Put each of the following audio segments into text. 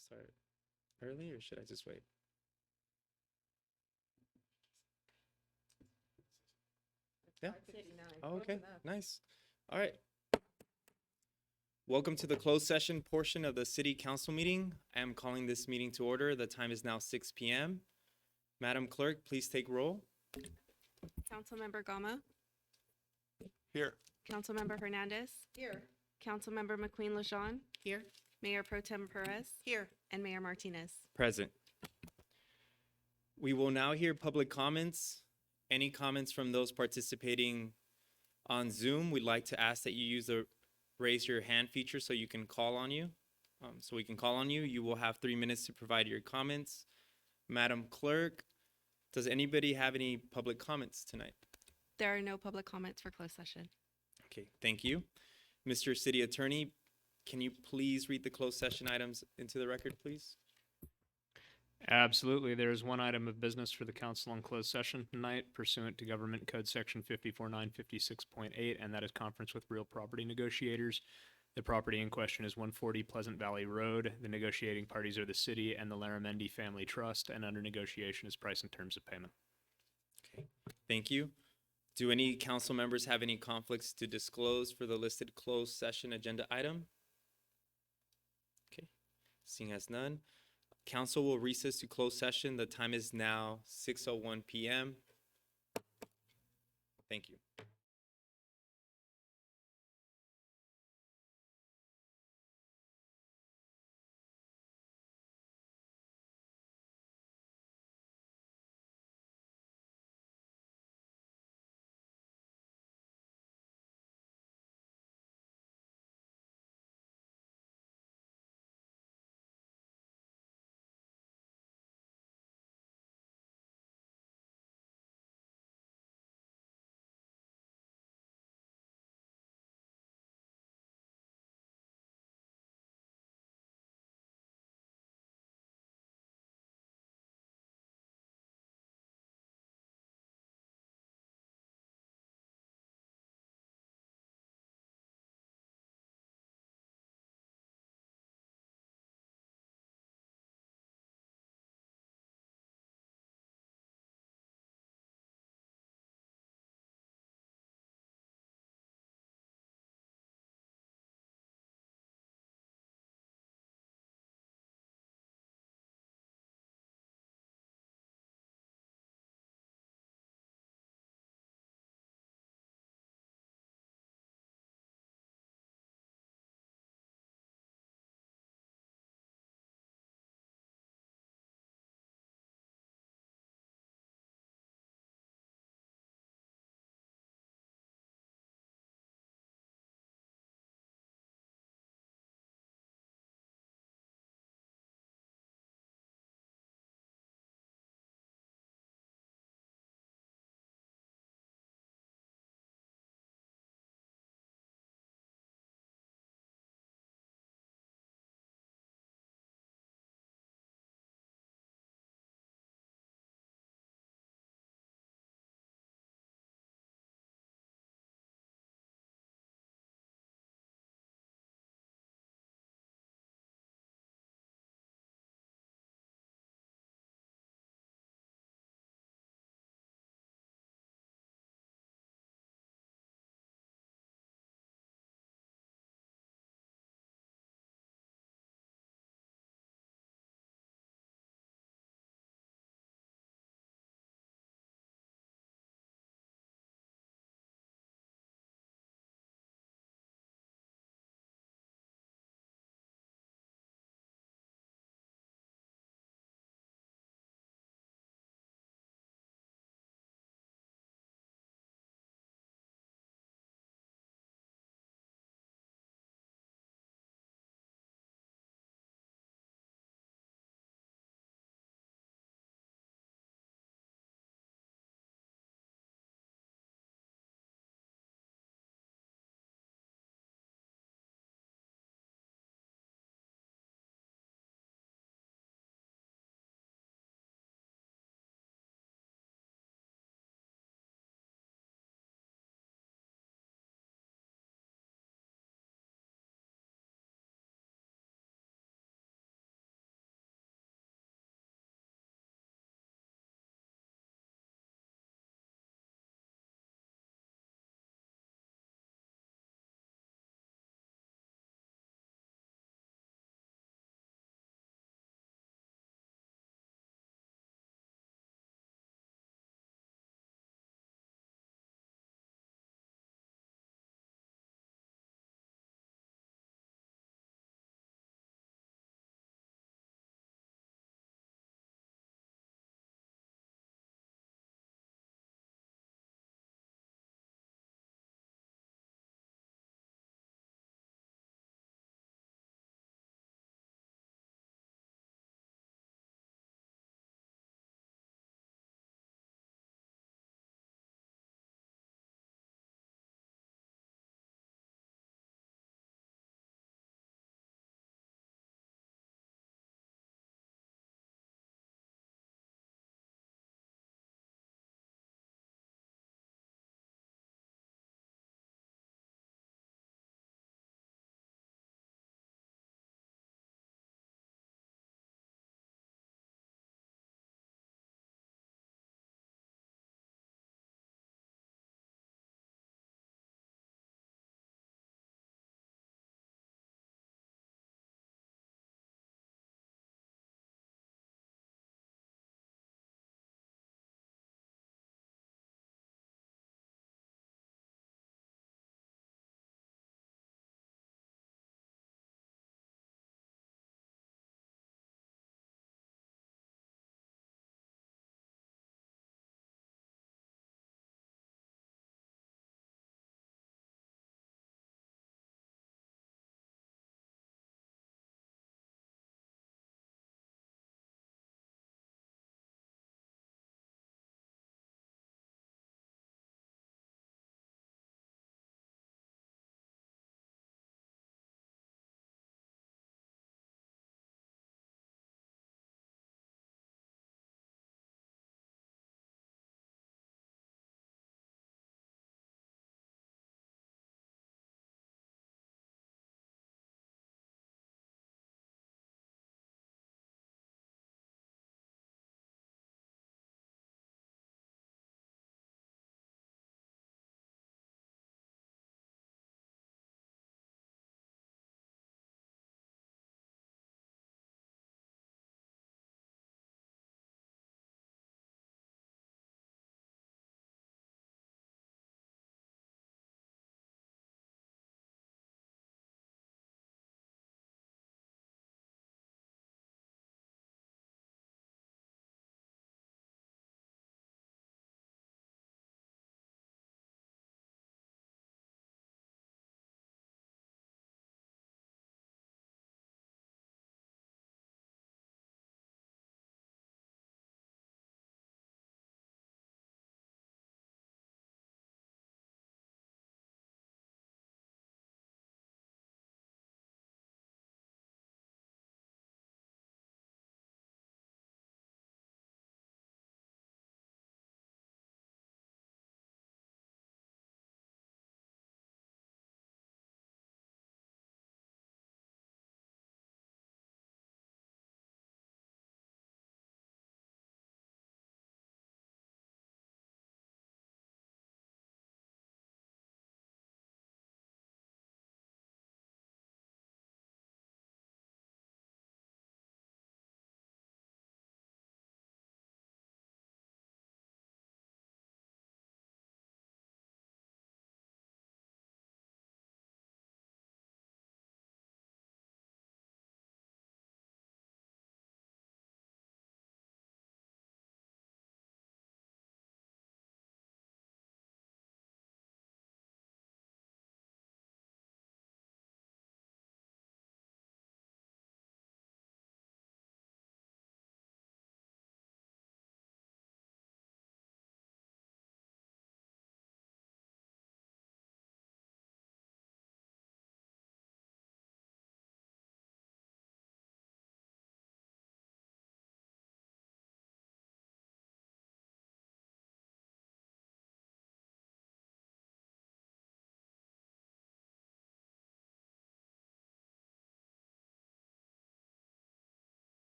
start early or should I just wait? Yeah. Oh, okay, nice. All right. Welcome to the closed session portion of the city council meeting. I am calling this meeting to order. The time is now 6 p.m. Madam Clerk, please take roll. Councilmember Gama, Here. Councilmember Hernandez, Here. Councilmember McQueen Lejeune, Here. Mayor Pro Tem Perez, Here. and Mayor Martinez. Present. We will now hear public comments. Any comments from those participating on Zoom? We'd like to ask that you use the raise your hand feature so you can call on you. So we can call on you. You will have 3 minutes to provide your comments. Madam Clerk, does anybody have any public comments tonight? There are no public comments for closed session. Okay, thank you. Mr. City Attorney, can you please read the closed session items into the record, please? Absolutely. There is one item of business for the council in closed session tonight pursuant to Government Code Section 54956.8, and that is conference with real property negotiators. The property in question is 140 Pleasant Valley Road. The negotiating parties are the city and the Laramendi Family Trust, and under negotiation is price and terms of payment. Okay, thank you. Do any council members have any conflicts to disclose for the listed closed session agenda item? Okay, seeing as none. Council will recess to closed session. The time is now 6:01 p.m. Thank you.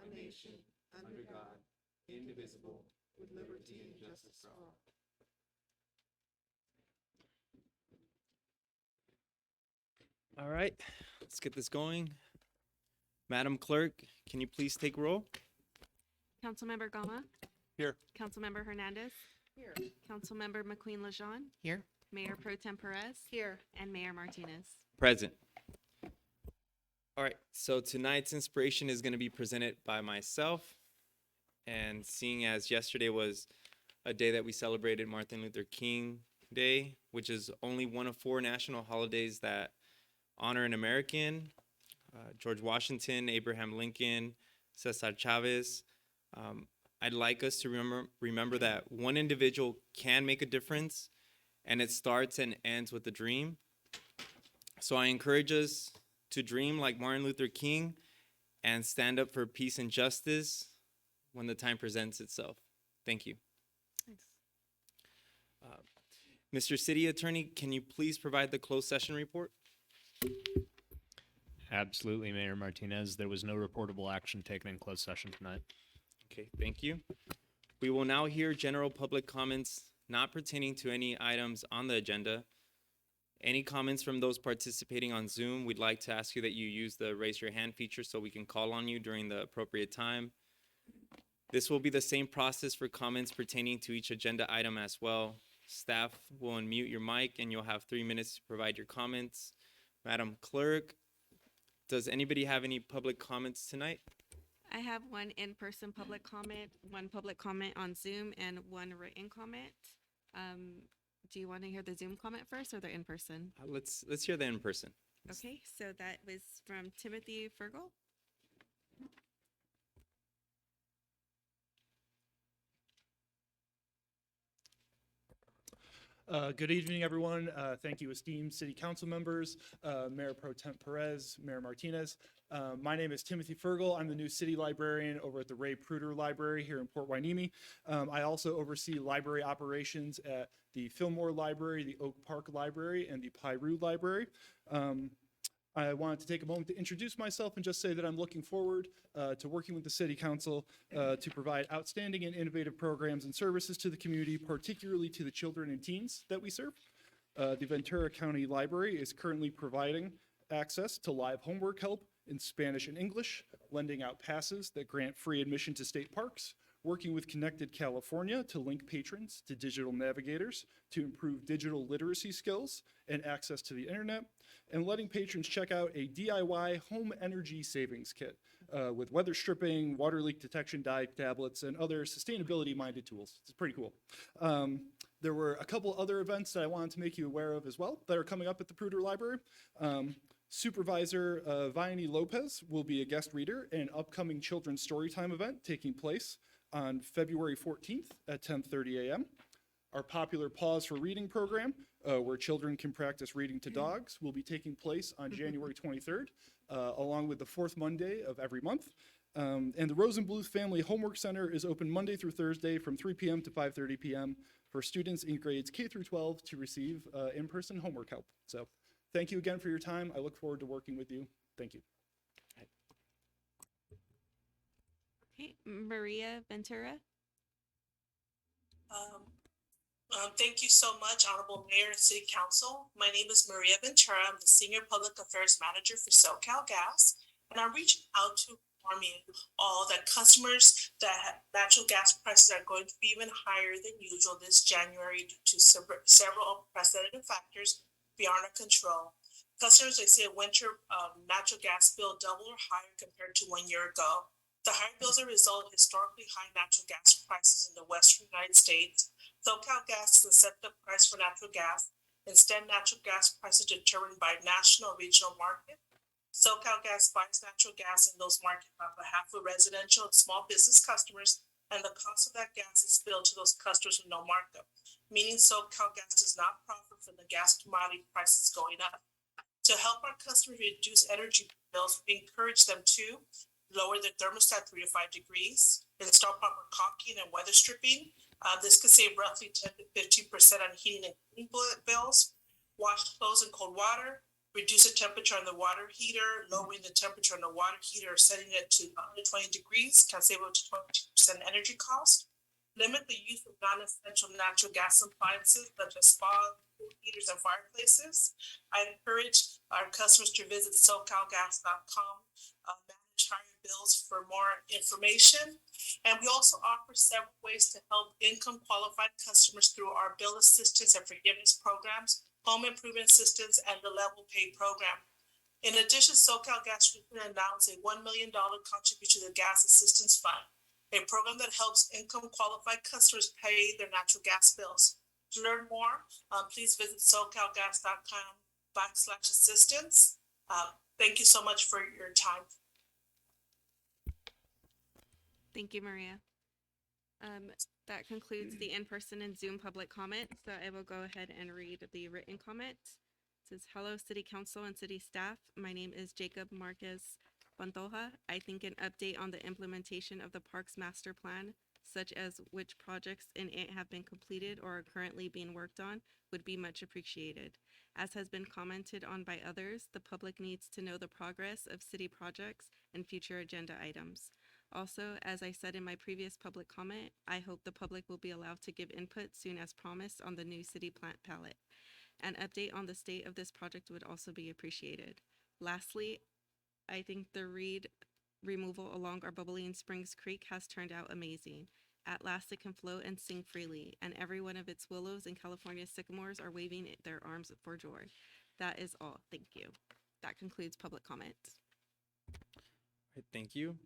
one nation, under God, indivisible, with liberty and justice for all. All right, let's get this going. Madam Clerk, can you please take roll? Councilmember Gama, Here. Councilmember Hernandez, Here. Councilmember McQueen Lejeune, Here. Mayor Pro Tem Perez, Here. and Mayor Martinez. Present. All right, so tonight's inspiration is going to be presented by myself. And seeing as yesterday was a day that we celebrated Martin Luther King Day, which is only one of 4 national holidays that honor an American, George Washington, Abraham Lincoln, Cesar Chavez. I'd like us to remember that one individual can make a difference, and it starts and ends with a dream. So I encourage us to dream like Martin Luther King and stand up for peace and justice when the time presents itself. Thank you. Mr. City Attorney, can you please provide the closed session report? Absolutely, Mayor Martinez. There was no reportable action taken in closed session tonight. Okay, thank you. We will now hear general public comments not pertaining to any items on the agenda. Any comments from those participating on Zoom, we'd like to ask you that you use the raise your hand feature so we can call on you during the appropriate time. This will be the same process for comments pertaining to each agenda item as well. Staff will unmute your mic and you'll have 3 minutes to provide your comments. Madam Clerk, does anybody have any public comments tonight? I have one in-person public comment, one public comment on Zoom, and one written comment. Do you want to hear the Zoom comment first or the in-person? Let's hear the in-person. Okay, so that was from Timothy Fergal. Good evening, everyone. Thank you, esteemed city council members, Mayor Pro Tem Perez, Mayor Martinez. My name is Timothy Fergal. I'm the new city librarian over at the Ray Pruder Library here in Port Hueneme. I also oversee library operations at the Fillmore Library, the Oak Park Library, and the Piru Library. I wanted to take a moment to introduce myself and just say that I'm looking forward to working with the City Council to provide outstanding and innovative programs and services to the community, particularly to the children and teens that we serve. The Ventura County Library is currently providing access to live homework help in Spanish and English, lending out passes that grant free admission to state parks, working with Connected California to link patrons to digital navigators to improve digital literacy skills and access to the internet, and letting patrons check out a DIY home energy savings kit with weather stripping, water leak detection dye tablets, and other sustainability-minded tools. It's pretty cool. There were a couple other events that I wanted to make you aware of as well that are coming up at the Pruder Library. Supervisor Vianney Lopez will be a guest reader in an upcoming children's storytime event taking place on February 14th at 10:30 a.m. Our popular Pause for Reading program, where children can practice reading to dogs, will be taking place on January 23rd, along with the fourth Monday of every month. And the Rosenbluth Family Homework Center is open Monday through Thursday from 3 p.m. to 5:30 p.m. for students in grades K through 12 to receive in-person homework help. So thank you again for your time. I look forward to working with you. Thank you. Okay, Maria Ventura. Thank you so much, Honorable Mayor and City Council. My name is Maria Ventura. I'm the Senior Public Affairs Manager for SoCal Gas, and I'm reaching out to inform you all that customers that natural gas prices are going to be even higher than usual this January due to several unprecedented factors beyond our control. Customers may see a winter natural gas bill double or higher compared to 1 year ago. The higher bills are a result of historically high natural gas prices in the western United States. SoCal Gas has set the price for natural gas. Instead, natural gas prices are determined by national and regional market. SoCal Gas buys natural gas in those markets on behalf of residential and small business customers, and the cost of that gas is billed to those customers with no markup, meaning SoCal Gas does not profit from the gas commodity prices going up. To help our customers reduce energy bills, we encourage them to lower their thermostat 3 to 5 degrees, install proper caulking and weather stripping. This could save roughly 10 to 15% on heating and cooling bills. Wash clothes in cold water. reduce the temperature on the water heater, lowering the temperature on the water heater, or setting it to 120 degrees can save up to 22% energy cost. Limit the use of non-essential natural gas appliances such as spas, pool heaters, and fireplaces. I encourage our customers to visit SoCalGas.com, manage higher bills for more information. And we also offer several ways to help income qualified customers through our bill assistance and forgiveness programs, home improvement assistance, and the level pay program. In addition, SoCalGas recently announced a $1 million contribution to the Gas Assistance Fund, a program that helps income qualified customers pay their natural gas bills. To learn more, please visit SoCalGas.com/assistance. Thank you so much for your time. Thank you, Maria. That concludes the in-person and Zoom public comment. So I will go ahead and read the written comment. It says, hello, City Council and City staff. My name is Jacob Marquez Pantoja. I think an update on the implementation of the Parks Master Plan, such as which projects in it have been completed or are currently being worked on, would be much appreciated. As has been commented on by others, the public needs to know the progress of city projects and future agenda items. Also, as I said in my previous public comment, I hope the public will be allowed to give input soon as promised on the new city plant palette. An update on the state of this project would also be appreciated. Lastly, I think the reed removal along our Bubbling Springs Creek has turned out amazing. At last it can float and sing freely, and every one of its willows and California sycamores are waving their arms for joy. That is all. Thank you. That concludes public comments. Right, thank you.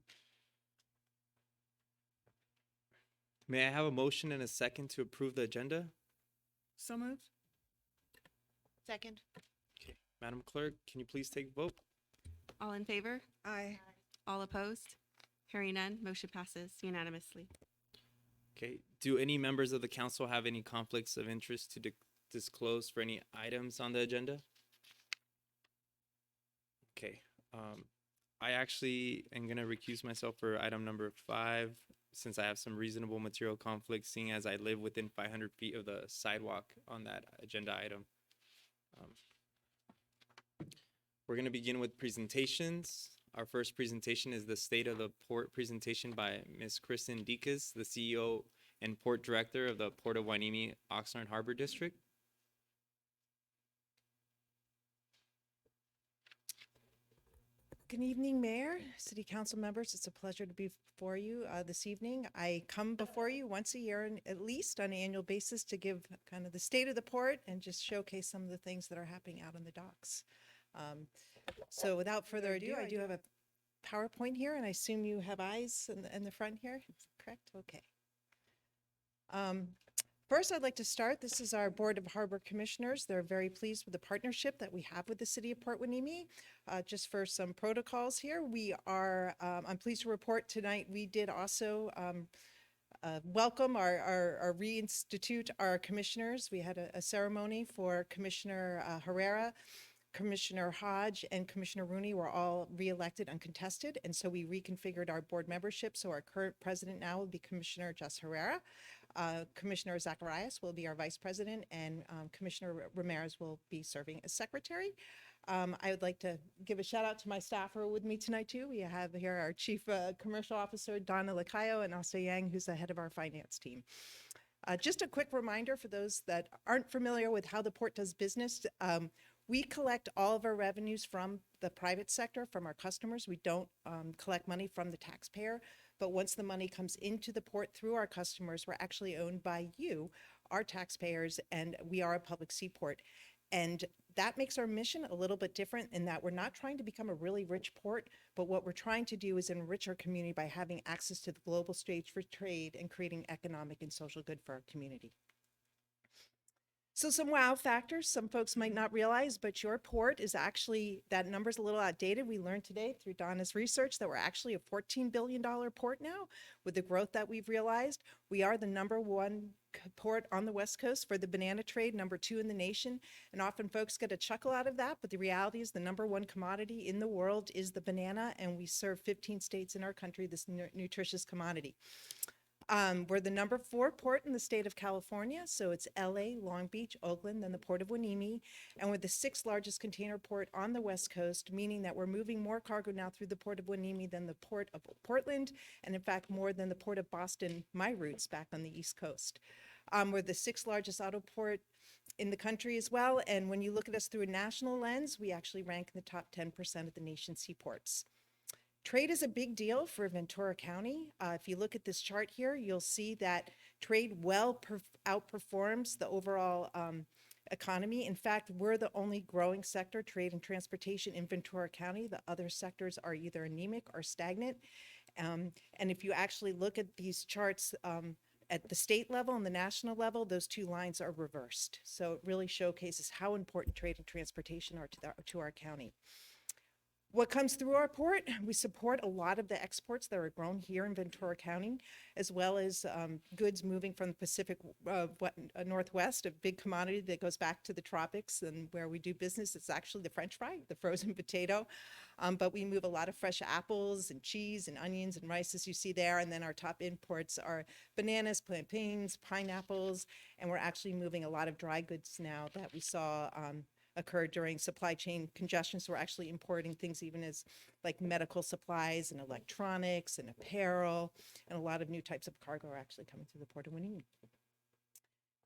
May I have a motion and a second to approve the agenda? So moved. Second. Okay, Madam Clerk, can you please take vote? All in favor? Aye. All opposed? Hearing none, motion passes unanimously. Okay, do any members of the council have any conflicts of interest to disclose for any items on the agenda? Okay, I actually am gonna recuse myself for item number 5, since I have some reasonable material conflicts, seeing as I live within 500 feet of the sidewalk on that agenda item. We're gonna begin with presentations. Our first presentation is the State of the Port presentation by Ms. Kristen Dekas, the CEO and Port Director of the Port of Hueneme Oxnard Harbor District. Good evening, Mayor, City Council members. It's a pleasure to be before you this evening. I come before you once a year, and at least on an annual basis, to give kind of the state of the port and just showcase some of the things that are happening out on the docks. So without further ado, I do have a PowerPoint here, and I assume you have eyes in the front here, correct? Okay. First, I'd like to start. This is our Board of Harbor Commissioners. They're very pleased with the partnership that we have with the City of Port Hueneme. Just for some protocols here, we are, I'm pleased to report tonight, we did also welcome or reinstitute our commissioners. We had a ceremony for Commissioner Herrera, Commissioner Hodge, and Commissioner Rooney were all re-elected uncontested, and so we reconfigured our board membership. So our current president now will be Commissioner Jess Herrera. Commissioner Zacharias will be our vice president, and Commissioner Ramirez will be serving as secretary. I would like to give a shout out to my staff who are with me tonight too. We have here our chief commercial officer, Donna Lacayo, and also Yang, who's the head of our finance team. Just a quick reminder for those that aren't familiar with how the port does business. We collect all of our revenues from the private sector, from our customers. We don't collect money from the taxpayer, but once the money comes into the port through our customers, we're actually owned by you, our taxpayers, and we are a public seaport. And that makes our mission a little bit different in that we're not trying to become a really rich port, but what we're trying to do is enrich our community by having access to the global stage for trade and creating economic and social good for our community. So some wow factors some folks might not realize, but your port is actually, that number's a little outdated. We learned today through Donna's research that we're actually a $14 billion port now with the growth that we've realized. We are the #1 port on the West Coast for the banana trade, #2 in the nation. And often folks get a chuckle out of that, but the reality is the #1 commodity in the world is the banana, and we serve 15 states in our country this nutritious commodity. We're the number 4 port in the state of California, so it's LA, Long Beach, Oakland, then the Port of Hueneme, and we're the 6th largest container port on the West Coast, meaning that we're moving more cargo now through the Port of Hueneme than the Port of Portland, and in fact more than the Port of Boston, my roots back on the East Coast. We're the 6th largest auto port in the country as well, and when you look at us through a national lens, we actually rank in the top 10% of the nation's seaports. Trade is a big deal for Ventura County. If you look at this chart here, you'll see that trade outperforms the overall economy. In fact, we're the only growing sector, trade and transportation in Ventura County. The other sectors are either anemic or stagnant. And if you actually look at these charts at the state level and the national level, those two lines are reversed. So it really showcases how important trade and transportation are to our county. What comes through our port, we support a lot of the exports that are grown here in Ventura County, as well as goods moving from the Pacific Northwest, a big commodity that goes back to the tropics and where we do business. It's actually the French fry, the frozen potato. But we move a lot of fresh apples and cheese and onions and rice, as you see there. And then our top imports are bananas, plantains, pineapples, and we're actually moving a lot of dry goods now that we saw occurred during supply chain congestion. So we're actually importing things even as like medical supplies and electronics and apparel, and a lot of new types of cargo are actually coming through the Port of Hueneme.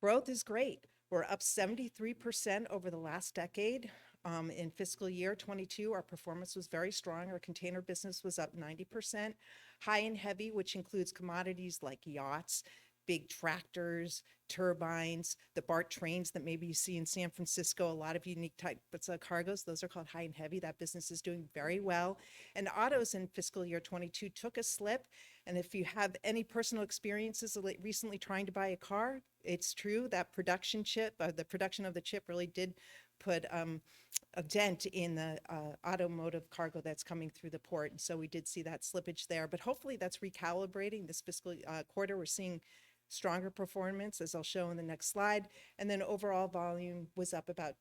Growth is great. We're up 73% over the last decade. In fiscal year 22, our performance was very strong. Our container business was up 90%. High and heavy, which includes commodities like yachts, big tractors, turbines, the BART trains that maybe you see in San Francisco, a lot of unique types of cargoes. Those are called high and heavy. That business is doing very well. And autos in fiscal year 22 took a slip. And if you have any personal experiences recently trying to buy a car, it's true that the production of the chip really did put a dent in the automotive cargo that's coming through the port. And so we did see that slippage there, but hopefully that's recalibrating. This fiscal quarter, we're seeing stronger performance, as I'll show in the next slide. And then overall volume was up about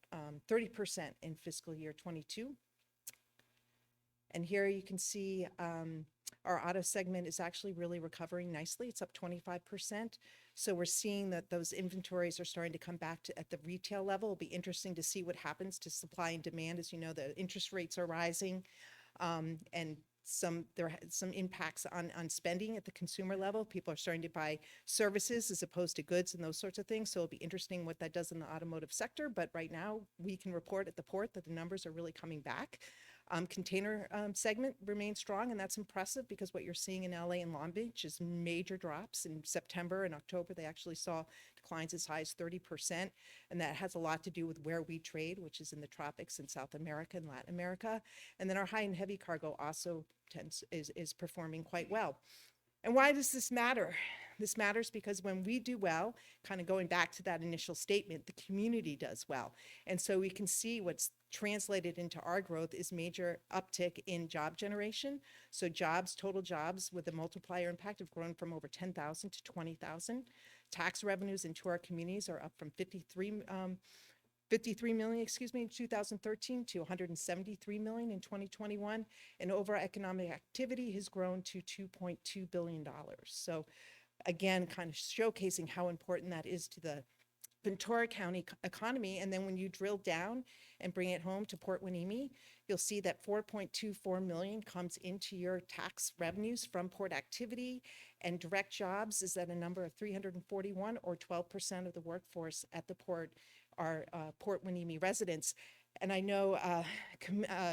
30% in fiscal year 22. And here you can see our auto segment is actually really recovering nicely. It's up 25%. So we're seeing that those inventories are starting to come back at the retail level. It'll be interesting to see what happens to supply and demand. As you know, the interest rates are rising, and there are some impacts on spending at the consumer level. People are starting to buy services as opposed to goods and those sorts of things. So it'll be interesting what that does in the automotive sector. But right now, we can report at the port that the numbers are really coming back. Container segment remains strong, and that's impressive because what you're seeing in LA and Long Beach is major drops. In September and October, they actually saw declines as high as 30%, and that has a lot to do with where we trade, which is in the tropics in South America and Latin America. And then our high and heavy cargo also is performing quite well. And why does this matter? This matters because when we do well, kind of going back to that initial statement, the community does well. And so we can see what's translated into our growth is major uptick in job generation. So total jobs with a multiplier impact have grown from over 10,000 to 20,000. Tax revenues into our communities are up from 53 million, in 2013 to 173 million in 2021. And overall economic activity has grown to $2.2 billion. So again, kind of showcasing how important that is to the Ventura County economy. And then when you drill down and bring it home to Port Hueneme, you'll see that 4.24 million comes into your tax revenues from port activity, and direct jobs is at a number of 341, or 12% of the workforce at the port are Port Hueneme residents. And I know,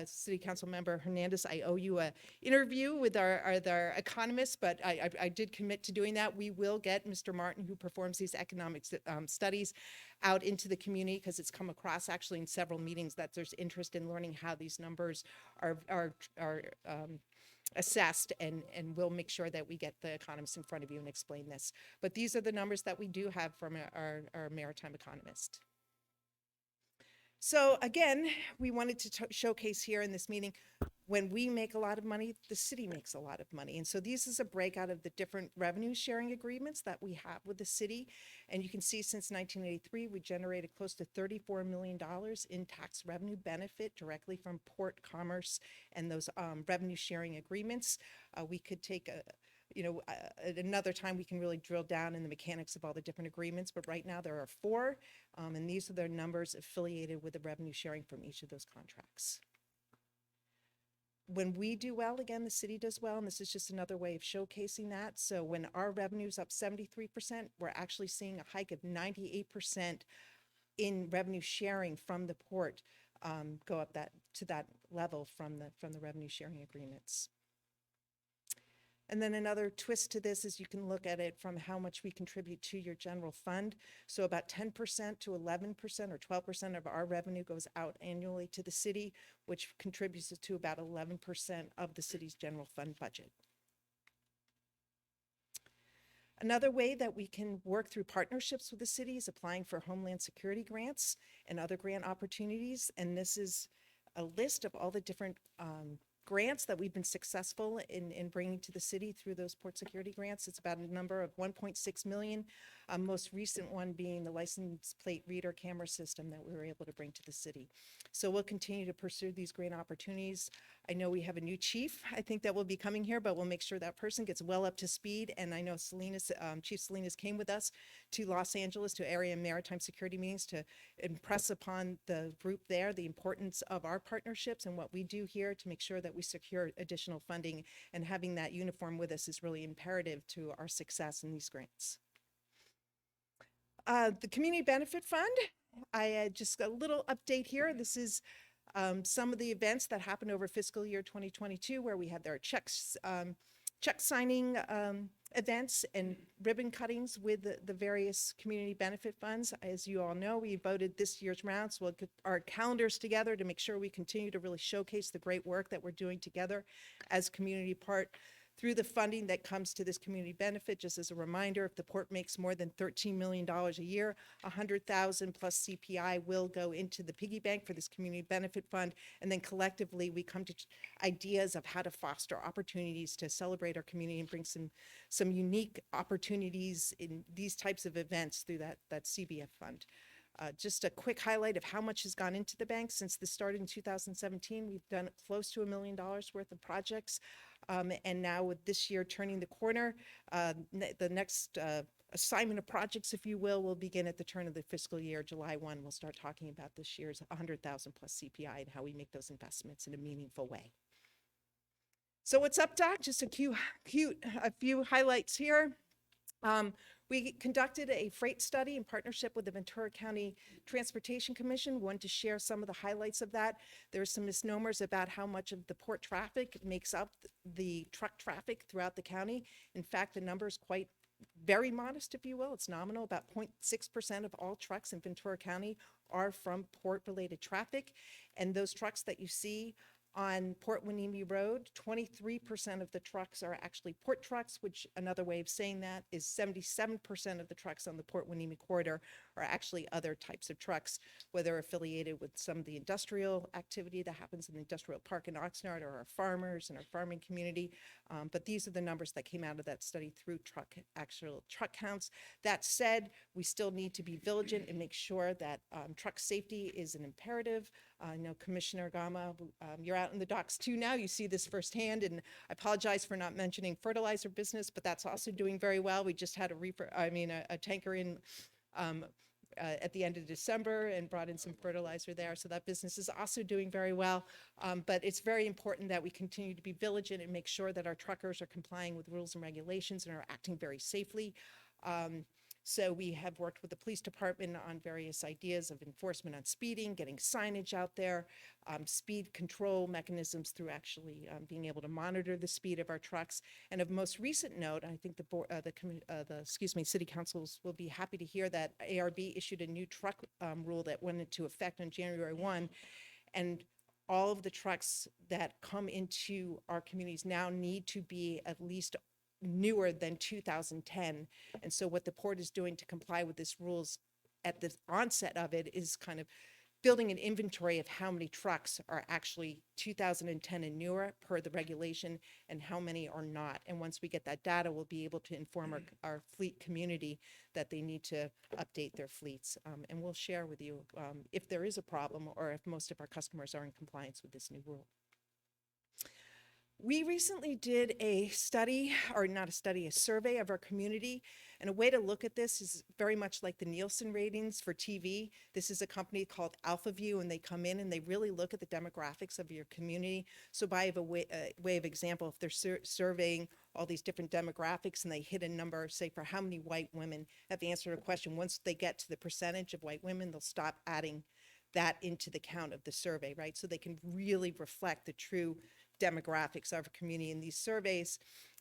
City Council Member Hernandez, I owe you an interview with our economists, but I did commit to doing that. We will get Mr. Martin, who performs these economic studies, out into the community, because it's come across actually in several meetings that there's interest in learning how these numbers are assessed, and we'll make sure that we get the economists in front of you and explain this. But these are the numbers that we do have from our maritime economist. So again, we wanted to showcase here in this meeting, when we make a lot of money, the city makes a lot of money. And so this is a breakout of the different revenue sharing agreements that we have with the city. And you can see since 1983, we generated close to $34 million in tax revenue benefit directly from port commerce and those revenue sharing agreements. We could take at another time, we can really drill down in the mechanics of all the different agreements, but right now there are 4, and these are their numbers affiliated with the revenue sharing from each of those contracts. When we do well, again, the city does well, and this is just another way of showcasing that. So when our revenue's up 73%, we're actually seeing a hike of 98% in revenue sharing from the port, go up to that level from the revenue sharing agreements. And then another twist to this is you can look at it from how much we contribute to your general fund. So about 10% to 11% or 12% of our revenue goes out annually to the city, which contributes to about 11% of the city's general fund budget. Another way that we can work through partnerships with the city is applying for Homeland Security grants and other grant opportunities. And this is a list of all the different grants that we've been successful in bringing to the city through those port security grants. It's about a number of 1.6 million. Most recent one being the license plate reader camera system that we were able to bring to the city. So we'll continue to pursue these grant opportunities. I know we have a new chief, I think, that will be coming here, but we'll make sure that person gets well up to speed. And I know Chief Salinas came with us to Los Angeles to area and maritime security meetings to impress upon the group there the importance of our partnerships and what we do here to make sure that we secure additional funding, and having that uniform with us is really imperative to our success in these grants. The Community Benefit Fund, just a little update here. This is some of the events that happened over fiscal year 2022, where we had their check signing events and ribbon cuttings with the various community benefit funds. As you all know, we voted this year's round, so we'll get our calendars together to make sure we continue to really showcase the great work that we're doing together as community part through the funding that comes to this community benefit. Just as a reminder, if the port makes more than $13 million a year, 100,000 plus CPI will go into the piggy bank for this community benefit fund. And then collectively, we come to ideas of how to foster opportunities to celebrate our community and bring some unique opportunities in these types of events through that CBF fund. Just a quick highlight of how much has gone into the bank since this started in 2017. We've done close to $1 million worth of projects. And now with this year turning the corner, the next assignment of projects, if you will begin at the turn of the fiscal year, July 1. We'll start talking about this year's 100,000 plus CPI and how we make those investments in a meaningful way. So what's up, Doc? Just a few highlights here. We conducted a freight study in partnership with the Ventura County Transportation Commission. Wanted to share some of the highlights of that. There's some misnomers about how much of the port traffic makes up the truck traffic throughout the county. In fact, the number is very modest, if you will. It's nominal. About 0.6% of all trucks in Ventura County are from port-related traffic. And those trucks that you see on Port Hueneme Road, 23% of the trucks are actually port trucks, which another way of saying that is 77% of the trucks on the Port Hueneme corridor are actually other types of trucks, whether affiliated with some of the industrial activity that happens in the industrial park in Oxnard or our farmers and our farming community. But these are the numbers that came out of that study through actual truck counts. That said, we still need to be vigilant and make sure that truck safety is an imperative. I know Commissioner Gama, you're out in the docks too now. You see this firsthand, and I apologize for not mentioning fertilizer business, but that's also doing very well. We just had a tanker in at the end of December and brought in some fertilizer there. So that business is also doing very well. But it's very important that we continue to be vigilant and make sure that our truckers are complying with rules and regulations and are acting very safely. So we have worked with the police department on various ideas of enforcement on speeding, getting signage out there, speed control mechanisms through actually being able to monitor the speed of our trucks. And of most recent note, I think city councils will be happy to hear that ARB issued a new truck rule that went into effect on January 1. And all of the trucks that come into our communities now need to be at least newer than 2010. And so what the port is doing to comply with this rules at the onset of it is kind of building an inventory of how many trucks are actually 2010 and newer per the regulation and how many are not. And once we get that data, we'll be able to inform our fleet community that they need to update their fleets. And we'll share with you if there is a problem or if most of our customers are in compliance with this new rule. We recently did a study, or not a study, a survey of our community. And a way to look at this is very much like the Nielsen ratings for TV. This is a company called AlphaView, and they come in and they really look at the demographics of your community. So by a way of example, if they're surveying all these different demographics and they hit a number, say for how many white women have answered a question, once they get to the percentage of white women, they'll stop adding that into the count of the survey, right? So they can really reflect the true demographics of our community in these surveys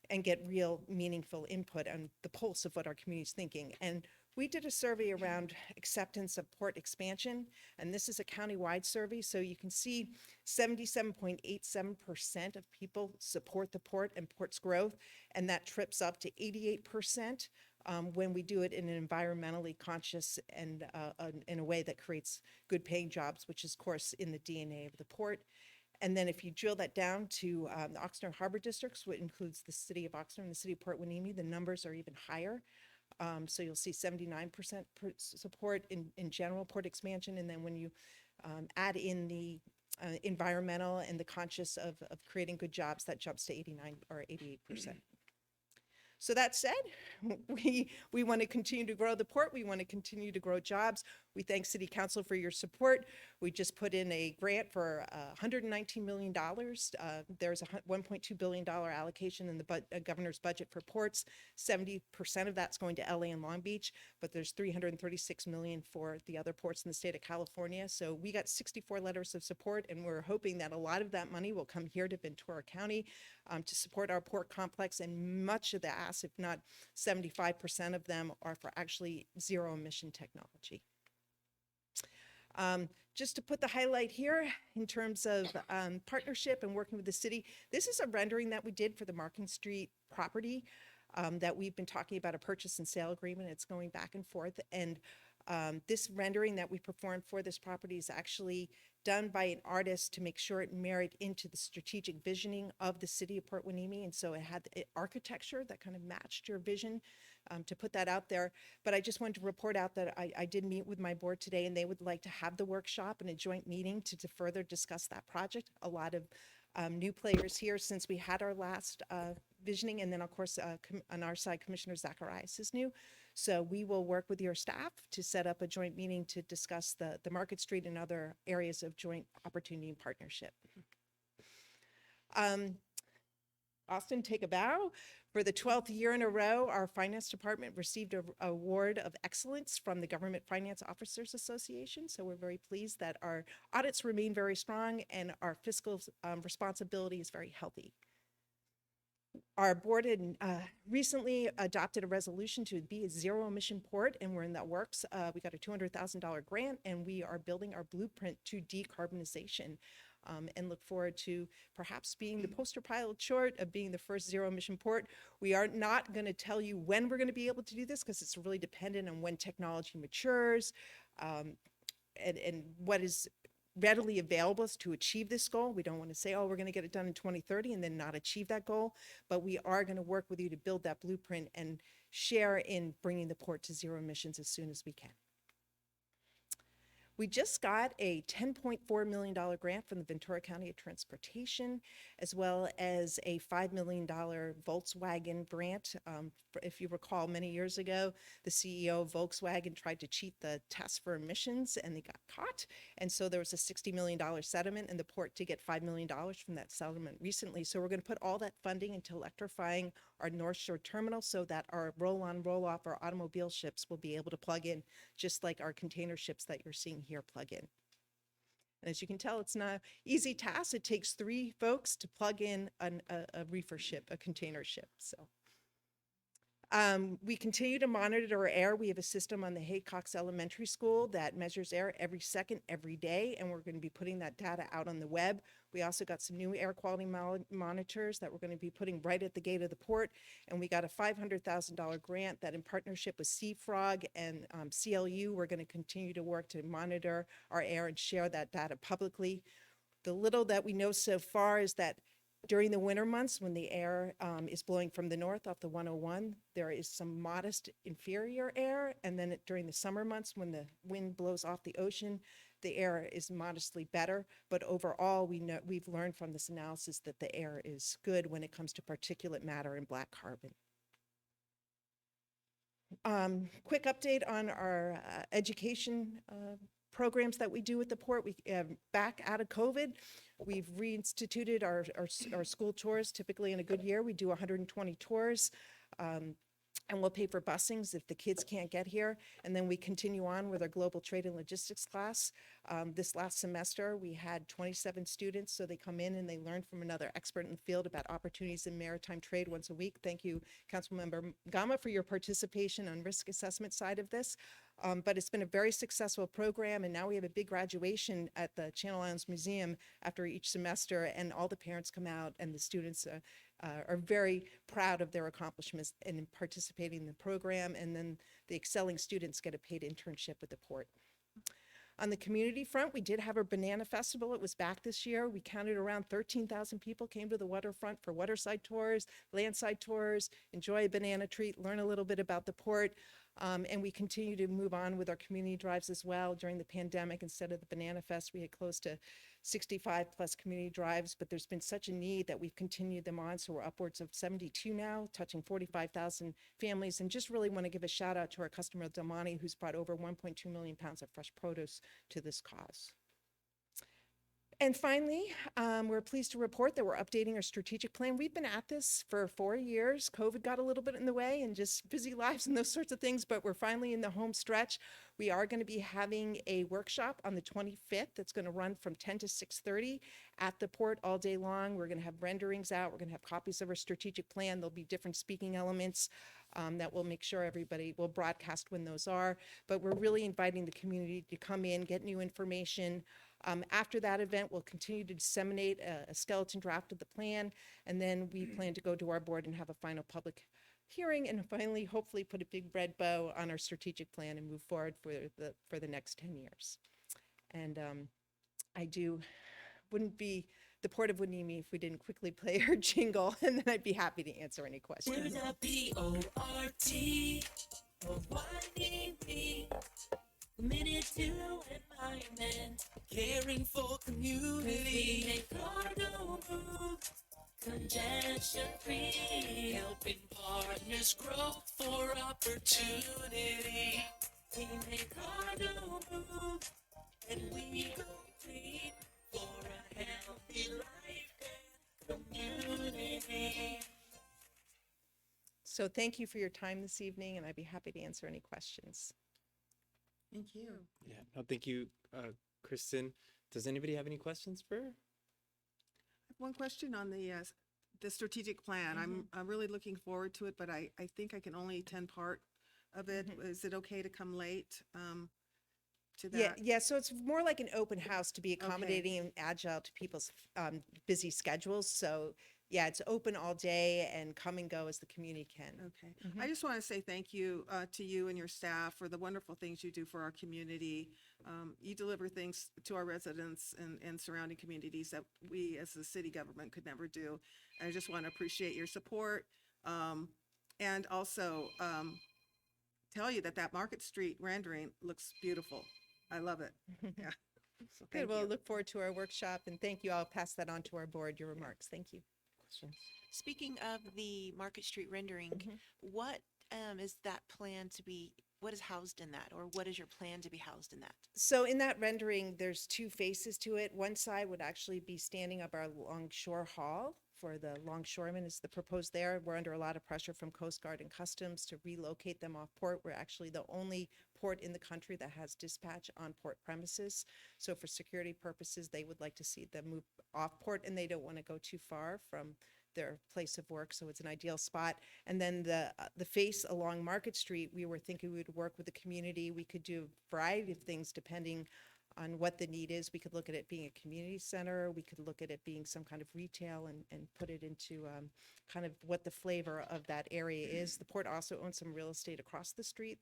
and get real meaningful input on the pulse of what our community is thinking. And we did a survey around acceptance of port expansion, and this is a countywide survey. So you can see 77.87% of people support the port and port's growth, and that trips up to 88% when we do it in an environmentally conscious and in a way that creates good paying jobs, which is of course in the DNA of the port. And then if you drill that down to the Oxnard Harbor Districts, which includes the city of Oxnard and the city of Port Hueneme, the numbers are even higher. So you'll see 79% support in general port expansion. And then when you add in the environmental and the conscious of creating good jobs, that jumps to 89 or 88%. So that said, we want to continue to grow the port. We want to continue to grow jobs. We thank City Council for your support. We just put in a grant for $119 million. There's a $1.2 billion allocation in the governor's budget for ports. 70% of that's going to LA and Long Beach, but there's $336 million for the other ports in the state of California. So we got 64 letters of support, and we're hoping that a lot of that money will come here to Ventura County to support our port complex, and much of the asks, if not 75% of them, are for actually zero emission technology. Just to put the highlight here in terms of partnership and working with the city, this is a rendering that we did for the Market Street property that we've been talking about, a purchase and sale agreement. It's going back and forth. And this rendering that we performed for this property is actually done by an artist to make sure it married into the strategic visioning of the city of Port Hueneme. And so it had architecture that kind of matched your vision to put that out there. But I just wanted to report out that I did meet with my board today, and they would like to have the workshop and a joint meeting to further discuss that project. A lot of new players here since we had our last visioning. And then of course, on our side, Commissioner Zacharias is new. So we will work with your staff to set up a joint meeting to discuss the Market Street and other areas of joint opportunity and partnership. Austin, take a bow. For the 12th year in a row, our finance department received an award of excellence from the Government Finance Officers Association. So we're very pleased that our audits remain very strong and our fiscal responsibility is very healthy. Our board had recently adopted a resolution to be a zero emission port, and we're in that works. We got a $200,000 grant, and we are building our blueprint to decarbonization. And look forward to perhaps being the poster pilot short of being the first zero emission port. We are not going to tell you when we're going to be able to do this because it's really dependent on when technology matures and what is readily available to achieve this goal. We don't want to say, oh, we're going to get it done in 2030 and then not achieve that goal, but we are going to work with you to build that blueprint and share in bringing the port to zero emissions as soon as we can. We just got a $10.4 million grant from the Ventura County Transportation, as well as a $5 million Volkswagen grant. If you recall, many years ago, the CEO of Volkswagen tried to cheat the test for emissions and they got caught. And so there was a $60 million settlement in the port to get $5 million from that settlement recently. So we're going to put all that funding into electrifying our North Shore terminal so that our roll-on, roll-off, our automobile ships will be able to plug in, just like our container ships that you're seeing here plug in. And as you can tell, it's not an easy task. It takes 3 folks to plug in a reefer ship, a container ship. So we continue to monitor our air. We have a system on the Haycox Elementary School that measures air every second, every day, and we're going to be putting that data out on the web. We also got some new air quality monitors that we're going to be putting right at the gate of the port, and we got a $500,000 grant that in partnership with Seafrog and CLU, we're going to continue to work to monitor our air and share that data publicly. The little that we know so far is that during the winter months, when the air is blowing from the north off the 101, there is some modest inferior air. And then during the summer months, when the wind blows off the ocean, the air is modestly better, but overall, we've learned from this analysis that the air is good when it comes to particulate matter and black carbon. Quick update on our education programs that we do at the port. We back out of COVID, we've reinstituted our school tours. Typically in a good year, we do 120 tours. And we'll pay for busings if the kids can't get here. And then we continue on with our global trade and logistics class. This last semester, we had 27 students. So they come in and they learn from another expert in the field about opportunities in maritime trade once a week. Thank you, Councilmember Gama, for your participation on risk assessment side of this. But it's been a very successful program, and now we have a big graduation at the Channel Islands Museum after each semester, and all the parents come out, and the students are very proud of their accomplishments in participating in the program, and then the excelling students get a paid internship with the port. On the community front, we did have our Banana Festival. It was back this year. We counted around 13,000 people came to the waterfront for waterside tours, landside tours, enjoy a banana treat, learn a little bit about the port. And we continue to move on with our community drives as well. During the pandemic, instead of the Banana Fest, we had close to 65 plus community drives, but there's been such a need that we've continued them on. So we're upwards of 72 now, touching 45,000 families. And just really want to give a shout out to our customer, Del Monte, who's brought over 1.2 million pounds of fresh produce to this cause. And finally, we're pleased to report that we're updating our strategic plan. We've been at this for 4 years. COVID got a little bit in the way and just busy lives and those sorts of things, but we're finally in the home stretch. We are going to be having a workshop on the 25th that's going to run from 10 to 6:30 at the port all day long. We're going to have renderings out. We're going to have copies of our strategic plan. There'll be different speaking elements that will make sure everybody will broadcast when those are. But we're really inviting the community to come in, get new information. After that event, we'll continue to disseminate a skeleton draft of the plan, and then we plan to go to our board and have a final public hearing, and finally, hopefully, put a big red bow on our strategic plan and move forward for the next 10 years. And wouldn't be the Port of Hueneme if we didn't quickly play our jingle, and then I'd be happy to answer any questions. We're the P-O-R-T of Hueneme. Committed to environment, caring for community. We make cargo move, congestion free, helping partners grow for opportunity. We make cargo move, and we go green for a healthy life and community. So thank you for your time this evening, and I'd be happy to answer any questions. Thank you. Yeah, no, thank you, Kristen. Does anybody have any questions for her? One question on the strategic plan. I'm really looking forward to it, but I think I can only attend part of it. Is it okay to come late to that? Yeah, so it's more like an open house to be accommodating and agile to people's busy schedules. So yeah, it's open all day and come and go as the community can. Okay. I just want to say thank you to you and your staff for the wonderful things you do for our community. You deliver things to our residents and surrounding communities that we as the city government could never do. And I just want to appreciate your support and also tell you that Market Street rendering looks beautiful. I love it. Yeah. So Good, thank well, you. look forward to our workshop, and thank you. I'll pass that on to our board, your remarks. Thank you. Questions? Speaking of the Market Street rendering, what is that plan to be, what is housed in that, or what is your plan to be housed in that? So in that rendering, there's two faces to it. One side would actually be standing up our Longshore Hall for the longshoremen is the proposed there. We're under a lot of pressure from Coast Guard and Customs to relocate them off port. We're actually the only port in the country that has dispatch on port premises. So for security purposes, they would like to see them move off port, and they don't want to go too far from their place of work, so it's an ideal spot. And then the face along Market Street, we were thinking we would work with the community. We could do a variety of things depending on what the need is. We could look at it being a community center. We could look at it being some kind of retail and put it into kind of what the flavor of that area is. The port also owns some real estate across the street.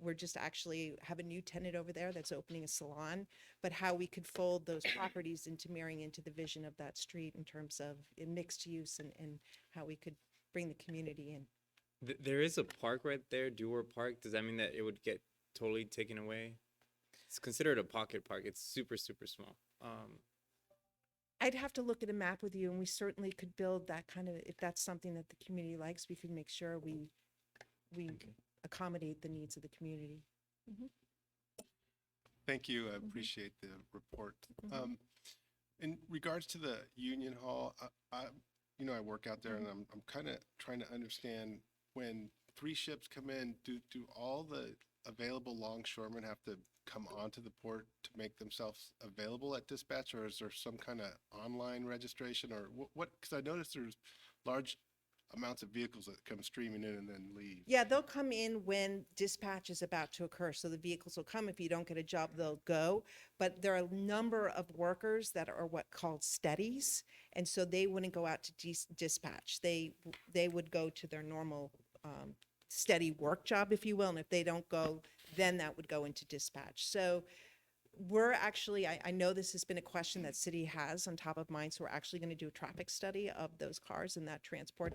We're just actually have a new tenant over there that's opening a salon, but how we could fold those properties into marrying into the vision of that street in terms of mixed use and how we could bring the community in. There is a park right there, Dewar Park. Does that mean that it would get totally taken away? It's considered a pocket park. It's super, super small. I'd have to look at a map with you, and we certainly could build that kind of, if that's something that the community likes, we could make sure we accommodate the needs of the community. Thank you. I appreciate the report. In regards to the Union Hall, I work out there and I'm kind of trying to understand when 3 ships come in, do all the available longshoremen have to come onto the port to make themselves available at dispatch, or is there some kind of online registration, or what? Because I noticed there's large amounts of vehicles that come streaming in and then leave. Yeah, they'll come in when dispatch is about to occur. So the vehicles will come. If you don't get a job, they'll go. But there are a number of workers that are what called steadies. And so they wouldn't go out to dispatch. They would go to their normal steady work job, if you will. And if they don't go, then that would go into dispatch. So we're actually, I know this has been a question that city has on top of mind, so we're actually going to do a traffic study of those cars and that transport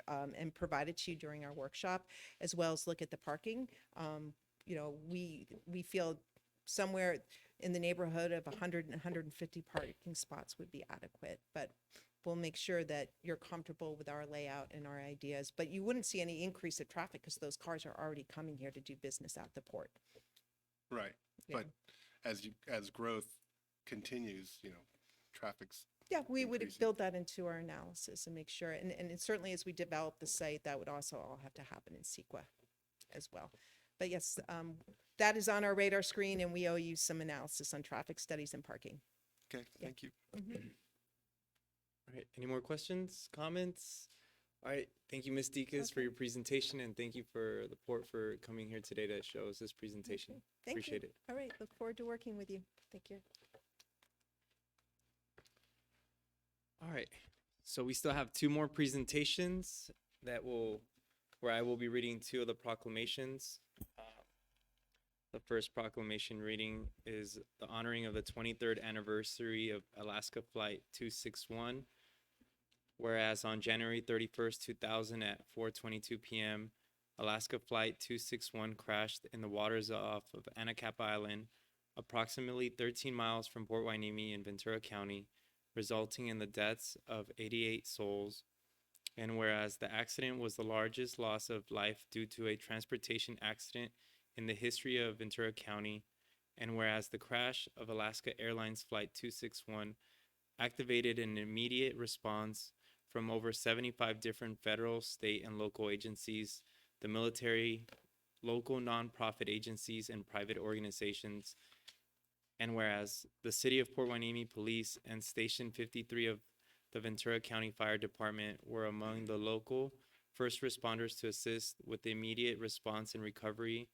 and provide it to you during our workshop, as well as look at the parking. We feel somewhere in the neighborhood of 100 and 150 parking spots would be adequate, but we'll make sure that you're comfortable with our layout and our ideas. But you wouldn't see any increase of traffic because those cars are already coming here to do business at the port. Right. Yeah. But as growth continues, traffic's Yeah, we would increasing. build that into our analysis and make sure, and certainly as we develop the site, that would also all have to happen in CEQA as well. But yes, that is on our radar screen, and we owe you some analysis on traffic studies and parking. Okay, thank you. All right. Any more questions, comments? All right. Thank you, Ms. Deacon, for your presentation, and thank you for the port for coming here today to show us this presentation. Thank Appreciate you. it. All right, look forward to working with you. Thank you. All right. So we still have 2 more presentations where I will be reading 2 of the proclamations. The first proclamation reading is the honoring of the 23rd anniversary of Alaska Flight 261. Whereas on January 31st, 2000 at 4:22 p.m., Alaska Flight 261 crashed in the waters off of Anacapa Island, approximately 13 miles from Port Hueneme in Ventura County, resulting in the deaths of 88 souls. And whereas the accident was the largest loss of life due to a transportation accident in the history of Ventura County, and whereas the crash of Alaska Airlines Flight 261 activated an immediate response from over 75 different federal, state, and local agencies, the military, local nonprofit agencies, and private organizations. And whereas the City of Port Hueneme Police and Station 53 of the Ventura County Fire Department were among the local first responders to assist with the immediate response and recovery.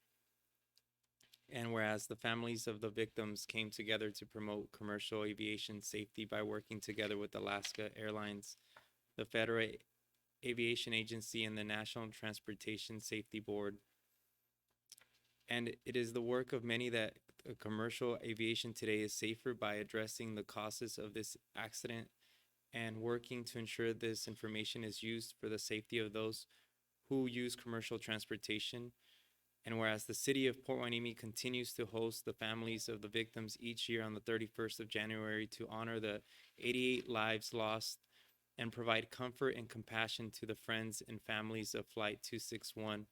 And whereas the families of the victims came together to promote commercial aviation safety by working together with Alaska Airlines, the Federal Aviation Agency, and the National Transportation Safety Board. And it is the work of many that commercial aviation today is safer by addressing the causes of this accident and working to ensure this information is used for the safety of those who use commercial transportation. And whereas the City of Port Hueneme continues to host the families of the victims each year on the 31st of January to honor the 88 lives lost and provide comfort and compassion to the friends and families of Flight 261.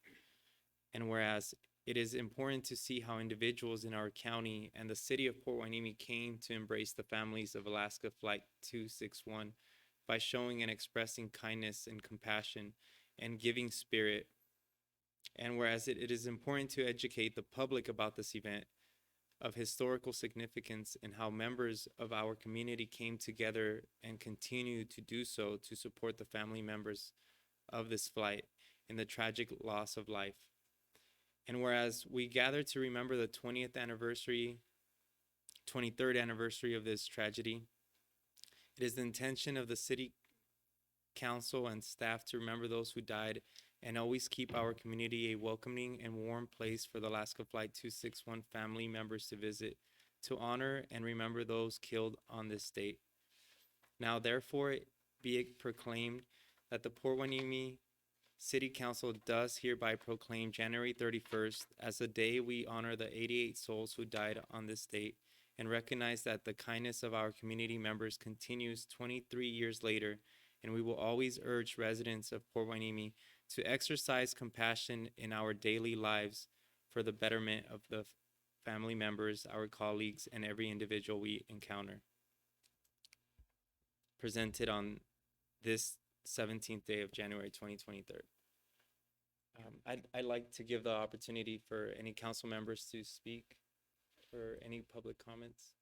And whereas it is important to see how individuals in our county and the City of Port Hueneme came to embrace the families of Alaska Flight 261 by showing and expressing kindness and compassion and giving spirit. And whereas it is important to educate the public about this event of historical significance and how members of our community came together and continue to do so to support the family members of this flight in the tragic loss of life. And whereas we gather to remember the 23rd anniversary of this tragedy, it is the intention of the City Council and staff to remember those who died and always keep our community a welcoming and warm place for the Alaska Flight 261 family members to visit, to honor and remember those killed on this date. Now, therefore, be it proclaimed that the Port Hueneme City Council does hereby proclaim January 31st as the day we honor the 88 souls who died on this date and recognize that the kindness of our community members continues 23 years later, and we will always urge residents of Port Hueneme to exercise compassion in our daily lives for the betterment of the family members, our colleagues, and every individual we encounter. Presented on this 17th day of January 2023. I'd like to give the opportunity for any council members to speak or any public comments.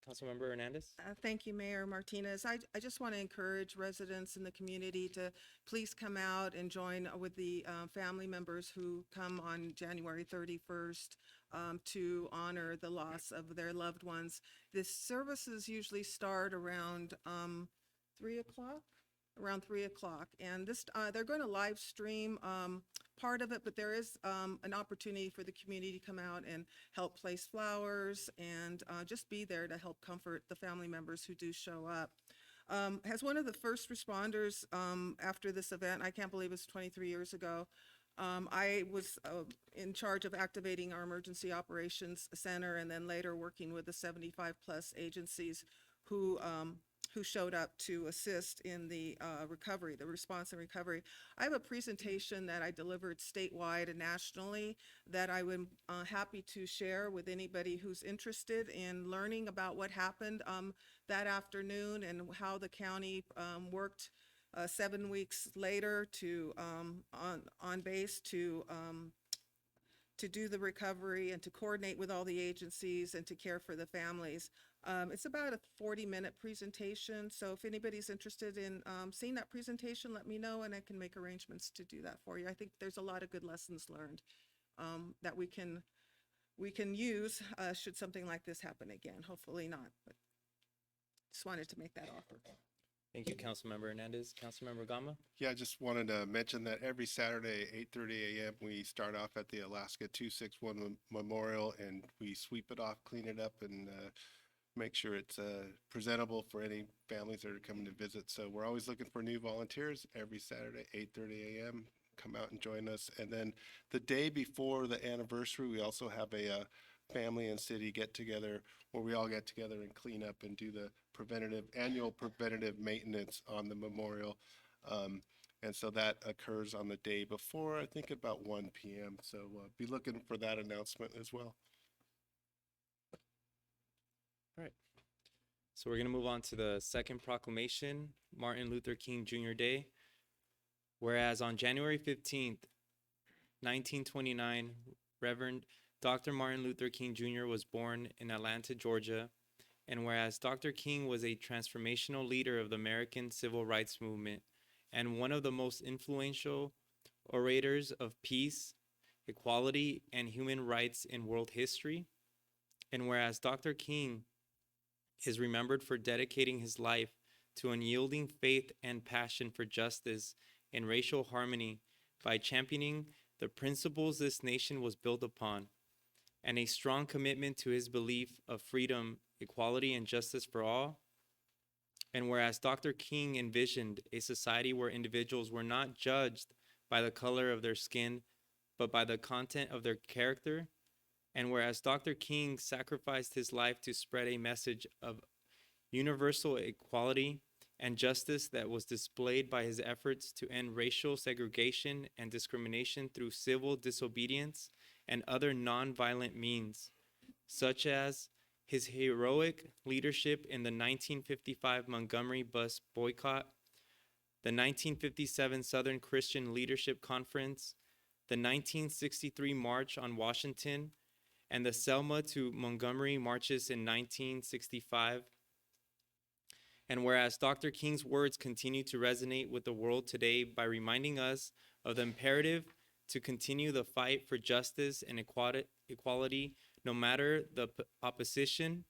Councilmember Hernandez? Thank you, Mayor Martinez. I just want to encourage residents in the community to please come out and join with the family members who come on January 31st to honor the loss of their loved ones. The services usually start around 3 o'clock. Around 3 o'clock, and this they're going to live stream part of it, but there is an opportunity for the community to come out and help place flowers and just be there to help comfort the family members who do show up. As one of the first responders after this event, I can't believe it's 23 years ago, I was in charge of activating our Emergency Operations Center and then later working with the 75 plus agencies who showed up to assist in the recovery, the response and recovery. I have a presentation that I delivered statewide and nationally that I would happy to share with anybody who's interested in learning about what happened that afternoon and how the county worked 7 weeks later to on base to do the recovery and to coordinate with all the agencies and to care for the families. It's about a 40-minute presentation, so if anybody's interested in seeing that presentation, let me know and I can make arrangements to do that for you. I think there's a lot of good lessons learned that we can use should something like this happen again. Hopefully not, but just wanted to make that offer. Thank you, Councilmember Hernandez. Councilmember Gama? Yeah, I just wanted to mention that every Saturday, 8:30 a.m., we start off at the Alaska 261 Memorial and we sweep it off, clean it up, and make sure it's presentable for any families that are coming to visit. So we're always looking for new volunteers every Saturday, 8:30 a.m. Come out and join us. And then the day before the anniversary, we also have a family and city get together where we all get together and clean up and do the annual preventative maintenance on the memorial. And so that occurs on the day before, I think about 1 p.m. So be looking for that announcement as well. All right. So we're going to move on to the second proclamation, Martin Luther King Jr. Day. Whereas on January 15th, 1929, Reverend Dr. Martin Luther King Jr. was born in Atlanta, Georgia. And whereas Dr. King was a transformational leader of the American Civil Rights Movement and one of the most influential orators of peace, equality, and human rights in world history. And whereas Dr. King is remembered for dedicating his life to unyielding faith and passion for justice and racial harmony by championing the principles this nation was built upon, and a strong commitment to his belief of freedom, equality, and justice for all. And whereas Dr. King envisioned a society where individuals were not judged by the color of their skin, but by the content of their character, and whereas Dr. King sacrificed his life to spread a message of universal equality and justice that was displayed by his efforts to end racial segregation and discrimination through civil disobedience and other nonviolent means, such as his heroic leadership in the 1955 Montgomery bus boycott, the 1957 Southern Christian Leadership Conference, the 1963 March on Washington, and the Selma to Montgomery marches in 1965. And whereas Dr. King's words continue to resonate with the world today by reminding us of the imperative to continue the fight for justice and equality, no matter the opposition,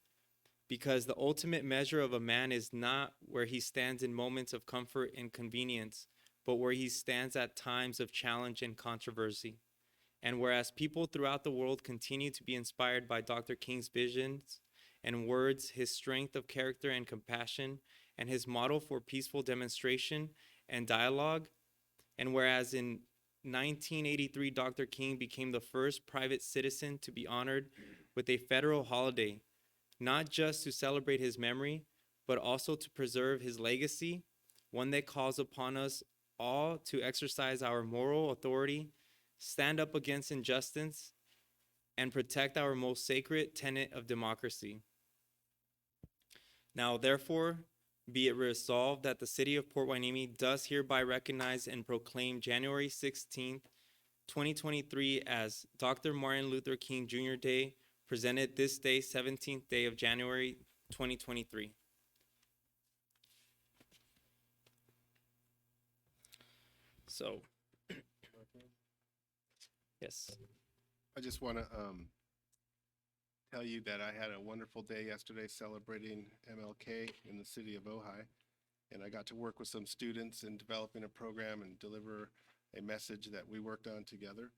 because the ultimate measure of a man is not where he stands in moments of comfort and convenience, but where he stands at times of challenge and controversy. And whereas people throughout the world continue to be inspired by Dr. King's visions and words, his strength of character and compassion, and his model for peaceful demonstration and dialogue, And whereas in 1983, Dr. King became the first private citizen to be honored with a federal holiday, not just to celebrate his memory, but also to preserve his legacy, one that calls upon us all to exercise our moral authority, stand up against injustice, and protect our most sacred tenet of democracy. Now, therefore, be it resolved that the city of Port Hueneme does hereby recognize and proclaim January 16th, 2023 as Dr. Martin Luther King Jr. Day, presented this day, 17th day of January, 2023. So, yes. I just want to tell you that I had a wonderful day yesterday celebrating MLK in the city of Ojai. And I got to work with some students in developing a program and deliver a message that we worked on together.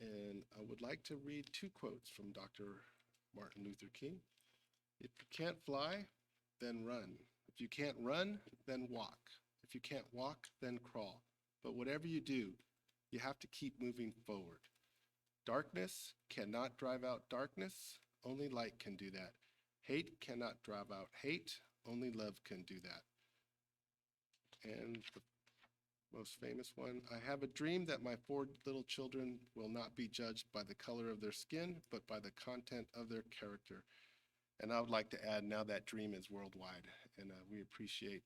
And I would like to read two quotes from Dr. Martin Luther King. If you can't fly, then run. If you can't run, then walk. If you can't walk, then crawl. But whatever you do, you have to keep moving forward. Darkness cannot drive out darkness. Only light can do that. Hate cannot drive out hate. Only love can do that. And the most famous one, I have a dream that my 4 little children will not be judged by the color of their skin, but by the content of their character. And I would like to add, now that dream is worldwide. And we appreciate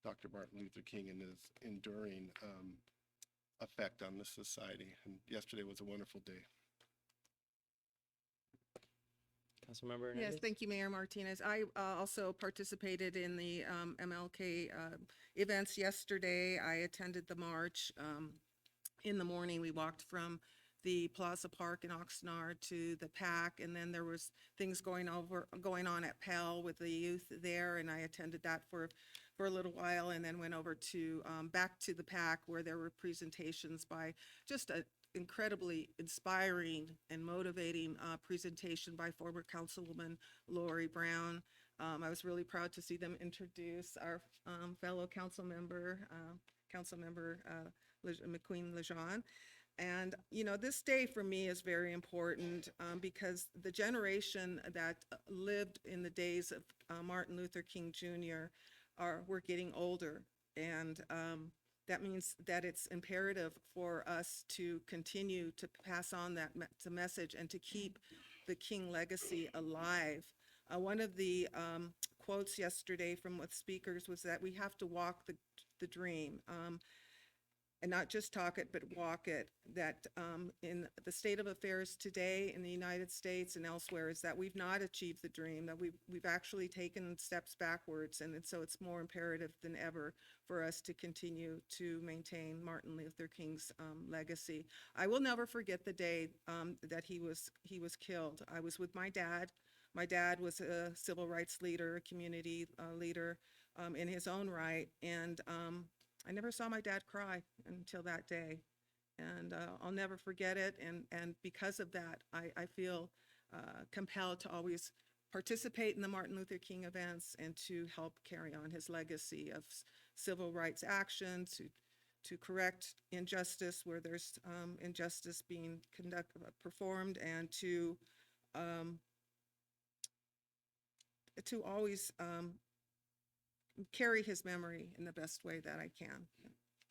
Dr. Martin Luther King and his enduring effect on this society. And yesterday was a wonderful day. Councilmember Yes, Hernandez? thank you, Mayor Martinez. I also participated in the MLK events yesterday. I attended the march. In the morning, we walked from the Plaza Park in Oxnard to the PAC, and then there was things going on at Pell with the youth there, and I attended that for a little while, and then went over to back to the PAC where there were presentations by just a incredibly inspiring and motivating presentation by former Councilwoman Lori Brown. I was really proud to see them introduce our fellow council member, McQueen Lejeune. And, you know, this day for me is very important because the generation that lived in the days of Martin Luther King Jr. We're getting older. And that means that it's imperative for us to continue to pass on that message and to keep the King legacy alive. One of the quotes yesterday from the speakers was that we have to walk the dream. And not just talk it, but walk it. That in the state of affairs today in the United States and elsewhere is that we've not achieved the dream, that we've actually taken steps backwards. And so it's more imperative than ever for us to continue to maintain Martin Luther King's legacy. I will never forget the day that he was killed. I was with my dad. My dad was a civil rights leader, a community leader in his own right. And I never saw my dad cry until that day, and I'll never forget it. And because of that, I feel compelled to always participate in the Martin Luther King events and to help carry on his legacy of civil rights action, to correct injustice where there's injustice being performed, and to always carry his memory in the best way that I can.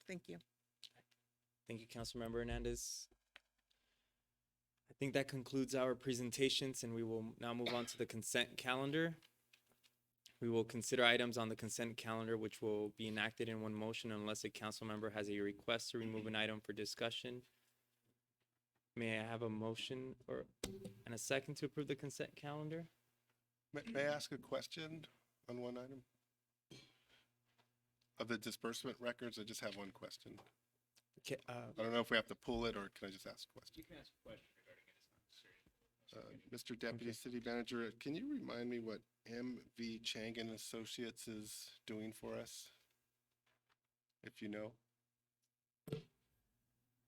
Thank you. Thank you, Councilmember Hernandez. I think that concludes our presentations, and we will now move on to the consent calendar. We will consider items on the consent calendar which will be enacted in one motion unless a council member has a request to remove an item for discussion. May I have a motion and a second to approve the consent calendar? May I ask a question on one item? Of the disbursement records, I just have one question. Okay, I don't know if we have to pull it, or can I just ask a question? You can ask a question regarding it. It's not necessary. Mr. Deputy City Manager, can you remind me what MV Chang and Associates is doing for us? If you know.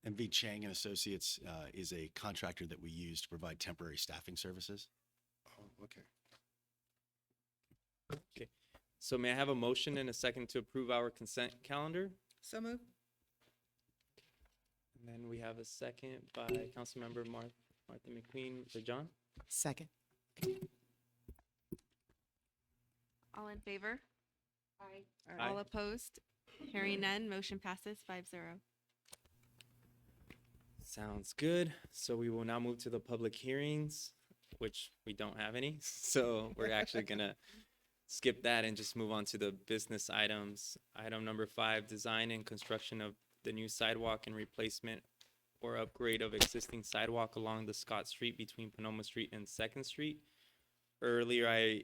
MV Chang and Associates is a contractor that we use to provide temporary staffing services. Oh, okay. okay. So may I have a motion and a second to approve our consent calendar? So move. And then we have a second by Councilmember Martha McQueen. John? Second. All in favor? Aye. All opposed? Hearing none, motion passes 5-0. Sounds good. So we will now move to the public hearings, which we don't have any. So we're actually gonna skip that and just move on to the business items. Item number 5, design and construction of the new sidewalk and replacement or upgrade of existing sidewalk along the Scott Street between Panoma Street and Second Street. Earlier, I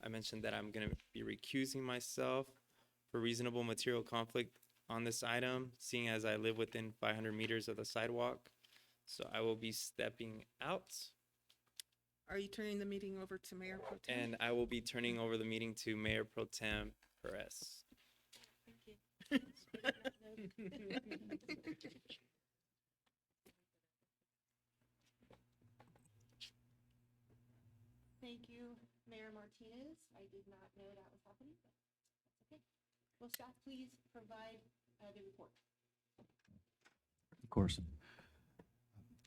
mentioned that I'm gonna be recusing myself for reasonable material conflict on this item, seeing as I live within 500 meters of the sidewalk. So I will be stepping out, Are you turning the meeting over to Mayor Pro Tem? and I will be turning over the meeting to Mayor Pro Tem Perez. Thank you, Mayor Martinez. I did not know that was happening, but that's okay. Will staff please provide the report? Of course.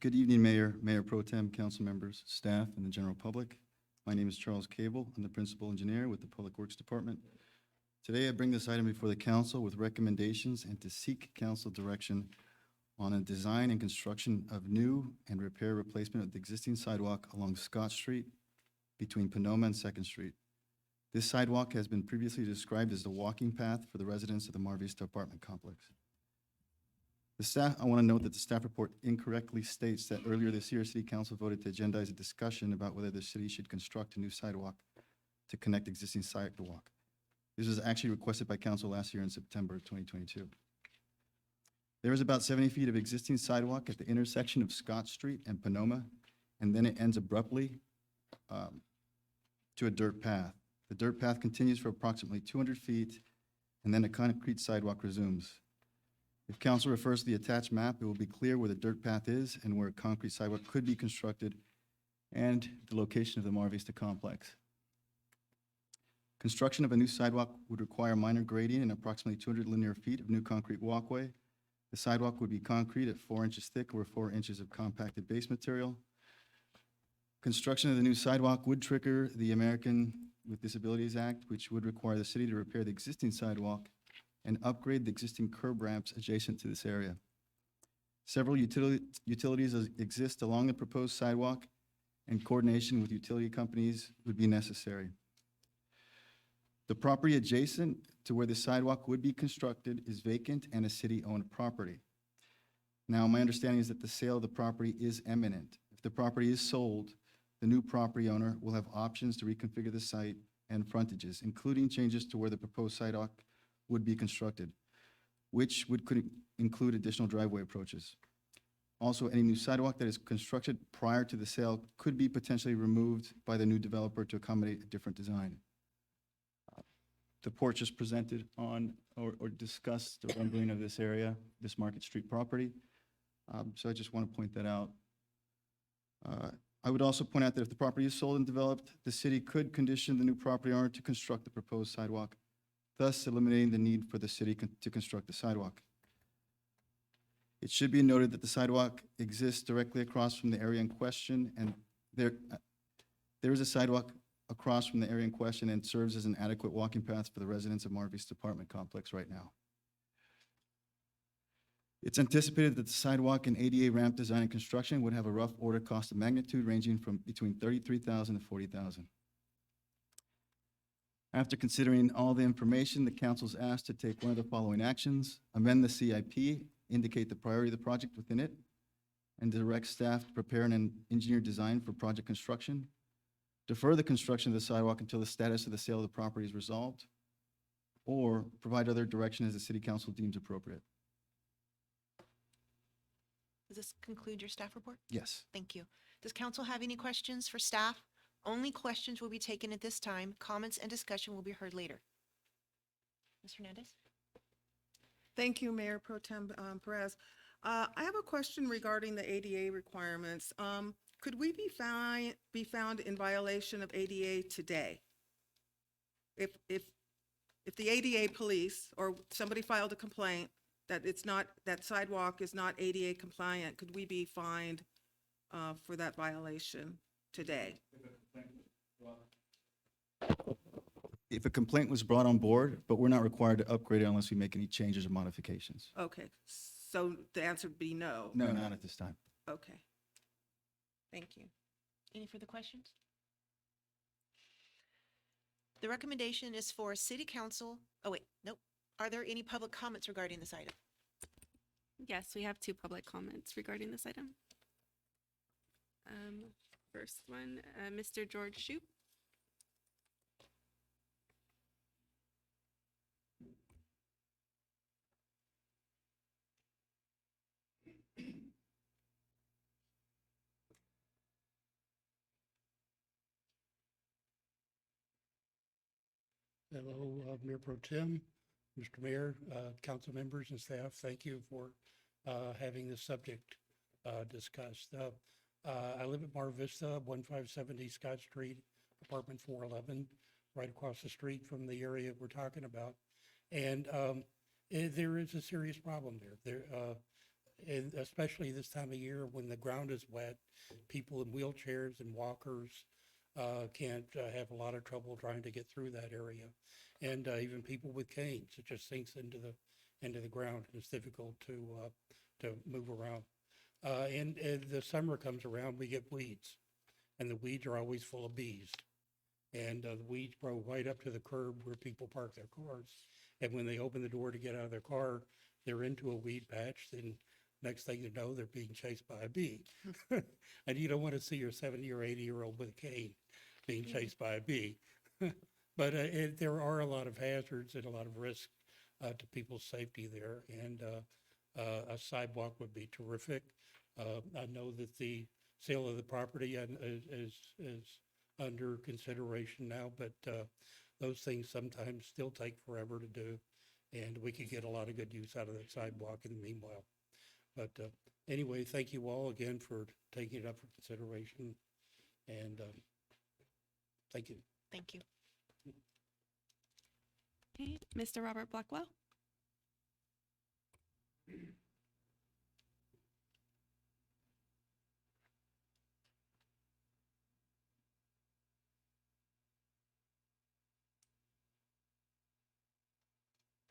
Good evening, Mayor, Mayor Pro Tem, council members, staff, and the general public. My name is Charles Cable. I'm the principal engineer with the Public Works Department. Today, I bring this item before the council with recommendations and to seek council direction on a design and construction of new and repair replacement of the existing sidewalk along Scott Street between Panoma and Second Street. This sidewalk has been previously described as the walking path for the residents of the Mar Vista apartment complex. I want to note that the staff report incorrectly states that earlier this year, City Council voted to agendize a discussion about whether the city should construct a new sidewalk to connect existing sidewalk. This was actually requested by council last year in September of 2022. There is about 70 feet of existing sidewalk at the intersection of Scott Street and Panoma, and then it ends abruptly to a dirt path. The dirt path continues for approximately 200 feet, and then a concrete sidewalk resumes. If council refers to the attached map, it will be clear where the dirt path is and where a concrete sidewalk could be constructed, and the location of the Mar Vista complex. Construction of a new sidewalk would require minor grading and approximately 200 linear feet of new concrete walkway. The sidewalk would be concrete at 4 inches thick over 4 inches of compacted base material. Construction of the new sidewalk would trigger the American with Disabilities Act, which would require the city to repair the existing sidewalk and upgrade the existing curb ramps adjacent to this area. Several utilities exist along the proposed sidewalk, and coordination with utility companies would be necessary. The property adjacent to where the sidewalk would be constructed is vacant and a city-owned property. Now, my understanding is that the sale of the property is imminent. If the property is sold, the new property owner will have options to reconfigure the site and frontages, including changes to where the proposed sidewalk would be constructed, which could include additional driveway approaches. Also, any new sidewalk that is constructed prior to the sale could be potentially removed by the new developer to accommodate a different design. The report just presented on or discussed the rendering of this area, this Market Street property. So I just want to point that out. I would also point out that if the property is sold and developed, the city could condition the new property owner to construct the proposed sidewalk, thus eliminating the need for the city to construct the sidewalk. It should be noted that the sidewalk exists directly across from the area in question, and there is a sidewalk across from the area in question and serves as an adequate walking path for the residents of Mar Vista apartment complex right now. It's anticipated that the sidewalk and ADA ramp design and construction would have a rough order cost of magnitude ranging from between $33,000 to $40,000. After considering all the information, the council is asked to take one of the following actions: amend the CIP, indicate the priority of the project within it, and direct staff to prepare an engineered design for project construction, defer the construction of the sidewalk until the status of the sale of the property is resolved, or provide other direction as the city council deems appropriate. Does this conclude your staff report? Yes. Thank you. Does council have any questions for staff? Only questions will be taken at this time. Comments and discussion will be heard later. Ms. Hernandez? Thank you, Mayor Pro Tem Perez. I have a question regarding the ADA requirements. Could we be found in violation of ADA today? If the ADA police or somebody filed a complaint that it's not, that sidewalk is not ADA compliant, could we be fined for that violation today? If a complaint was brought on board, but we're not required to upgrade it unless we make any changes or modifications. Okay, so the answer would be no? No, not at this time. Okay. Thank you. Any further questions? The recommendation is for city council, oh wait, nope. Are there any public comments regarding this item? Yes, we have 2 public comments regarding this item. First one, Mr. George Shoup. Hello, Mayor Pro Tem, Mr. Mayor, council members and staff, thank you for having this subject discussed. I live at Mar Vista, 1570 Scott Street, apartment 411, right across the street from the area we're talking about. And there is a serious problem there. And especially this time of year when the ground is wet, people in wheelchairs and walkers can't have a lot of trouble trying to get through that area. And even people with canes, it just sinks into the ground and it's difficult to move around. And the summer comes around, we get weeds, and the weeds are always full of bees. And the weeds grow right up to the curb where people park their cars. And when they open the door to get out of their car, they're into a weed patch. Then next thing you know, they're being chased by a bee. And you don't want to see your 70 or 80-year-old with a cane being chased by a bee. But there are a lot of hazards and a lot of risk to people's safety there. And a sidewalk would be terrific. I know that the sale of the property is under consideration now, but those things sometimes still take forever to do. And we could get a lot of good use out of that sidewalk in the meanwhile. But anyway, thank you all again for taking it up for consideration. And thank you. Thank you. Okay, Mr. Robert Blackwell.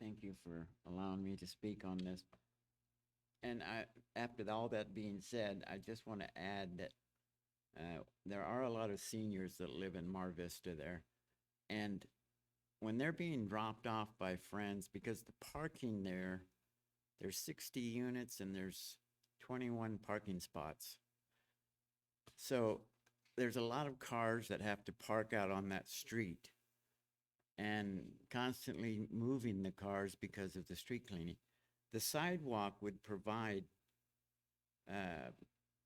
Thank you for allowing me to speak on this. And after all that being said, I just want to add that there are a lot of seniors that live in Mar Vista there. And when they're being dropped off by friends, because the parking there's 60 units and there's 21 parking spots. So there's a lot of cars that have to park out on that street and constantly moving the cars because of the street cleaning. The sidewalk would provide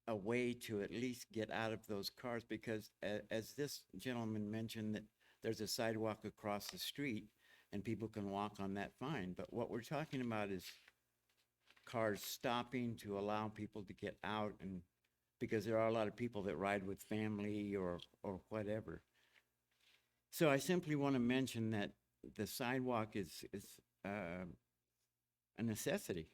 a way to at least get out of those cars because as this gentleman mentioned that there's a sidewalk across the street and people can walk on that fine. But what we're talking about is cars stopping to allow people to get out, and because there are a lot of people that ride with family or whatever. So I simply want to mention that the sidewalk is a necessity.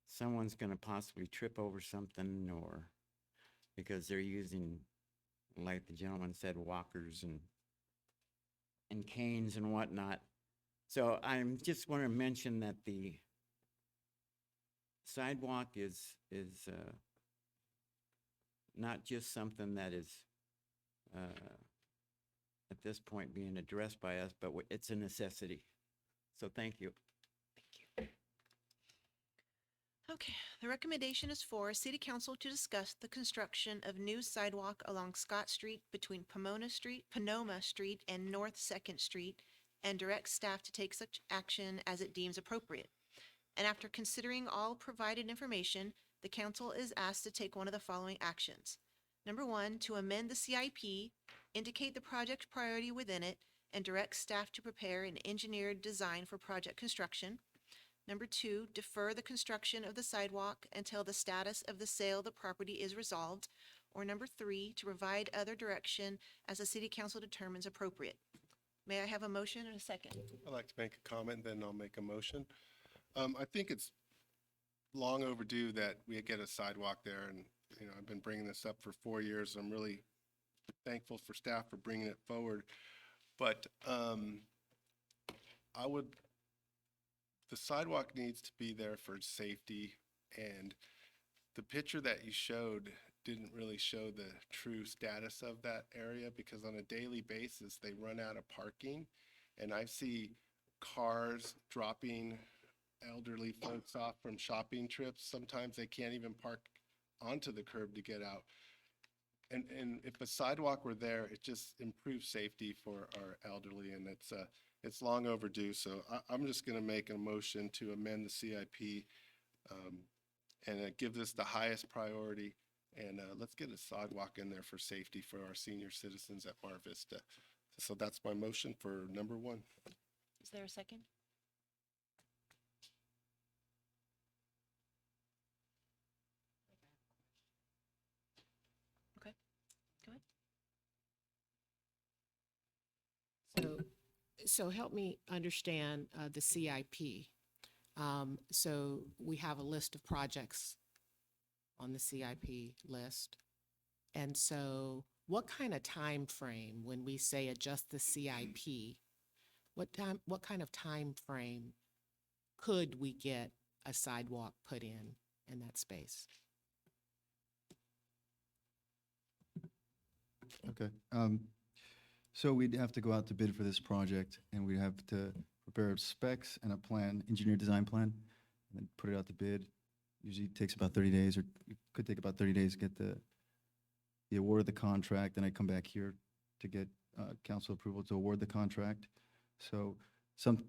Someone's going to possibly trip over something, or because they're using, like the gentleman said, walkers and canes and whatnot. So I just want to mention that the sidewalk is not just something that is at this point being addressed by us, but it's a necessity. So thank you. Thank you. Okay, the recommendation is for City Council to discuss the construction of new sidewalk along Scott Street between Pomona Street and North Second Street, and direct staff to take such action as it deems appropriate. And after considering all provided information, the council is asked to take one of the following actions. Number 1, to amend the CIP, indicate the project priority within it, and direct staff to prepare an engineered design for project construction. Number 2, defer the construction of the sidewalk until the status of the sale of the property is resolved. Or number 3, to provide other direction as the city council determines appropriate. May I have a motion and a second? I'd like to make a comment, then I'll make a motion. I think it's long overdue that we get a sidewalk there, and, you know, I've been bringing this up for 4 years. I'm really thankful for staff for bringing it forward. But the sidewalk needs to be there for safety, and the picture that you showed didn't really show the true status of that area, because on a daily basis, they run out of parking, and I see cars dropping elderly folks off from shopping trips. Sometimes they can't even park onto the curb to get out. And if a sidewalk were there, it just improves safety for our elderly, and it's long overdue. So I'm just going to make a motion to amend the CIP and give this the highest priority. And let's get a sidewalk in there for safety for our senior citizens at Mar Vista. So that's my motion for number 1. Is there a second? Okay, go ahead. So help me understand the CIP. So we have a list of projects on the CIP list. And so what kind of time frame, when we say adjust the CIP, what kind of time frame could we get a sidewalk put in that space? Okay. So we'd have to go out to bid for this project, and we'd have to prepare specs and a plan, engineer design plan, and then put it out to bid. Usually takes about 30 days, or it could take about 30 days to get the award of the contract. Then I come back here to get council approval to award the contract. So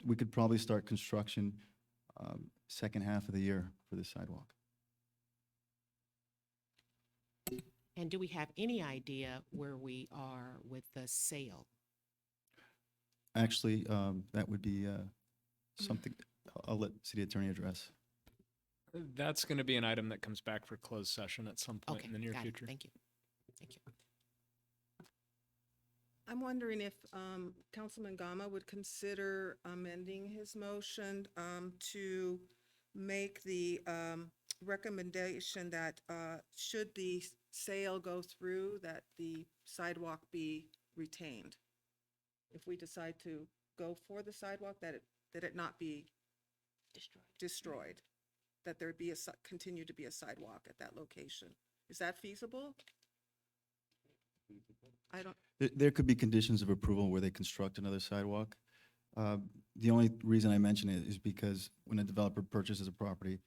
we could probably start construction second half of the year for this sidewalk. And do we have any idea where we are with the sale? Actually, that would be something I'll let city attorney address. That's going to be an item that comes back for closed session at some point Okay, in the near got it. future. Thank you. Thank you. I'm wondering if Councilman Gama would consider amending his motion to make the recommendation that should the sale go through, that the sidewalk be retained. If we decide to go for the sidewalk, that it not be destroyed, that there be continue to be a sidewalk at that location. Is that feasible? I don't, There could be conditions of approval where they construct another sidewalk. The only reason I mention it is because when a developer purchases a property,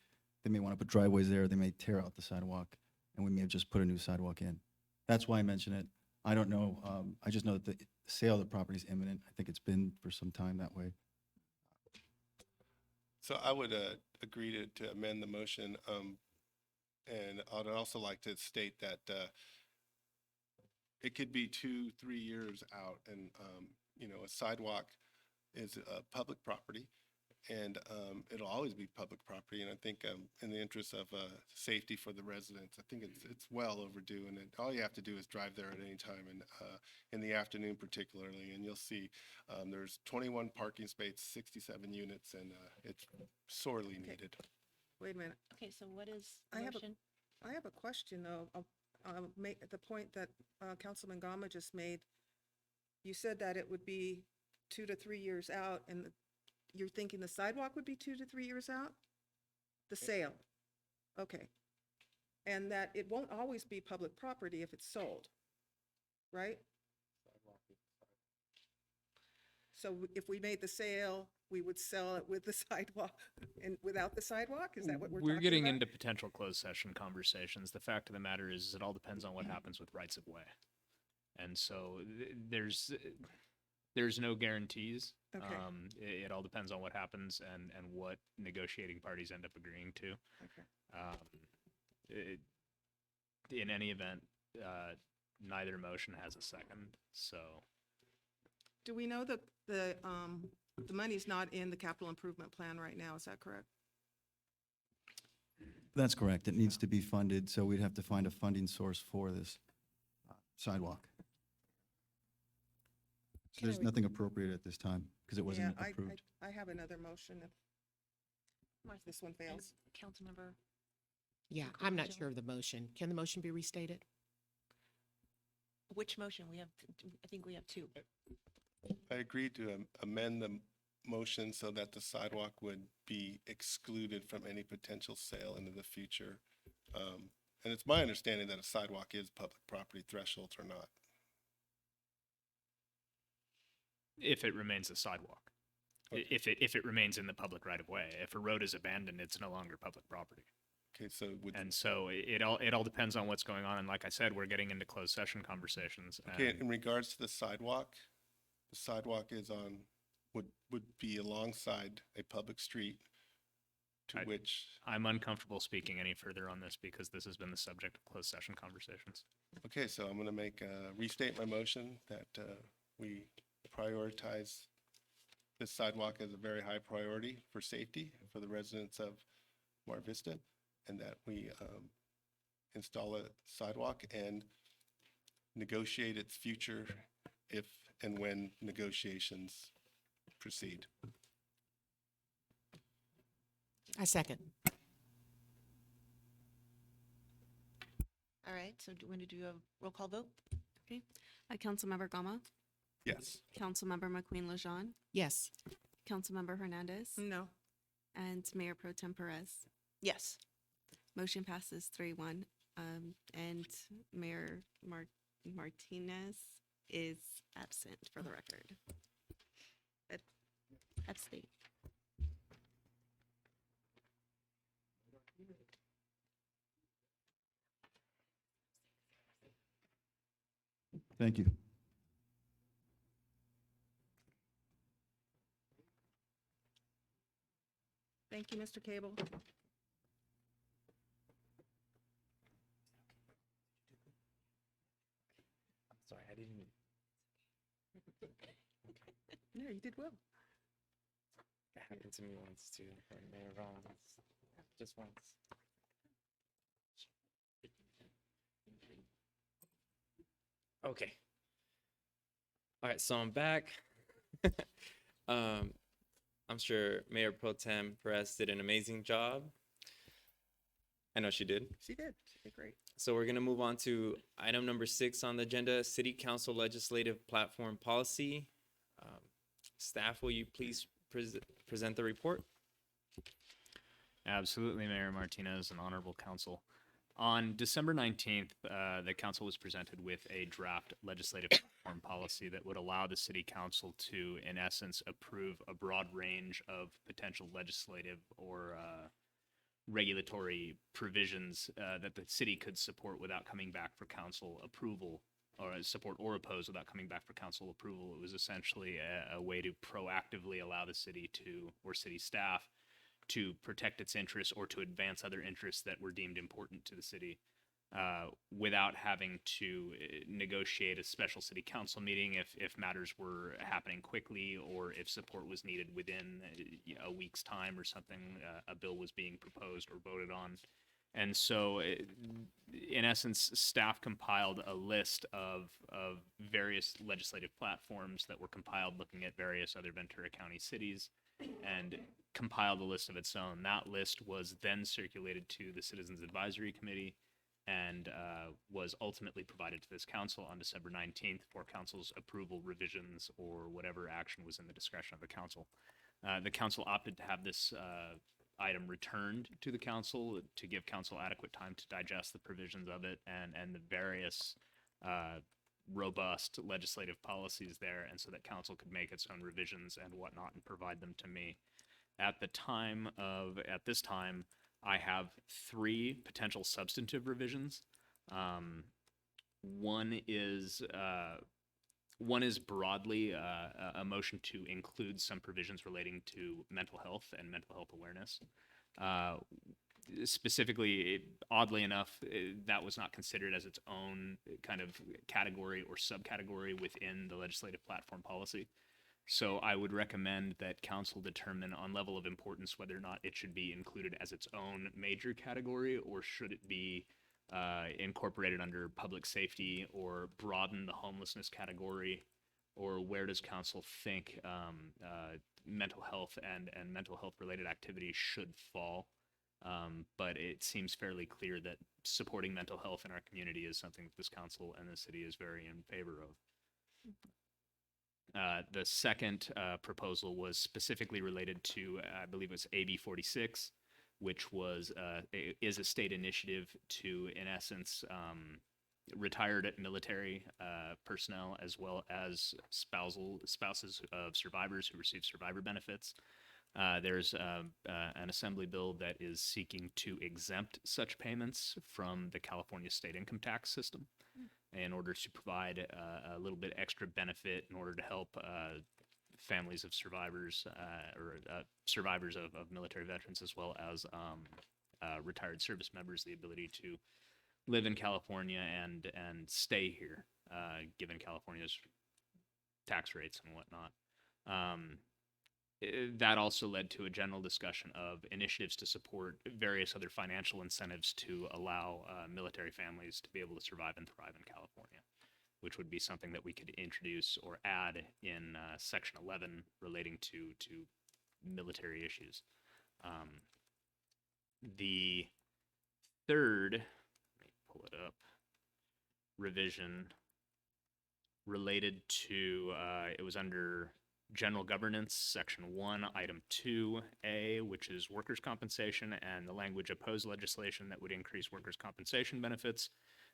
they may want to put driveways there, they may tear out the sidewalk, and we may have just put a new sidewalk in. That's why I mention it. I don't know, I just know that the sale of the property is imminent. I think it's been for some time that way. So I would agree to amend the motion. And I'd also like to state that it could be 2-3 years out, and you know, a sidewalk is public property, and it'll always be public property. And I think in the interest of safety for the residents, I think it's well overdue. And all you have to do is drive there at any time, and in the afternoon particularly, and you'll see there's 21 parking spaces, 67 units, and it's sorely needed. wait a minute. Okay, so what is the I have a- motion? I have a question, though. I'll make the point that Councilman Gama just made. You said that it would be 2 to 3 years out, and you're thinking the sidewalk would be 2 to 3 years out? The sale? Okay. And that it won't always be public property if it's sold, right? So if we made the sale, we would sell it with the sidewalk and without the sidewalk? Is that what we're talking about? We're getting into potential closed session conversations. The fact of the matter is it all depends on what happens with rights of way. And so there's no guarantees. Okay. It all depends on what happens and what negotiating parties end up agreeing to. Okay. In any event, neither motion has a second, so. Do we know that the money's not in the capital improvement plan right now? Is that correct? That's correct. It needs to be funded, so we'd have to find a funding source for this sidewalk. So there's nothing appropriate at this time because it wasn't Yeah, approved. I have another motion. This one fails. Councilmember, Yeah, I'm not sure of the motion. Can the motion be restated? which motion? I think we have two. I agreed to amend the motion so that the sidewalk would be excluded from any potential sale into the future. And it's my understanding that a sidewalk is public property, thresholds or not. If it remains a sidewalk. If it remains in the public right of way. If a road is abandoned, it's no longer public property. Okay, so would, And so it all depends on what's going on. And like I said, we're getting into closed session conversations. okay, and in regards to the sidewalk is on, would be alongside a public street to which, I'm uncomfortable speaking any further on this because this has been the subject of closed session conversations. okay, so I'm gonna restate my motion that we prioritize this sidewalk as a very high priority for safety for the residents of Mar Vista, and that we install a sidewalk and negotiate its future if and when negotiations proceed. I second. All right, so when to do a roll call vote? Okay. Councilmember Gama, Yes. Councilmember McQueen Lejeune, Yes. Councilmember Hernandez, No. and Mayor Pro Tem Perez. Yes. Motion passes 3-1. And Mayor Martinez is absent for the record. Abstain. Thank you. Thank you, Mr. Cable. Sorry, I didn't. Yeah, you did well. That happened to me once too, when Mayor Vaughn, just once. Okay. All right, so I'm back. I'm sure Mayor Pro Tem Perez did an amazing job. I know she did. She did. She did great. So we're gonna move on to item number 6 on the agenda, City Council Legislative Platform Policy. Staff, will you please present the report? Absolutely, Mayor Martinez and Honorable Council. On December 19th, the council was presented with a draft legislative platform policy that would allow the city council to, in essence, approve a broad range of potential legislative or regulatory provisions that the city could support without coming back for council approval, or support or oppose without coming back for council approval. It was essentially a way to proactively allow the city to, or city staff, to protect its interests or to advance other interests that were deemed important to the city without having to negotiate a special city council meeting if matters were happening quickly or if support was needed within a week's time or something, a bill was being proposed or voted on. And so, in essence, staff compiled a list of various legislative platforms that were compiled looking at various other Ventura County cities and compiled a list of its own. That list was then circulated to the Citizens Advisory Committee and was ultimately provided to this council on December 19th for council's approval, revisions, or whatever action was in the discretion of the council. The council opted to have this item returned to the council to give council adequate time to digest the provisions of it and the various robust legislative policies there, and so that council could make its own revisions and whatnot and provide them to me. At this time, I have 3 potential substantive revisions. One is broadly a motion to include some provisions relating to mental health and mental health awareness. Specifically, oddly enough, that was not considered as its own kind of category or subcategory within the legislative platform policy. So I would recommend that council determine on level of importance whether or not it should be included as its own major category, or should it be incorporated under public safety, or broaden the homelessness category, or where does council think mental health and mental health related activities should fall? But it seems fairly clear that supporting mental health in our community is something that this council and the city is very in favor of. The second proposal was specifically related to, I believe it was AB 46, which was is a state initiative to, in essence, retired military personnel as well as spouses of survivors who receive survivor benefits. There's an assembly bill that is seeking to exempt such payments from the California state income tax system in order to provide a little bit extra benefit in order to help families of survivors or survivors of military veterans, as well as retired service members, the ability to live in California and stay here, given California's tax rates and whatnot. That also led to a general discussion of initiatives to support various other financial incentives to allow military families to be able to survive and thrive in California, which would be something that we could introduce or add in Section 11 relating to military issues. The third, let me pull it up, revision related to, it was under General Governance, Section 1, Item 2A, which is workers' compensation, and the language opposed legislation that would increase workers' compensation benefits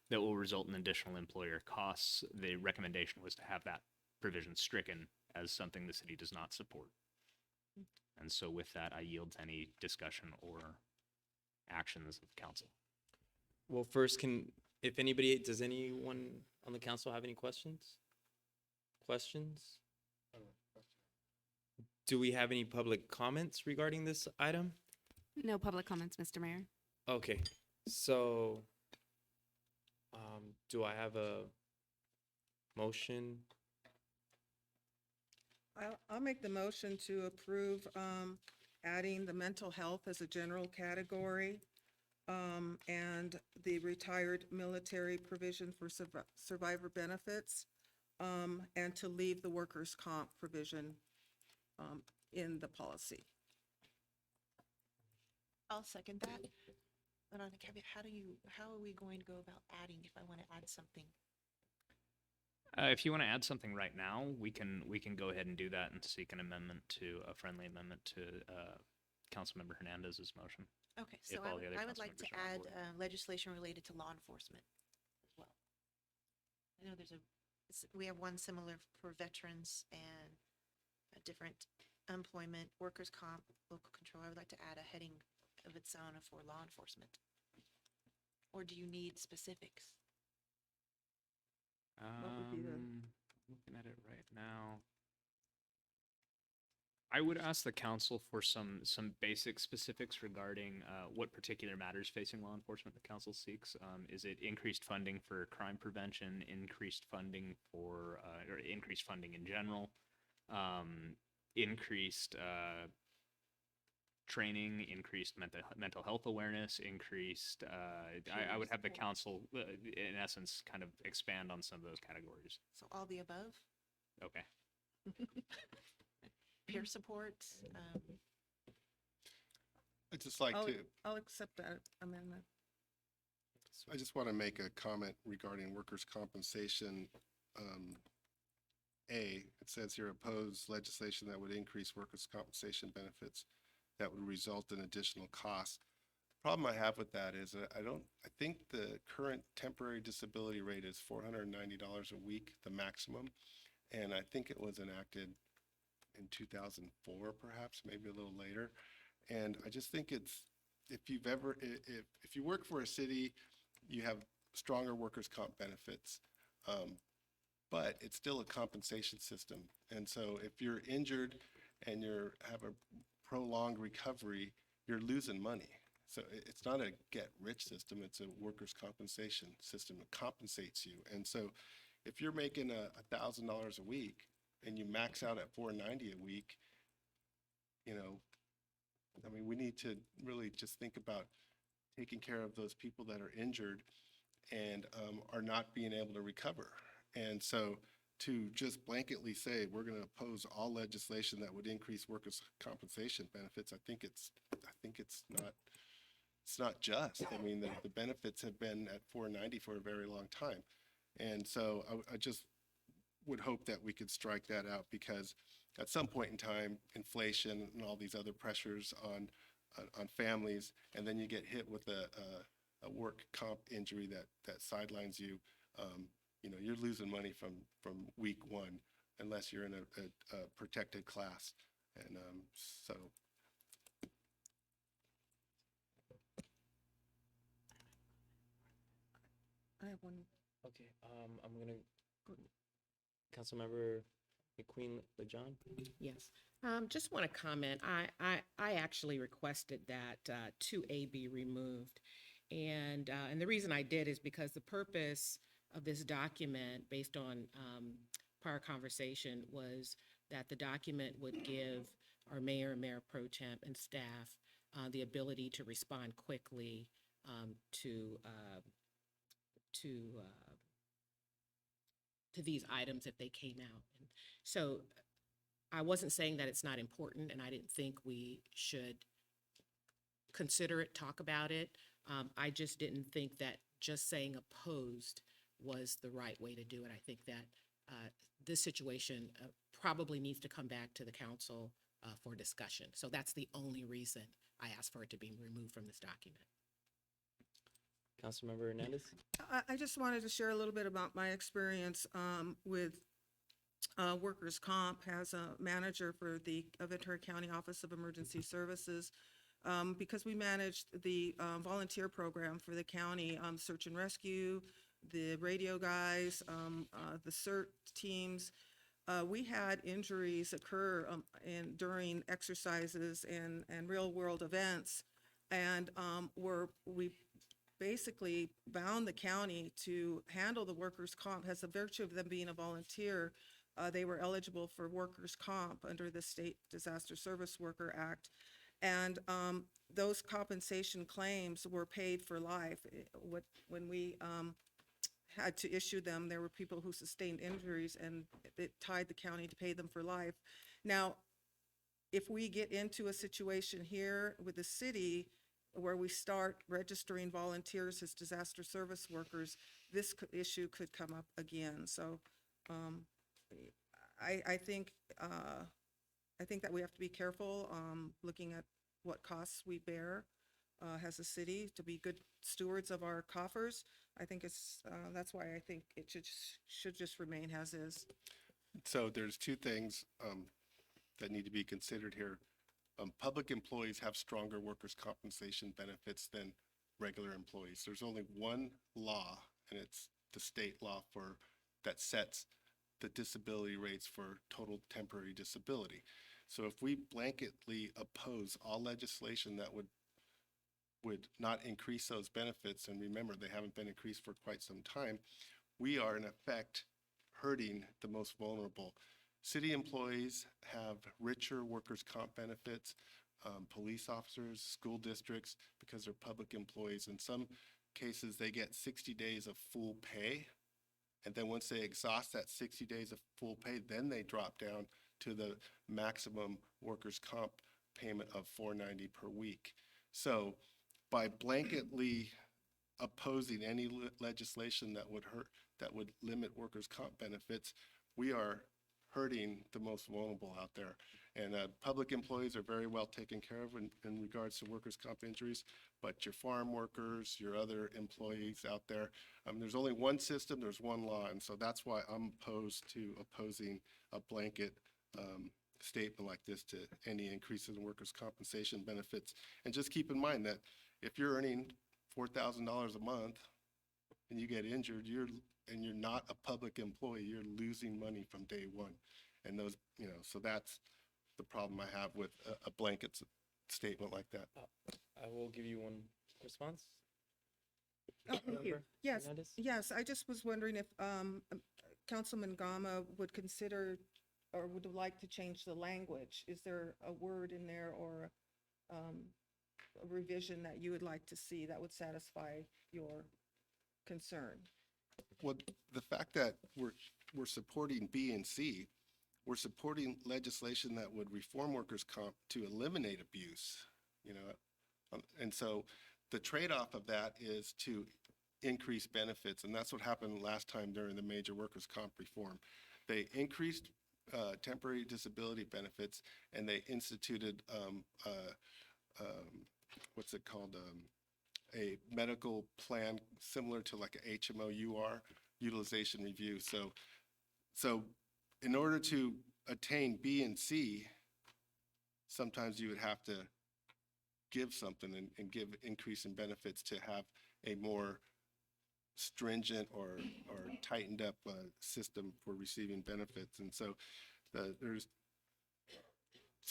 that will result in additional employer costs. The recommendation was to have that provision stricken as something the city does not support. And so with that, I yield to any discussion or actions of council. Well, first, does anyone on the council have any questions? Do we have any public comments regarding this item? No public comments, Mr. Mayor. Okay, so do I have a motion? I'll make the motion to approve adding the mental health as a general category and the retired military provision for survivor benefits and to leave the workers' comp provision in the policy. I'll second that. But on a caveat, how are we going to go about adding if I want to add something? If you want to add something right now, we can go ahead and do that and seek an amendment a friendly amendment to Councilmember Hernandez's motion. Okay, so if all the other I would like to council members are on add board. legislation related to law enforcement as well. I know we have one similar for veterans and a different employment, workers' comp, local control. I would like to add a heading of its own for law enforcement. Or do you need specifics? would be the- Looking at it right now. I would ask the council for some basic specifics regarding what particular matters facing law enforcement the council seeks. Is it increased funding for crime prevention, increased funding for, or increased funding in general, increased training, increased mental health awareness, increased, I would have the council, in essence, kind of expand on some of those categories. So all the above? Okay. Peer support? I'd just like to, I'll accept that amendment. I just want to make a comment regarding workers' compensation. It says here, oppose legislation that would increase workers' compensation benefits that would result in additional costs. Problem I have with that is I think the current temporary disability rate is $490 a week, the maximum. And I think it was enacted in 2004, perhaps, maybe a little later. And I just think it's, if you work for a city, you have stronger workers' comp benefits. But it's still a compensation system. And so if you're injured and have a prolonged recovery, you're losing money. So it's not a get-rich system, it's a workers' compensation system that compensates you. And so if you're making $1,000 a week and you max out at $490 a week, I mean, we need to really just think about taking care of those people that are injured and are not being able to recover. And so to just blanketly say, we're going to oppose all legislation that would increase workers' compensation benefits, I think it's not just. I mean, the benefits have been at 490 for a very long time. And so I just would hope that we could strike that out, because at some point in time, inflation and all these other pressures on families, and then you get hit with a work comp injury that sidelines you, you know, you're losing money from week one unless you're in a protected class. And so. I have one. Okay, I'm gonna, Councilmember McQueen Lejean? Yes, just want to comment. I actually requested that 2A be removed. And the reason I did is because the purpose of this document, based on prior conversation, was that the document would give our mayor, mayor pro temp, and staff the ability to respond quickly to these items if they came out. And so I wasn't saying that it's not important, and I didn't think we should consider it, talk about it. I just didn't think that just saying opposed was the right way to do it. I think that this situation probably needs to come back to the council for discussion. So that's the only reason I asked for it to be removed from this document. Councilmember Hernandez? I just wanted to share a little bit about my experience with workers' comp as a manager for the Ventura County Office of Emergency Services, because we managed the volunteer program for the county, search and rescue, the radio guys, the CERT teams. We had injuries occur during exercises and real world events, and we basically bound the county to handle the workers' comp. As a virtue of them being a volunteer, they were eligible for workers' comp under the State Disaster Service Worker Act. And those compensation claims were paid for life. When we had to issue them, there were people who sustained injuries, and it tied the county to pay them for life. Now, if we get into a situation here with the city where we start registering volunteers as disaster service workers, this issue could come up again. So I think that we have to be careful looking at what costs we bear as a city to be good stewards of our coffers. I think that's why I think it should just remain as is. So there's two things that need to be considered here. Public employees have stronger workers' compensation benefits than regular employees. There's only one law, and it's the state law that sets the disability rates for total temporary disability. So if we blanketly oppose all legislation that would not increase those benefits, and remember, they haven't been increased for quite some time, we are in effect hurting the most vulnerable. City employees have richer workers' comp benefits, police officers, school districts, because they're public employees. In some cases, they get 60 days of full pay. And then once they exhaust that 60 days of full pay, then they drop down to the maximum workers' comp payment of $490 per week. So by blanketly opposing any legislation that would limit workers' comp benefits, we are hurting the most vulnerable out there. And public employees are very well taken care of in regards to workers' comp injuries, but your farm workers, your other employees out there, there's only one system, there's one law, and so that's why I'm opposed to opposing a blanket statement like this to any increases in workers' compensation benefits. And just keep in mind that if you're earning $4,000 a month and you get injured, you're not a public employee, you're losing money from day one. And those, so that's the problem I have with a blanket statement like that. I will give you one response. Oh, thank you. Councilmember Yes, Hernandez? yes, I just was wondering if Councilman Gama would consider or would like to change the language. Is there a word in there or a revision that you would like to see that would satisfy your concern? Well, the fact that we're supporting B and C, we're supporting legislation that would reform workers' comp to eliminate abuse, you know? And so the trade-off of that is to increase benefits, and that's what happened last time during the major workers' comp reform. They increased temporary disability benefits, and they instituted what's it called? A medical plan similar to like a HMO-UR, utilization review. So in order to attain B and C, sometimes you would have to give something and give increase in benefits to have a more stringent or tightened up system for receiving benefits. And so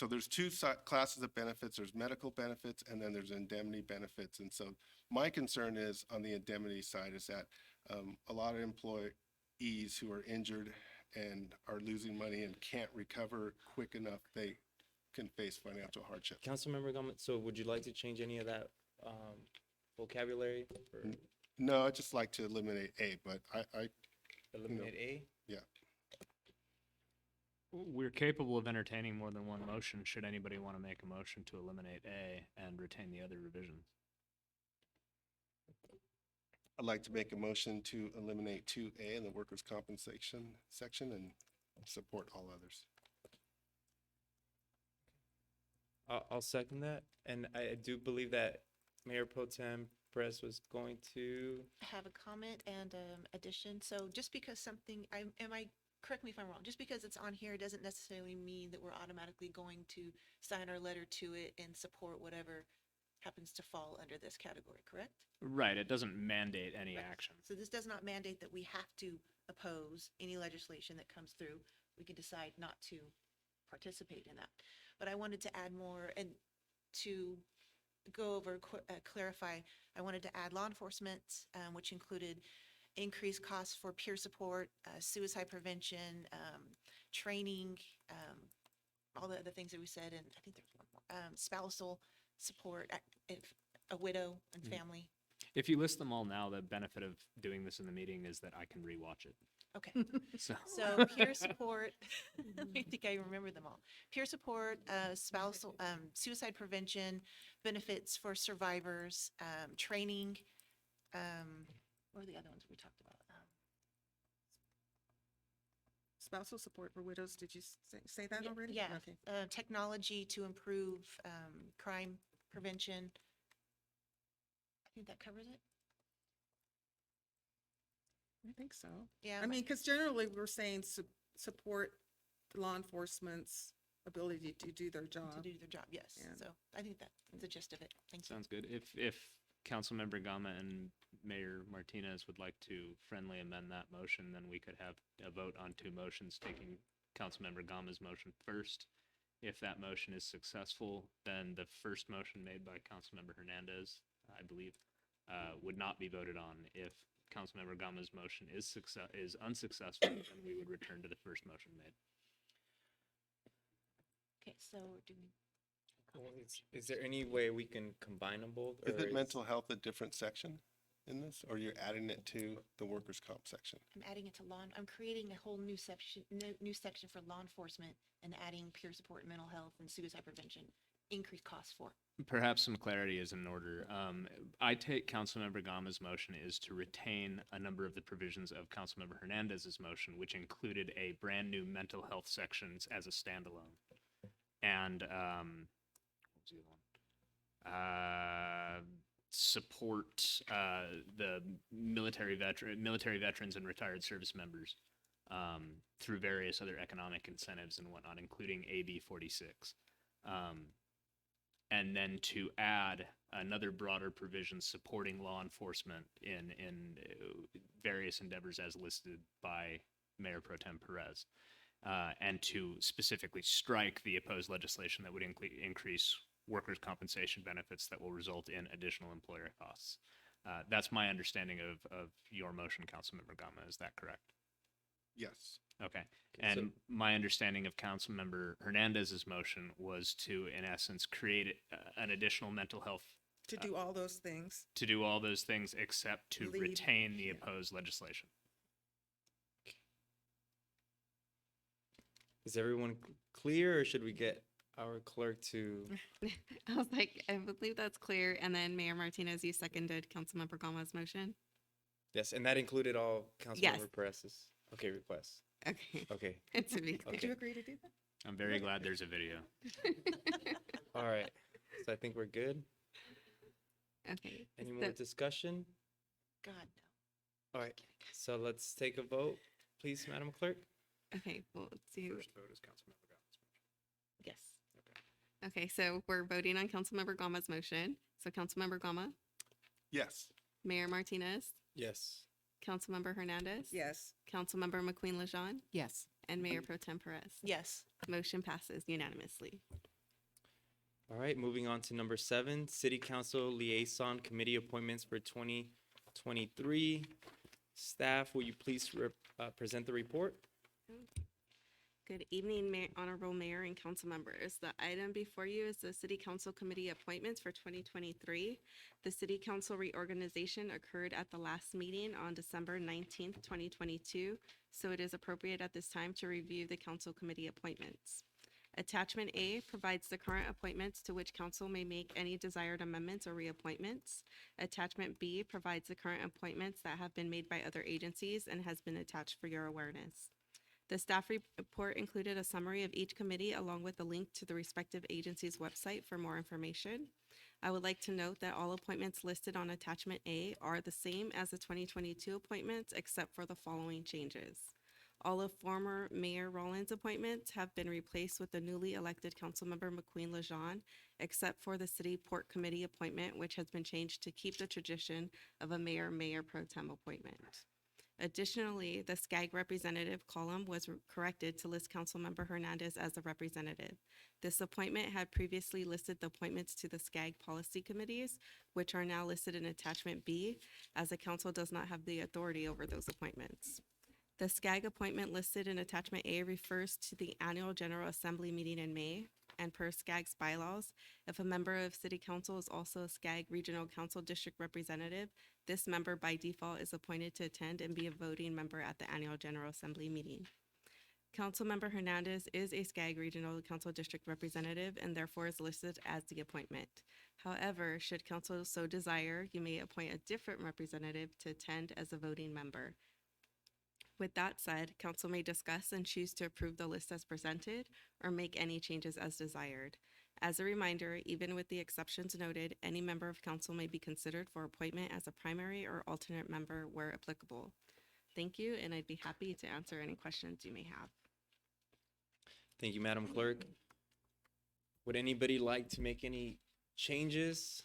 there's two classes of benefits. There's medical benefits, and then there's indemnity benefits. And so my concern is on the indemnity side is that a lot of employees who are injured and are losing money and can't recover quick enough, they can face financial hardship. Councilmember Gomez, so would you like to change any of that vocabulary? Or No, I'd just like to eliminate A, but I eliminate A? yeah. We're capable of entertaining more than one motion, should anybody want to make a motion to eliminate A and retain the other revisions. I'd like to make a motion to eliminate 2A in the workers' compensation section and support all others. I'll second that. And I do believe that Mayor Pro Tem Perez was going to. Have a comment and addition. So just because something, correct me if I'm wrong, just because it's on here doesn't necessarily mean that we're automatically going to sign our letter to it and support whatever happens to fall under this category, correct? Right, it doesn't mandate any Right. action. So this does not mandate that we have to oppose any legislation that comes through. We can decide not to participate in that. But I wanted to add more and to go over, clarify, I wanted to add law enforcement, which included increased costs for peer support, suicide prevention, training, all the other things that we said, and I think there's one more, spousal support, if a widow and family. If you list them all now, the benefit of doing this in the meeting is that I can rewatch it. Okay. So, So peer support, I think I remember them all. Peer support, spousal, suicide prevention, benefits for survivors, training, what are the other ones we talked about? Spousal support for widows, did you say that already? Yeah, Okay. technology to improve crime prevention. I think that covers it. I think so. Yeah. I mean, because generally we're saying support law enforcement's ability to do their job. To do their job, yes. Yeah. So I think that's the gist of it. Thank you. sounds good. If Councilmember Gama and Mayor Martinez would like to friendly amend that motion, then we could have a vote on two motions, taking Councilmember Gama's motion first. If that motion is successful, then the first motion made by Councilmember Hernandez, I believe, would not be voted on. If Councilmember Gama's motion is unsuccessful, then we would return to the first motion made. Okay, so do we? Is there any way we can combine them both? Is or it mental health a different section in this, or you're adding it to the workers' comp section? I'm adding it to I'm creating a whole new section, new section for law enforcement and adding peer support, mental health, and suicide prevention, increased costs for. Perhaps some clarity is in order. I take Councilmember Gama's motion is to retain a number of the provisions of Councilmember Hernandez's motion, which included a brand new mental health sections as a standalone. And what was the other one? Support the military veterans and retired service members through various other economic incentives and whatnot, including AB 46. And then to add another broader provision supporting law enforcement in various endeavors as listed by Mayor Pro Tem Perez, and to specifically strike the opposed legislation that would increase workers' compensation benefits that will result in additional employer costs. That's my understanding of your motion, Councilmember Gama. Is that correct? Yes. Okay. And my understanding of Councilmember Hernandez's motion was to, in essence, create an additional mental health To do all those things. to do all those things except to Lead, retain the yeah. opposed legislation. Is everyone clear, or should we get our clerk to? I was like, I believe that's clear. And then Mayor Martinez, you seconded Councilmember Gama's motion. Yes, and that included all Yes. Councilmember Perez's. Okay, requests. Okay. Okay. To be clear. Did you agree to do that? I'm very glad there's a video. All right. So I think we're good. Okay. Any so- more discussion? God, All right. So let's take a vote, please, Madam Clerk. Okay, we'll do, First vote is Councilmember Gama's motion. yes. Okay, so we're voting on Councilmember Gama's motion. So Councilmember Gama, Yes. Mayor Martinez, Yes. Councilmember Hernandez. Yes. Councilmember McQueen Lejeune, Yes. and Mayor Pro Tem Perez. yes. Motion passes unanimously. All right, moving on to number 7, City Council Liaison Committee appointments for 2023. Staff, will you please present the report? Good evening, Honorable Mayor and council members. The item before you is the City Council Committee appointments for 2023. The City Council reorganization occurred at the last meeting on December 19th, 2022, so it is appropriate at this time to review the council committee appointments. Attachment A provides the current appointments to which council may make any desired amendments or reappointments. Attachment B provides the current appointments that have been made by other agencies and has been attached for your awareness. The staff report included a summary of each committee along with a link to the respective agency's website for more information. I would like to note that all appointments listed on Attachment A are the same as the 2022 appointments except for the following changes. All of former Mayor Rollins' appointments have been replaced with the newly elected Councilmember McQueen Lejeune, except for the City Port Committee appointment, which has been changed to keep the tradition of a Mayor Pro Tem appointment. Additionally, the SCAG representative column was corrected to list Councilmember Hernandez as a representative. This appointment had previously listed the appointments to the SCAG policy committees, which are now listed in Attachment B, as the council does not have the authority over those appointments. The SCAG appointment listed in Attachment A refers to the annual General Assembly meeting in May, and per SCAG's bylaws, if a member of City Council is also a SCAG Regional Council District Representative, this member by default is appointed to attend and be a voting member at the annual General Assembly meeting. Councilmember Hernandez is a SCAG Regional Council District Representative and therefore is listed as the appointment. However, should council so desire, you may appoint a different representative to attend as a voting member. With that said, council may discuss and choose to approve the list as presented or make any changes as desired. As a reminder, even with the exceptions noted, any member of council may be considered for appointment as a primary or alternate member where applicable. Thank you, and I'd be happy to answer any questions you may have. Thank you, Madam Clerk. Would anybody like to make any changes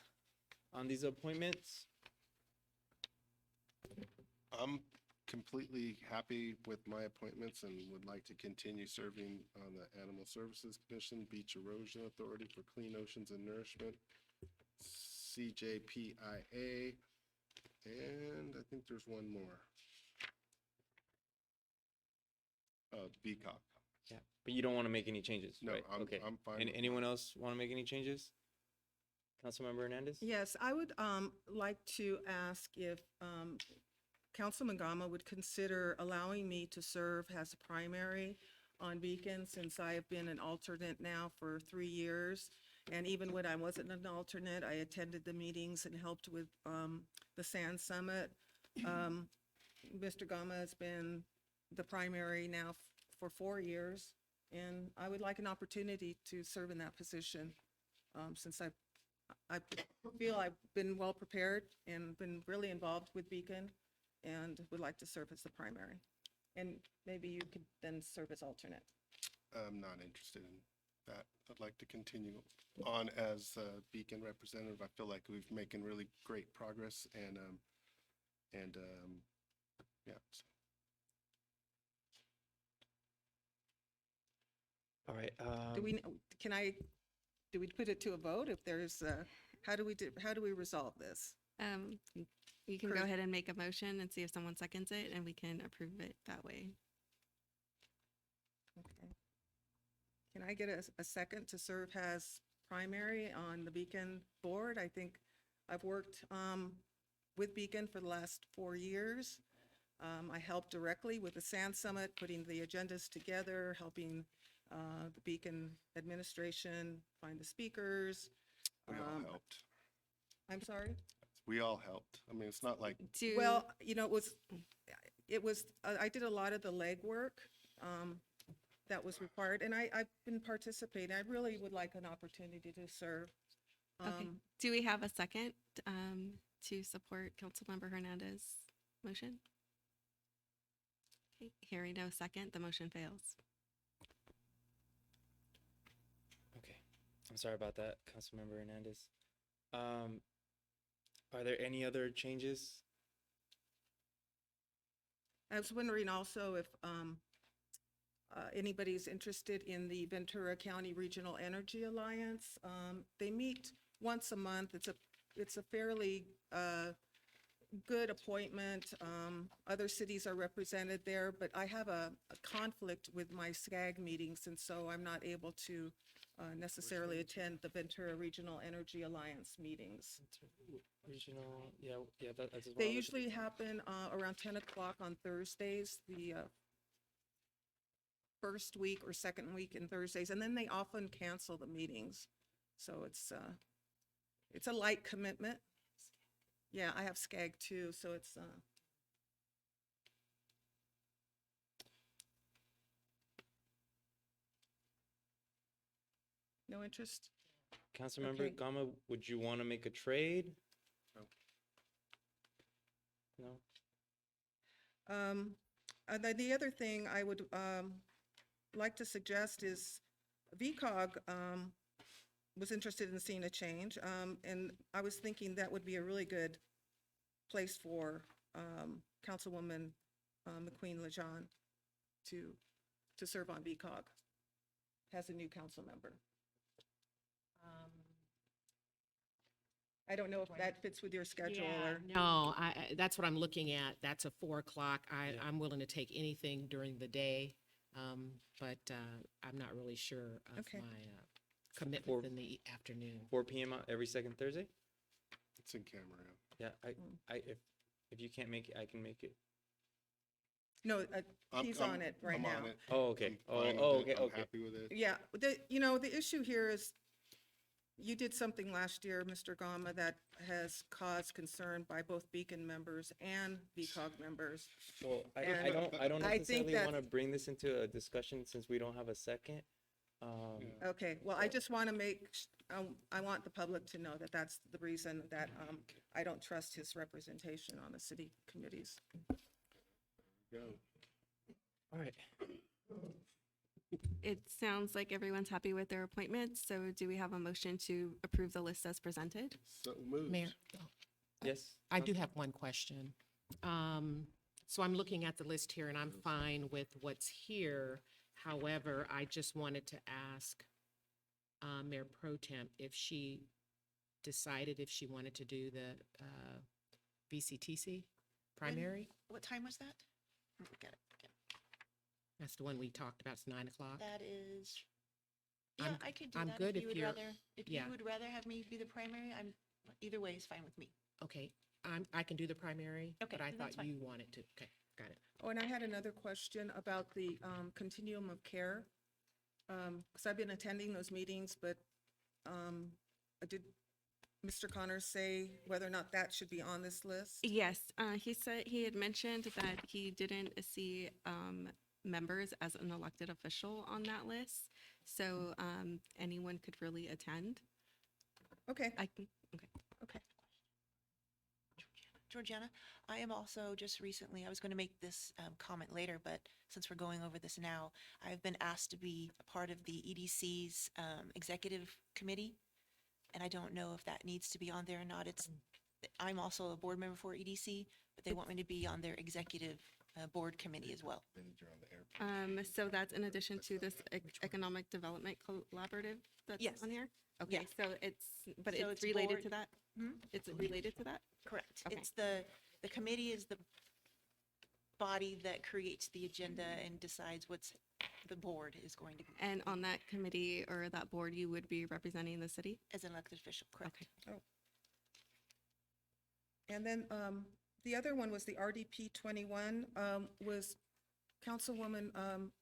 on these appointments? I'm completely happy with my appointments and would like to continue serving on the Animal Services Commission, Beach Erosion Authority for Clean Oceans and Nourishment, CJPIA, and I think there's one more. VCOG. Yeah, but you don't want to make any changes, No, right? I'm- Okay. I'm fine And with anyone else want to make any changes? Councilmember Hernandez? Yes, I would like to ask if Councilman Gama would consider allowing me to serve as a primary on Beacon, since I have been an alternate now for 3 years. And even when I wasn't an alternate, I attended the meetings and helped with the Sand Summit. Mr. Gama has been the primary now for 4 years, and I would like an opportunity to serve in that position, since I feel I've been well prepared and been really involved with Beacon and would like to serve as the primary. And maybe you could then serve as alternate. I'm not interested in that. I'd like to continue on as a Beacon representative. I feel like we've making really great progress and yeah. So. All right. Do we put it to a vote if there's, how do we resolve this? You can go Chris? ahead and make a motion and see if someone seconds it, and we can approve it that way. Okay. Can I get a second to serve as primary on the Beacon board? I think I've worked with Beacon for the last 4 years. I helped directly with the Sand Summit, putting the agendas together, helping the Beacon administration find the speakers. We all Um, helped. I'm sorry? We all helped. I mean, it's not like, Do, Well, you know, I did a lot of the legwork that was required, and I've been participating. I really would like an opportunity to serve. okay. Do we have a second to support Councilmember Hernandez' motion? Okay, hearing no second, the motion fails. Okay, I'm sorry about that, Councilmember Hernandez. Are there any other changes? I was wondering also if anybody's interested in the Ventura County Regional Energy Alliance. They meet once a month. It's a fairly good appointment. Other cities are represented there, but I have a conflict with my SCAG meetings, and so I'm not able to necessarily attend the Ventura Regional Energy Alliance meetings. Regional, yeah, that's. as They well. usually happen around 10 o'clock on Thursdays, the first week or second week in Thursdays, and then they often cancel the meetings. So it's a light commitment. Yeah, I have SCAG too, so it's no interest? Councilmember okay. Gama, would you want to make a trade? No? And then the other thing I would like to suggest is VCOG was interested in seeing a change, and I was thinking that would be a really good place for Councilwoman McQueen Lejean to serve on VCOG as a new council member. I don't know if that fits with your schedule or. No, that's what I'm looking at. That's a 4 o'clock. I'm willing to take anything during the day. But I'm not really sure of Okay. my commitment in the afternoon. 4 p.m. Every second Thursday? it's in camera. Yeah, if you can't make it, I can make it. No, he's on it right I'm now. on it. Oh, okay. I'm fine with Oh, it. okay, I'm okay. happy with it. Yeah, the issue here is you did something last year, Mr. Gama, that has caused concern by both Beacon members and VCOG members. Well, I And don't I think necessarily that- want to bring this into a discussion since we don't have a second. Okay, well, I just want to I want the public to know that that's the reason that I don't trust his representation on the city committees. Go. All right. It sounds like everyone's happy with their appointments, so do we have a motion to approve the list as presented? So moved. Mayor, Yes? I do have one question. So I'm looking at the list here and I'm fine with what's here. However, I just wanted to ask Mayor Pro Temp if she decided if she wanted to do the VCTC primary. What time was that? Got it. That's the one we talked about. It's 9 o'clock. That is, I'm- yeah, I could do I'm that good if if you would you're- rather, if yeah. you would rather have me be the primary, either way is fine with me. Okay, I can do the primary, Okay, but I then that's thought fine. you wanted to. Okay, got it. Oh, and I had another question about the continuum of care. Because I've been attending those meetings, but did Mr. Connors say whether or not that should be on this list? Yes, he said, he had mentioned that he didn't see members as an elected official on that list. So anyone could really attend. Okay. Okay. Okay. Georgiana, I am also just recently, I was going to make this comment later, but since we're going over this now, I've been asked to be a part of the EDC's executive committee. And I don't know if that needs to be on there or not. I'm also a board member for EDC, but they want me to be on their executive board committee as well. So that's in addition to this economic development collaborative that's Yes. on here? Yeah. Okay, so it's So it's related board- to that? Hmm? It's related to that? Correct. Okay. It's the committee is the body that creates the agenda and decides what's the board is going to be And on that committee or that board, you would be representing the city? as an elected official, correct? Okay. And then the other one was the RDP 21, was Councilwoman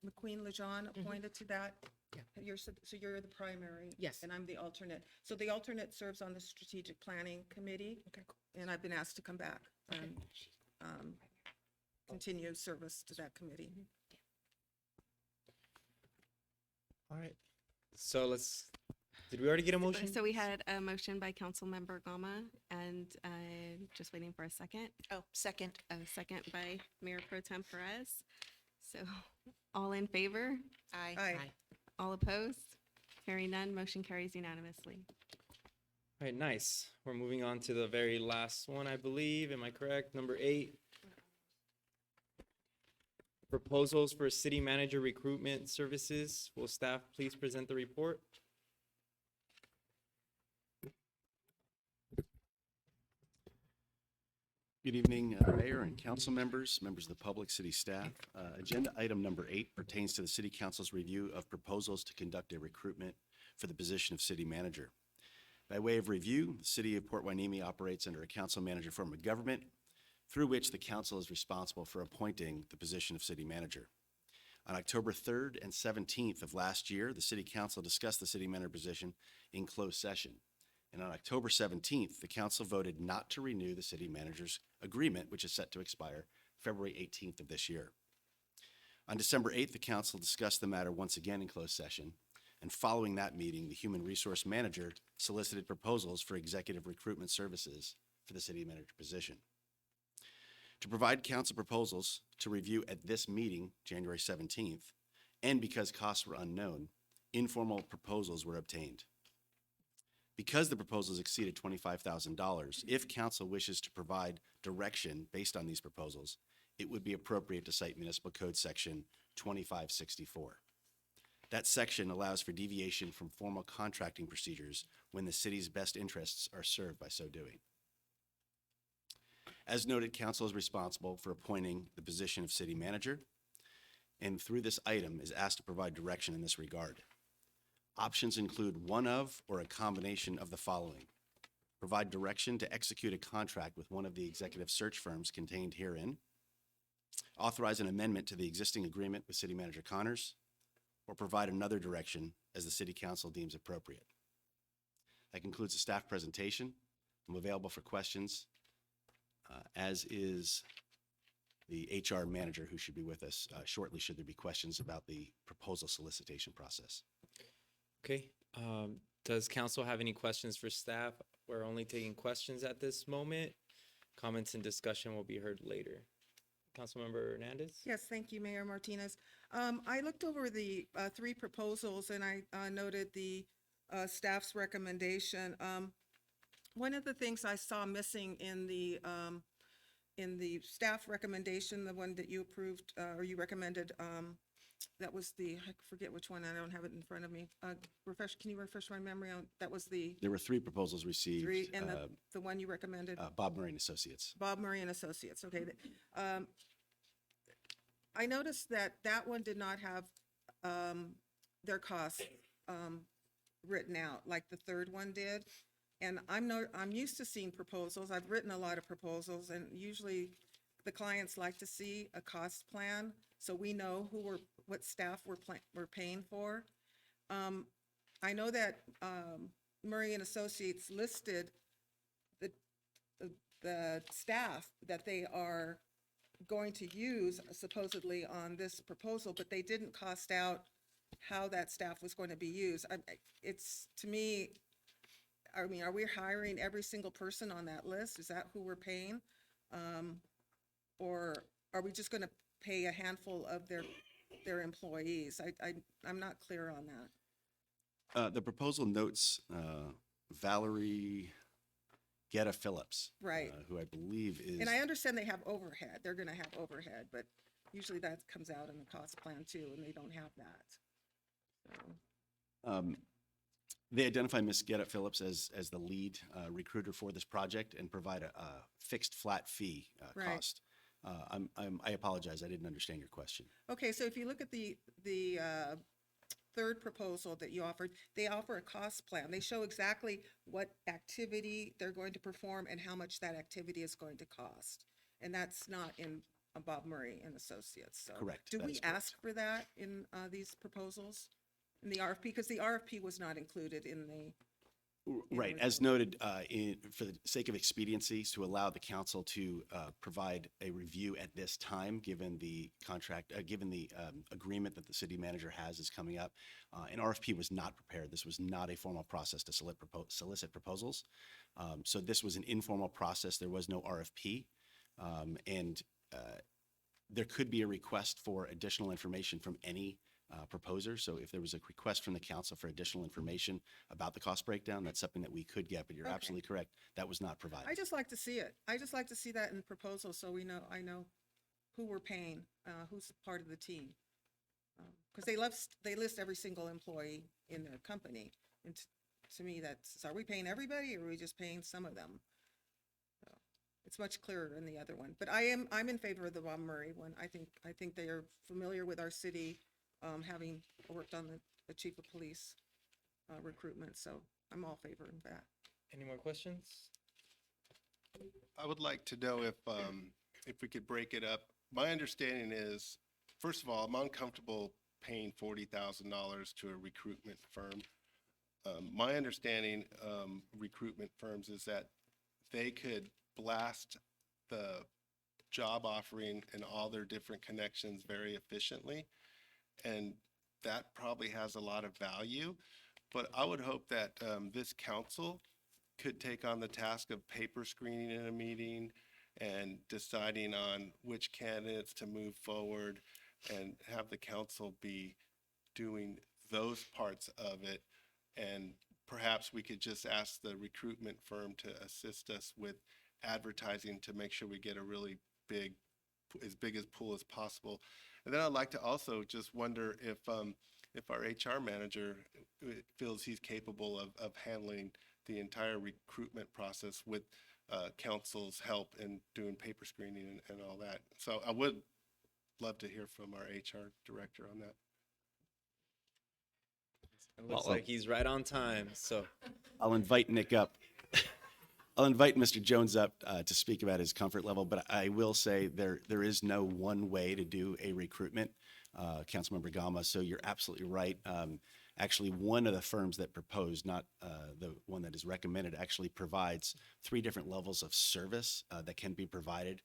McQueen Lejeune appointed to that? Yeah. So you're the primary? Yes. And I'm the alternate. So the alternate serves on the Strategic Planning Committee? Okay, cool. And I've been asked to come back Okay. and continue service to that committee. All right. So did we already get a motion? So we had a motion by Councilmember Gama and just waiting for a second. Oh, second. A second by Mayor Pro Tem Perez. So all in favor? Aye. Aye. All opposed? Hearing none, motion carries unanimously. All right, nice. We're moving on to the very last one, I believe. Am I correct? Number 8. Proposals for city manager recruitment services. Will staff please present the report? Good evening, Mayor and council members, members of the public, city staff. Agenda item number 8 pertains to the city council's review of proposals to conduct a recruitment for the position of city manager. By way of review, the city of Port Hueneme operates under a council manager form of government through which the council is responsible for appointing the position of city manager. On October 3rd and 17th of last year, the city council discussed the city manager position in closed session. And on October 17th, the council voted not to renew the city manager's agreement, which is set to expire February 18th of this year. On December 8th, the council discussed the matter once again in closed session. And following that meeting, the human resource manager solicited proposals for executive recruitment services for the city manager position. To provide council proposals to review at this meeting, January 17th, and because costs were unknown, informal proposals were obtained. Because the proposals exceeded $25,000, if council wishes to provide direction based on these proposals, it would be appropriate to cite Municipal Code Section 2564. That section allows for deviation from formal contracting procedures when the city's best interests are served by so doing. As noted, council is responsible for appointing the position of city manager, and through this item is asked to provide direction in this regard. Options include one of or a combination of the following. Provide direction to execute a contract with one of the executive search firms contained herein. Authorize an amendment to the existing agreement with City Manager Connors, or provide another direction as the City Council deems appropriate. That concludes the staff presentation. I'm available for questions, as is the HR manager who should be with us shortly should there be questions about the proposal solicitation process. Okay. Does council have any questions for staff? We're only taking questions at this moment. Comments and discussion will be heard later. Councilmember Hernandez? Yes, thank you, Mayor Martinez. I looked over the 3 proposals and I noted the staff's recommendation. One of the things I saw missing in the staff recommendation, the one that you approved or you recommended, that was I forget which one, I don't have it in front of me. Can you refresh my memory on, that was There were 3 proposals received. 3, and the one you recommended? Bob Murray and Associates. Bob Murray and Associates, okay. I noticed that one did not have their costs written out like the third one did. And I'm used to seeing proposals. I've written a lot of proposals, and usually the clients like to see a cost plan so we know what staff we're paying for. I know that Murray and Associates listed the staff that they are going to use supposedly on this proposal, but they didn't cost out how that staff was going to be used. It's, to me, I mean, are we hiring every single person on that list? Is that who we're paying? Or are we just going to pay a handful of their employees? I'm not clear on that. The proposal notes Valerie Getta Phillips. Right. Who I believe is. And I understand they have overhead. They're going to have overhead, but usually that comes out in the cost plan too, and they don't have that. So. They identify Ms. Getta Phillips as the lead recruiter for this project and provide a fixed flat fee Right. cost. I apologize, I didn't understand your question. Okay, so if you look at the third proposal that you offered, they offer a cost plan. They show exactly what activity they're going to perform and how much that activity is going to cost. And that's not in Bob Murray and Associates, so. Correct, Do that we is correct. ask for that in these proposals? In the RFP, because the RFP was not included in the. Right, as noted, for the sake of expediencies, to allow the council to provide a review at this time, given the contract, given the agreement that the city manager has is coming up. An RFP was not prepared. This was not a formal process to solicit proposals. So this was an informal process. There was no RFP. And there could be a request for additional information from any proposer. So if there was a request from the council for additional information about the cost breakdown, that's something that we could get, but you're Okay. absolutely correct. That was not provided. I just like to see it. I just like to see that in proposals, so I know who we're paying, who's part of the team. Because they list every single employee in their company. And to me, are we paying everybody or are we just paying some of them? So, it's much clearer in the other one. But I'm in favor of the Bob Murray one. I think they are familiar with our city, having worked on the chief of police recruitment, so I'm all favor of that. Any more questions? I would like to know if we could break it up. My understanding is, first of all, I'm uncomfortable paying $40,000 to a recruitment firm. My understanding, recruitment firms is that they could blast the job offering and all their different connections very efficiently. And that probably has a lot of value. But I would hope that this council could take on the task of paper screening in a meeting and deciding on which candidates to move forward, and have the council be doing those parts of it. And perhaps we could just ask the recruitment firm to assist us with advertising to make sure we get a really big pool as possible. And then I'd like to also just wonder if our HR manager feels he's capable of handling the entire recruitment process with council's help in doing paper screening and all that. So I would love to hear from our HR director on that. It looks like he's right on time, so. I'll invite Nick up. I'll invite Mr. Jones up to speak about his comfort level, but I will say there is no one way to do a recruitment, Councilmember Gama, so you're absolutely right. Actually, one of the firms that proposed, not the one that is recommended, actually provides 3 different levels of service that can be provided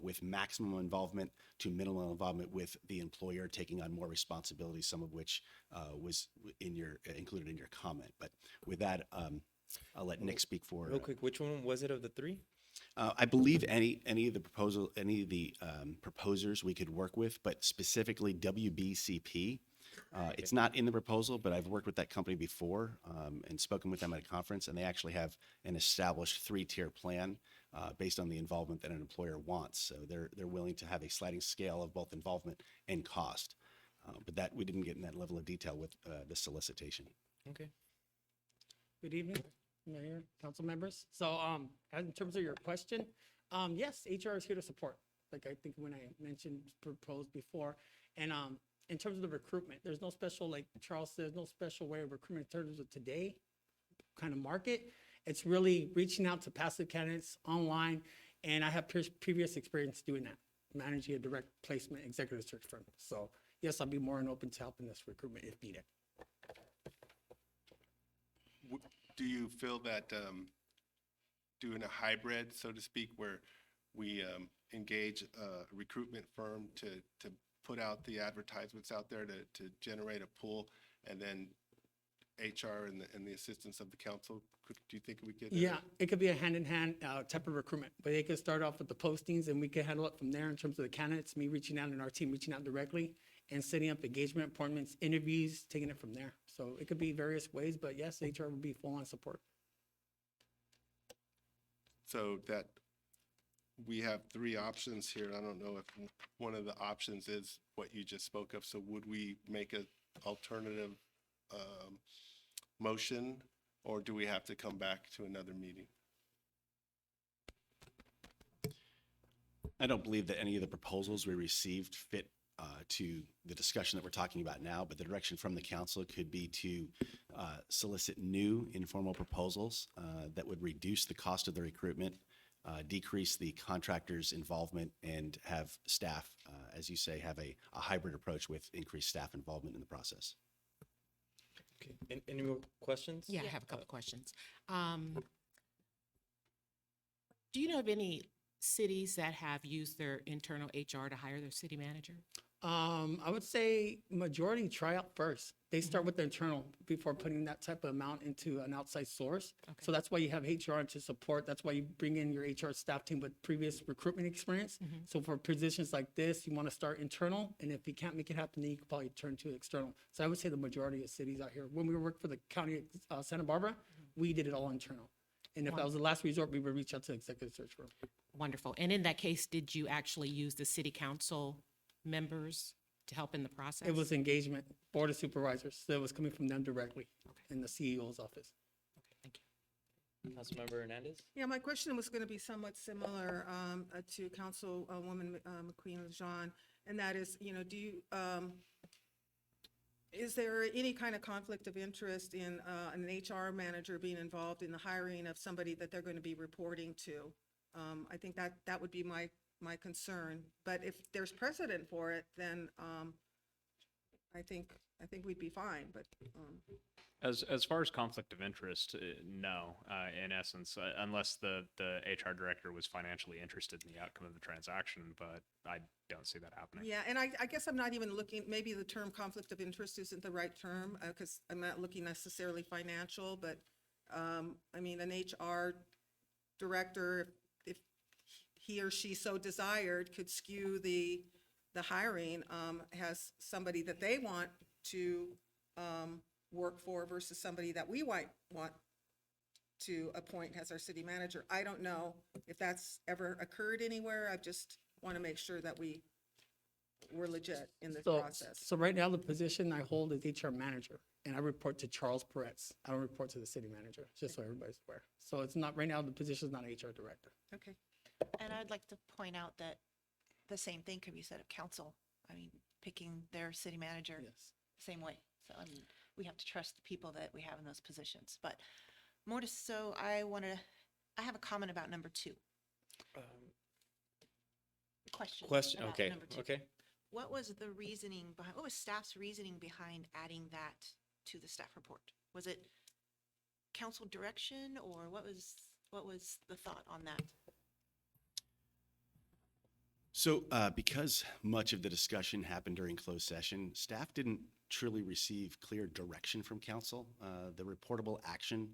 with maximum involvement to minimal involvement, with the employer taking on more responsibilities, some of which was included in your comment. But with that, I'll let Nick speak for. Real quick, which one was it of the 3? I believe any of the proposers we could work with, but specifically WBCP. It's not in the proposal, but I've worked with that company before and spoken with them at a conference, and they actually have an established 3-tier plan based on the involvement that an employer wants. So they're willing to have a sliding scale of both involvement and cost. But that we didn't get in that level of detail with the solicitation. Okay. Good evening, Mayor, council members. So, in terms of your question, yes, HR is here to support. Like I think when I mentioned proposed before, and in terms of the recruitment, there's no special, like Charles says, no special way of recruitment in terms of today kind of market. It's really reaching out to passive candidates online, and I have previous experience doing that, managing a direct placement executive search firm. So yes, I'll be more than open to helping this recruitment if needed. Do you feel that doing a hybrid, so to speak, where we engage a recruitment firm to put out the advertisements out there to generate a pool, and then HR and the assistance of the council, do you think we could? Yeah, it could be a hand-in-hand type of recruitment, but they could start off with the postings and we could handle it from there in terms of the candidates, me reaching out and our team reaching out directly and setting up engagement appointments, interviews, taking it from there. So it could be various ways, but yes, HR would be full on support. So that we have 3 options here. I don't know if one of the options is what you just spoke of. So would we make an alternative motion, or do we have to come back to another meeting? I don't believe that any of the proposals we received fit to the discussion that we're talking about now, but the direction from the council could be to solicit new informal proposals that would reduce the cost of the recruitment, decrease the contractor's involvement, and have staff, as you say, have a hybrid approach with increased staff involvement in the process. Okay. Any more questions? Yeah, I have a couple questions. Do you know of any cities that have used their internal HR to hire their city manager? I would say majority try out first. They start with the internal before putting that type of amount into an outside source. So that's why you have HR to support. That's why you bring in your HR staff team with previous recruitment experience. So for positions like this, you want to start internal, and if you can't make it happen, then you can probably turn to external. So I would say the majority of cities out here, when we worked for the county of Santa Barbara, we did it all internal. And if that was the last resort, we would reach out to the executive search firm. Wonderful. And in that case, did you actually use the city council members to help in the process? It was engagement, board of supervisors. So it was coming from them directly in the CEO's office. Councilmember Hernandez? Yeah, my question was going to be somewhat similar to Councilwoman McQueen Lejean, and that is, is there any kind of conflict of interest in an HR manager being involved in the hiring of somebody that they're going to be reporting to? I think that would be my concern. But if there's precedent for it, then I think we'd be fine. But As far as conflict of interest, no, in essence, unless the HR director was financially interested in the outcome of the transaction, but I don't see that happening. yeah, and I guess I'm not even looking. Maybe the term conflict of interest isn't the right term because I'm not looking necessarily financial. But I mean, an HR director, if he or she so desired, could skew the hiring, has somebody that they want to work for versus somebody that we might want to appoint as our city manager. I don't know if that's ever occurred anywhere. I just want to make sure that we're legit in this process. So right now, the position I hold is HR manager, and I report to Charles Peretz. I don't report to the city manager, just so everybody's aware. So it's not, right now, the position is not HR director. Okay. And I'd like to point out that the same thing could be said of council. I mean, picking their city manager, same way. So I mean, we have to trust the people that we have in those positions. But I have a comment about number 2. Question. about Okay. number 2. Okay. What was staff's reasoning behind adding that to the staff report? Was it council direction, or what was the thought on that? So because much of the discussion happened during closed session, staff didn't truly receive clear direction from council. The reportable action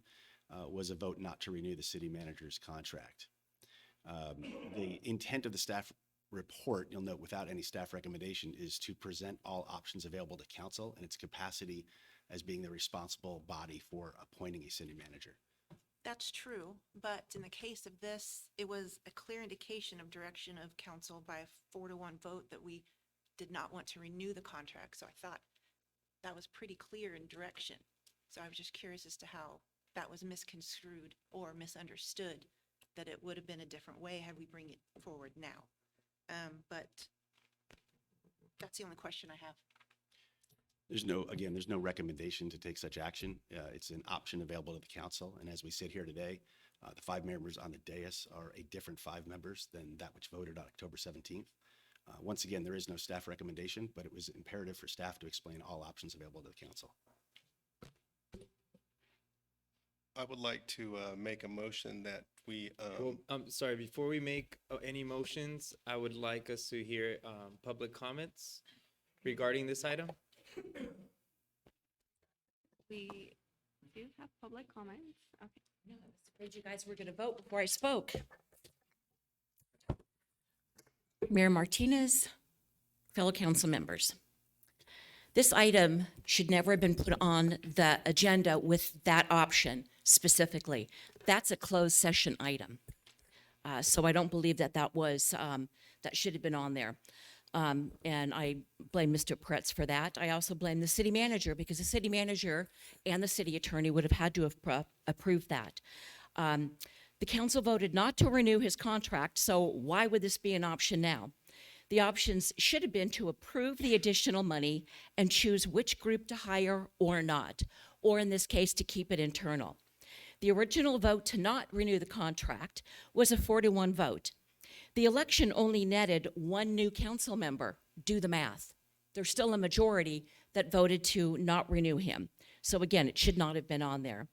was a vote not to renew the city manager's contract. The intent of the staff report, you'll note without any staff recommendation, is to present all options available to council in its capacity as being the responsible body for appointing a city manager. That's true, but in the case of this, it was a clear indication of direction of council by a 4-1 vote that we did not want to renew the contract. So I thought that was pretty clear in direction. So I was just curious as to how that was misconstrued or misunderstood, that it would have been a different way had we bring it forward now. But that's the only question I have. There's no recommendation to take such action. It's an option available to the council. And as we sit here today, the 5 members on the dais are a different 5 members than that which voted on October 17th. Once again, there is no staff recommendation, but it was imperative for staff to explain all options available to the council. I would like to make a motion that we, Well, I'm sorry, before we make any motions, I would like us to hear public comments regarding this item. We do have public comments. Okay. No, I was afraid you guys were going to vote before I spoke. Mayor Martinez, fellow council members. This item should never have been put on the agenda with that option specifically. That's a closed session item. So I don't believe that that should have been on there. And I blame Mr. Peretz for that. I also blame the city manager because the city manager and the city attorney would have had to have approved that. The council voted not to renew his contract, so why would this be an option now? The options should have been to approve the additional money and choose which group to hire or not, or in this case, to keep it internal. The original vote to not renew the contract was a 4-1 vote. The election only netted one new council member. Do the math. There's still a majority that voted to not renew him. So again, it should not have been on there.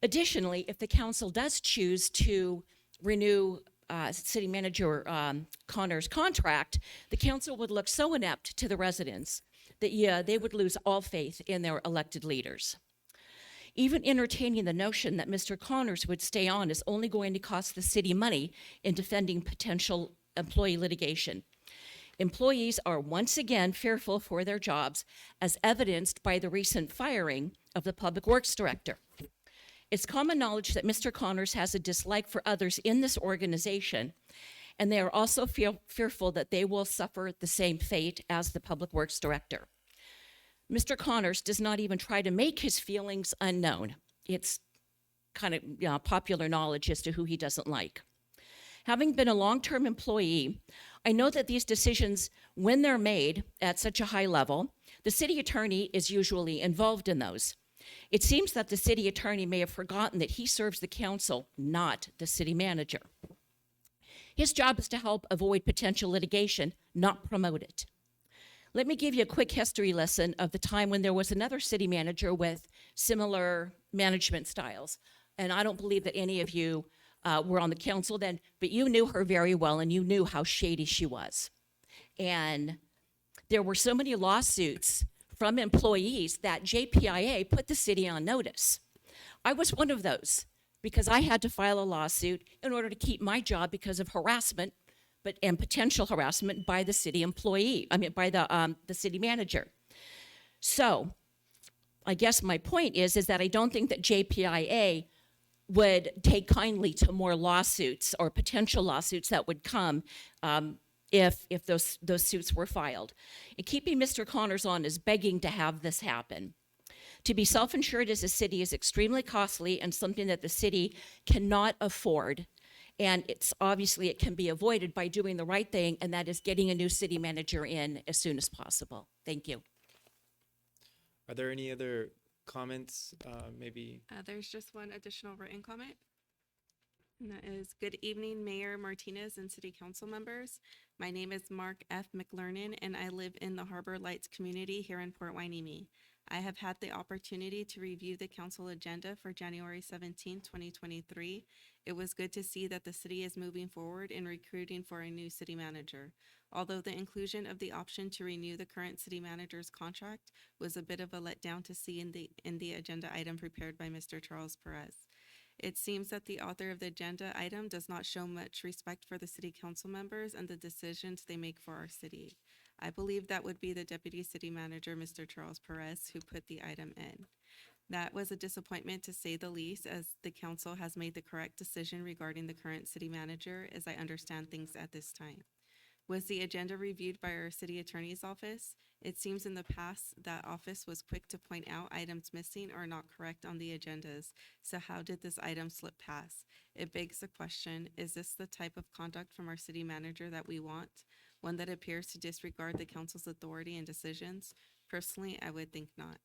Additionally, if the council does choose to renew City Manager Connor's contract, the council would look so inept to the residents that they would lose all faith in their elected leaders. Even entertaining the notion that Mr. Connors would stay on is only going to cost the city money in defending potential employee litigation. Employees are once again fearful for their jobs, as evidenced by the recent firing of the Public Works Director. It's common knowledge that Mr. Connors has a dislike for others in this organization, and they are also fearful that they will suffer the same fate as the Public Works Director. Mr. Connors does not even try to make his feelings unknown. It's kind of popular knowledge as to who he doesn't like. Having been a long-term employee, I know that these decisions, when they're made at such a high level, the city attorney is usually involved in those. It seems that the city attorney may have forgotten that he serves the council, not the city manager. His job is to help avoid potential litigation, not promote it. Let me give you a quick history lesson of the time when there was another city manager with similar management styles. And I don't believe that any of you were on the council then, but you knew her very well and you knew how shady she was. And there were so many lawsuits from employees that JPIA put the city on notice. I was one of those because I had to file a lawsuit in order to keep my job because of harassment and potential harassment by the city employee, by the city manager. So I guess my point is that I don't think that JPIA would take kindly to more lawsuits or potential lawsuits that would come if those suits were filed. And keeping Mr. Connors on is begging to have this happen. To be self-insured as a city is extremely costly and something that the city cannot afford. And it can be avoided by doing the right thing, and that is getting a new city manager in as soon as possible. Thank you. Are there any other comments, maybe? There's just one additional written comment. And that is, good evening, Mayor Martinez and City Council members. My name is Mark F. McLernan, and I live in the Harbor Lights community here in Port Hueneme. I have had the opportunity to review the council agenda for January 17, 2023. It was good to see that the city is moving forward in recruiting for a new city manager. Although the inclusion of the option to renew the current city manager's contract was a bit of a letdown to see in the agenda item prepared by Mr. Charles Perez. It seems that the author of the agenda item does not show much respect for the city council members and the decisions they make for our city. I believe that would be the deputy city manager, Mr. Charles Perez, who put the item in. That was a disappointment to say the least, as the council has made the correct decision regarding the current city manager, as I understand things at this time. Was the agenda reviewed by our city attorney's office? It seems in the past that office was quick to point out items missing or not correct on the agendas. So how did this item slip past? It begs the question, is this the type of conduct from our city manager that we want? One that appears to disregard the council's authority and decisions? Personally, I would think not.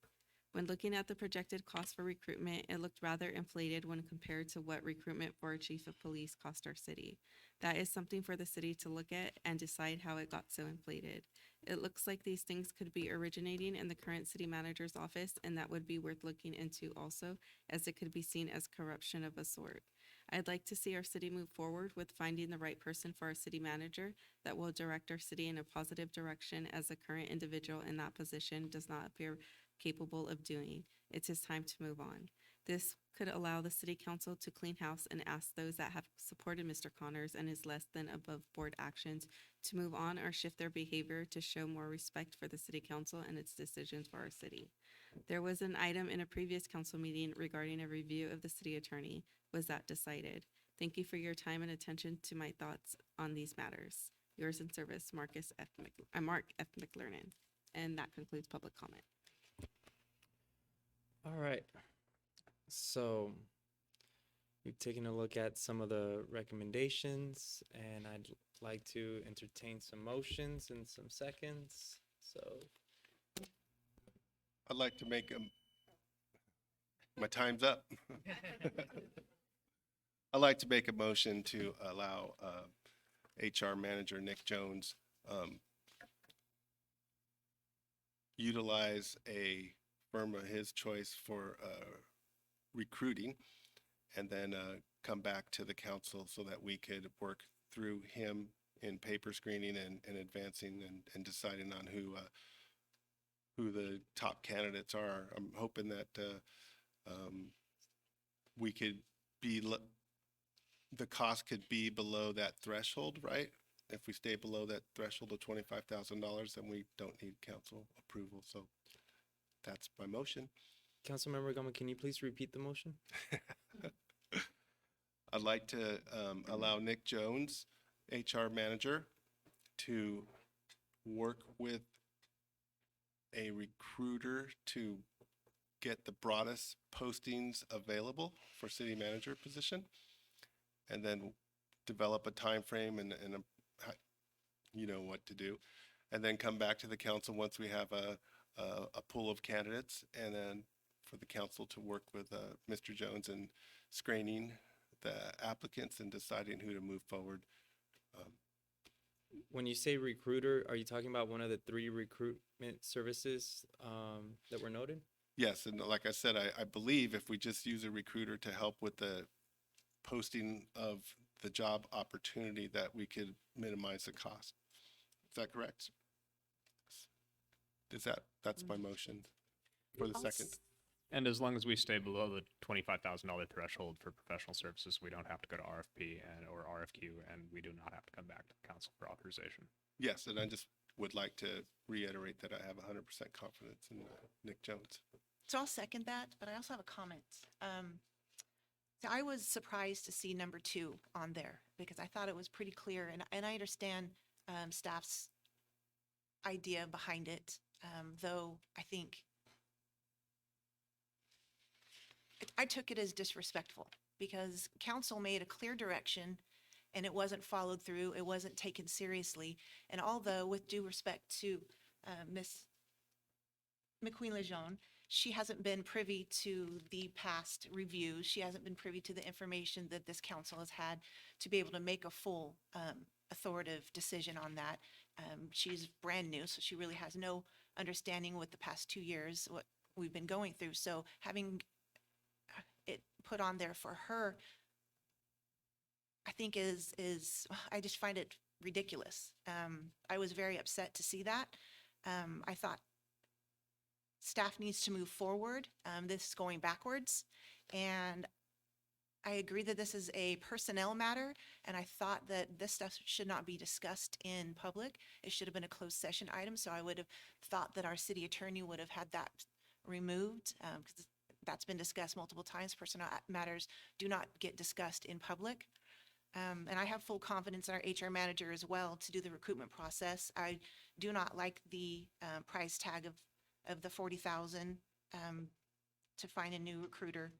When looking at the projected cost for recruitment, it looked rather inflated when compared to what recruitment for a chief of police cost our city. That is something for the city to look at and decide how it got so inflated. It looks like these things could be originating in the current city manager's office, and that would be worth looking into also, as it could be seen as corruption of a sort. I'd like to see our city move forward with finding the right person for our city manager that will direct our city in a positive direction, as the current individual in that position does not appear capable of doing. It's his time to move on. This could allow the city council to clean house and ask those that have supported Mr. Connors and his less than above board actions to move on or shift their behavior to show more respect for the city council and its decisions for our city. There was an item in a previous council meeting regarding a review of the city attorney. Was that decided? Thank you for your time and attention to my thoughts on these matters. Yours in service, Mark F. McLernan. And that concludes public comment. All right. So We've taken a look at some of the recommendations, and I'd like to entertain some motions and some seconds. So, I'd like to make my time's up. I'd like to make a motion to allow HR Manager Nick Jones utilize a firm of his choice for recruiting, and then come back to the council so that we could work through him in paper screening and advancing and deciding on who the top candidates are. I'm hoping that we could be, the cost could be below that threshold, right? If we stay below that threshold of $25,000, then we don't need council approval. So that's my motion. Councilmember Gama, can you please repeat the motion? I'd like to allow Nick Jones, HR manager, to work with a recruiter to get the broadest postings available for city manager position, and then develop a timeframe and you know what to do, and then come back to the council once we have a pool of candidates, and then for the council to work with Mr. Jones in screening the applicants and deciding who to move forward. When you say recruiter, are you talking about one of the 3 recruitment services that were noted? Yes, and like I said, I believe if we just use a recruiter to help with the posting of the job opportunity, that we could minimize the cost. Is that correct? That's my motion for the second. And as long as we stay below the $25,000 threshold for professional services, we don't have to go to RFP or RFQ, and we do not have to come back to the council for authorization. Yes, and I just would like to reiterate that I have 100% confidence in Nick Jones. So I'll second that, but I also have a comment. So I was surprised to see number 2 on there because I thought it was pretty clear, and I understand staff's idea behind it, though I think I took it as disrespectful because council made a clear direction and it wasn't followed through. It wasn't taken seriously. And although, with due respect to Miss McQueen Lejeune, she hasn't been privy to the past reviews. She hasn't been privy to the information that this council has had to be able to make a full authoritative decision on that. She's brand new, so she really has no understanding with the past 2 years, what we've been going through. So having it put on there for her, I think is I just find it ridiculous. I was very upset to see that. I thought staff needs to move forward. This is going backwards. And I agree that this is a personnel matter, and I thought that this stuff should not be discussed in public. It should have been a closed session item, so I would have thought that our city attorney would have had that removed, because that's been discussed multiple times. Personnel matters do not get discussed in public. And I have full confidence in our HR manager as well to do the recruitment process. I do not like the price tag of the $40,000 to find a new recruiter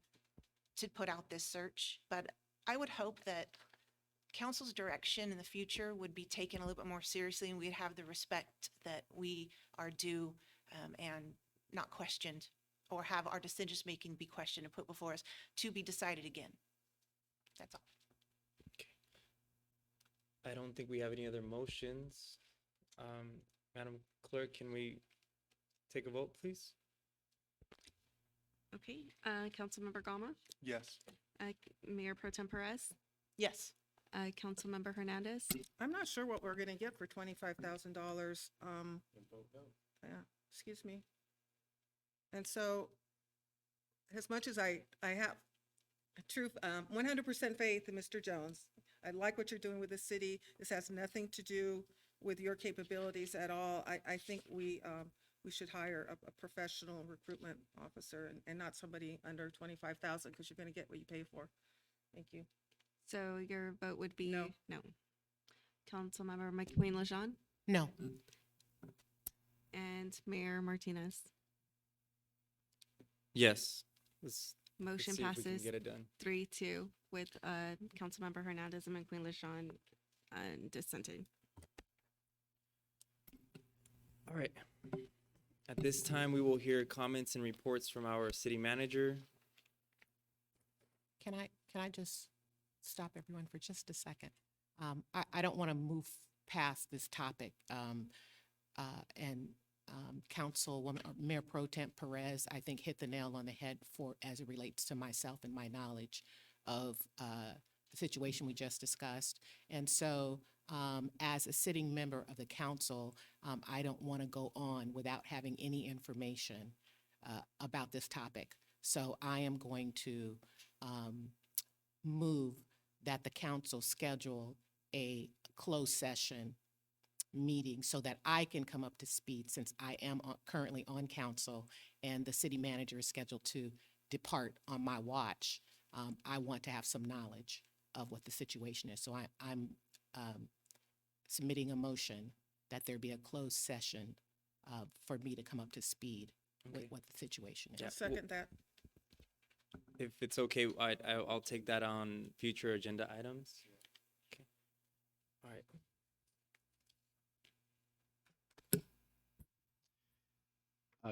to put out this search. But I would hope that council's direction in the future would be taken a little bit more seriously, and we'd have the respect that we are due, and not questioned, or have our decision-making be questioned and put before us to be decided again. That's all. I don't think we have any other motions. Madam Clerk, can we take a vote, please? Okay, Councilmember Gama, Yes. Mayor Pro Tem Perez, Yes. Councilmember Hernandez. I'm not sure what we're gonna get for $25,000. Yeah, excuse me. And so, as much as I have true, 100% faith in Mr. Jones, I like what you're doing with the city. This has nothing to do with your capabilities at all. I think we should hire a professional recruitment officer and not somebody under 25,000, because you're gonna get what you pay for. Thank you. So your vote would be? No. No. Councilmember McQueen Lejeune No. and Mayor Martinez. Yes. Motion see if we can passes get it done. 3-2 with Councilmember Hernandez and McQueen LaShawn dissenting. All right. At this time, we will hear comments and reports from our city manager. Can I just stop everyone for just a second? I don't want to move past this topic. And Councilwoman, Mayor Pro Tem Perez, I think hit the nail on the head as it relates to myself and my knowledge of the situation we just discussed. And so as a sitting member of the council, I don't want to go on without having any information about this topic. So I am going to move that the council schedule a closed session meeting so that I can come up to speed, since I am currently on council and the city manager is scheduled to depart on my watch. I want to have some knowledge of what the situation is. So I'm submitting a motion that there be a closed session for me to come up to speed with what the situation is. Yeah. Second that. If it's okay, I'll take that on future agenda items. Okay. All right.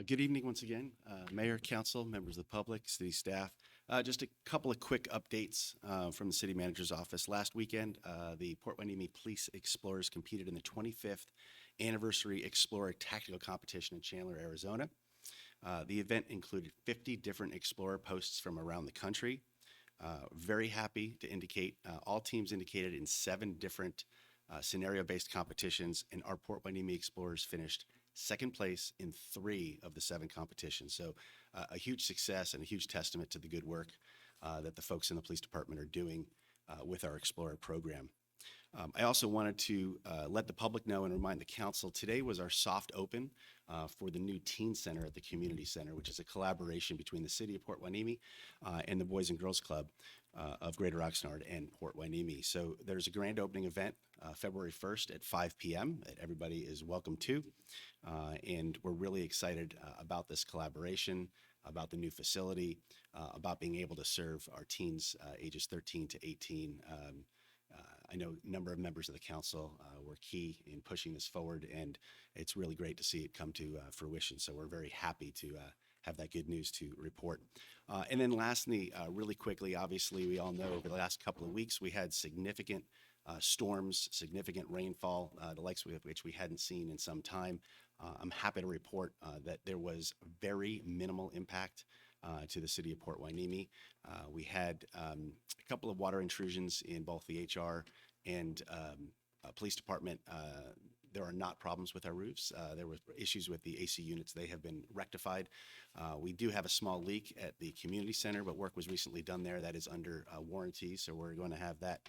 Good evening once again, Mayor, Council, members of the public, city staff. Just a couple of quick updates from the city manager's office. Last weekend, the Port Hueneme Police Explorers competed in the 25th Anniversary Explorer Tactical Competition in Chandler, Arizona. The event included 50 different Explorer posts from around the country. Very happy to indicate all teams indicated in 7 different scenario-based competitions, and our Port Hueneme Explorers finished second place in 3 of the 7 competitions. So a huge success and a huge testament to the good work that the folks in the police department are doing with our Explorer program. I also wanted to let the public know and remind the council, today was our soft open for the new teen center at the community center, which is a collaboration between the city of Port Hueneme and the Boys and Girls Club of Greater Oxnard and Port Hueneme. So there's a grand opening event February 1st at 5 p.m. that everybody is welcome to. And we're really excited about this collaboration, about the new facility, about being able to serve our teens ages 13 to 18. I know a number of members of the council were key in pushing this forward, and it's really great to see it come to fruition. So we're very happy to have that good news to report. And then lastly, really quickly, obviously, we all know over the last couple of weeks, we had significant storms, significant rainfall, the likes of which we hadn't seen in some time. I'm happy to report that there was very minimal impact to the city of Port Hueneme. We had a couple of water intrusions in both the HR and police department. There are not problems with our roofs. There were issues with the AC units. They have been rectified. We do have a small leak at the community center, but work was recently done there. That is under warranty, so we're going to have that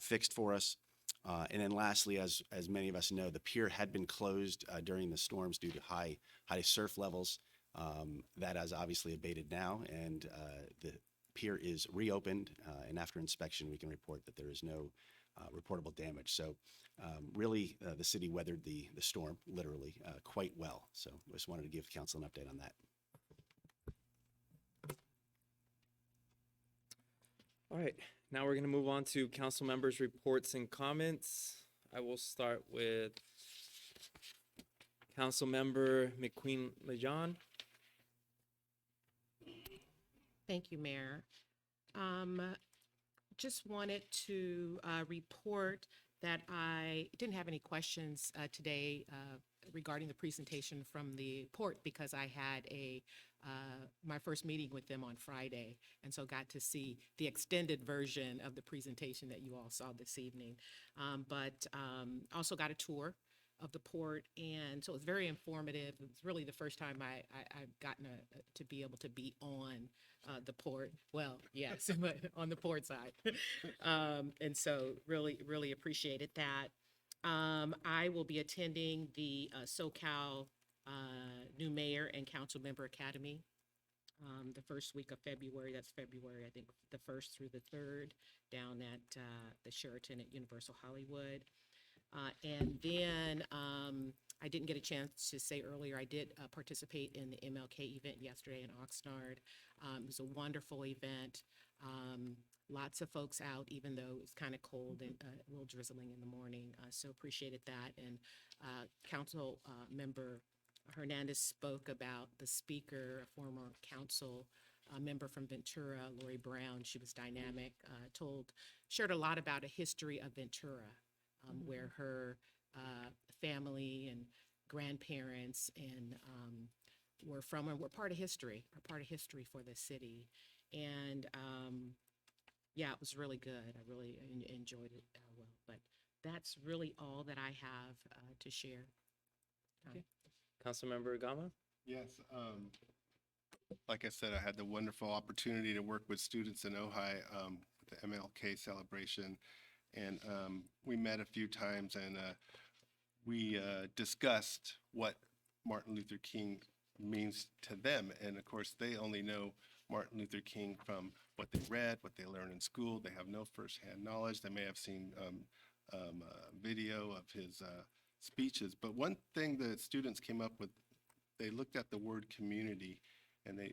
fixed for us. And then lastly, as many of us know, the pier had been closed during the storms due to high surf levels. That has obviously abated now, and the pier is reopened, and after inspection, we can report that there is no reportable damage. So really, the city weathered the storm, literally, quite well. So I just wanted to give council an update on that. All right, now we're going to move on to council members' reports and comments. I will start with Council Member McQueen LaJohn. Thank you, Mayor. Just wanted to report that I didn't have any questions today regarding the presentation from the port, because I had my first meeting with them on Friday, and so got to see the extended version of the presentation that you all saw this evening. But also got a tour of the port, and so it was very informative. It's really the first time I've gotten to be able to be on the port. Well, yes, but on the port side. And so really appreciated that. I will be attending the SoCal New Mayor and Council Member Academy the first week of February. That's February, I think, the 1st through the 3rd, down at the Sheraton at Universal Hollywood. And then I didn't get a chance to say earlier, I did participate in the MLK event yesterday in Oxnard. It was a wonderful event. Lots of folks out, even though it was kind of cold and a little drizzling in the morning. So appreciated that. And Council Member Hernandez spoke about the speaker, a former council member from Ventura, Lori Brown. She was dynamic, shared a lot about a history of Ventura, where her family and grandparents and were from, and were part of history, for the city. And yeah, it was really good. I really enjoyed it well. But that's really all that I have to share. Okay. Councilmember Gama? Yes, like I said, I had the wonderful opportunity to work with students in Ojai with the MLK celebration. And we met a few times and we discussed what Martin Luther King means to them. And of course, they only know Martin Luther King from what they read, what they learned in school. They have no firsthand knowledge. They may have seen video of his speeches. But one thing that students came up with, they looked at the word community, and they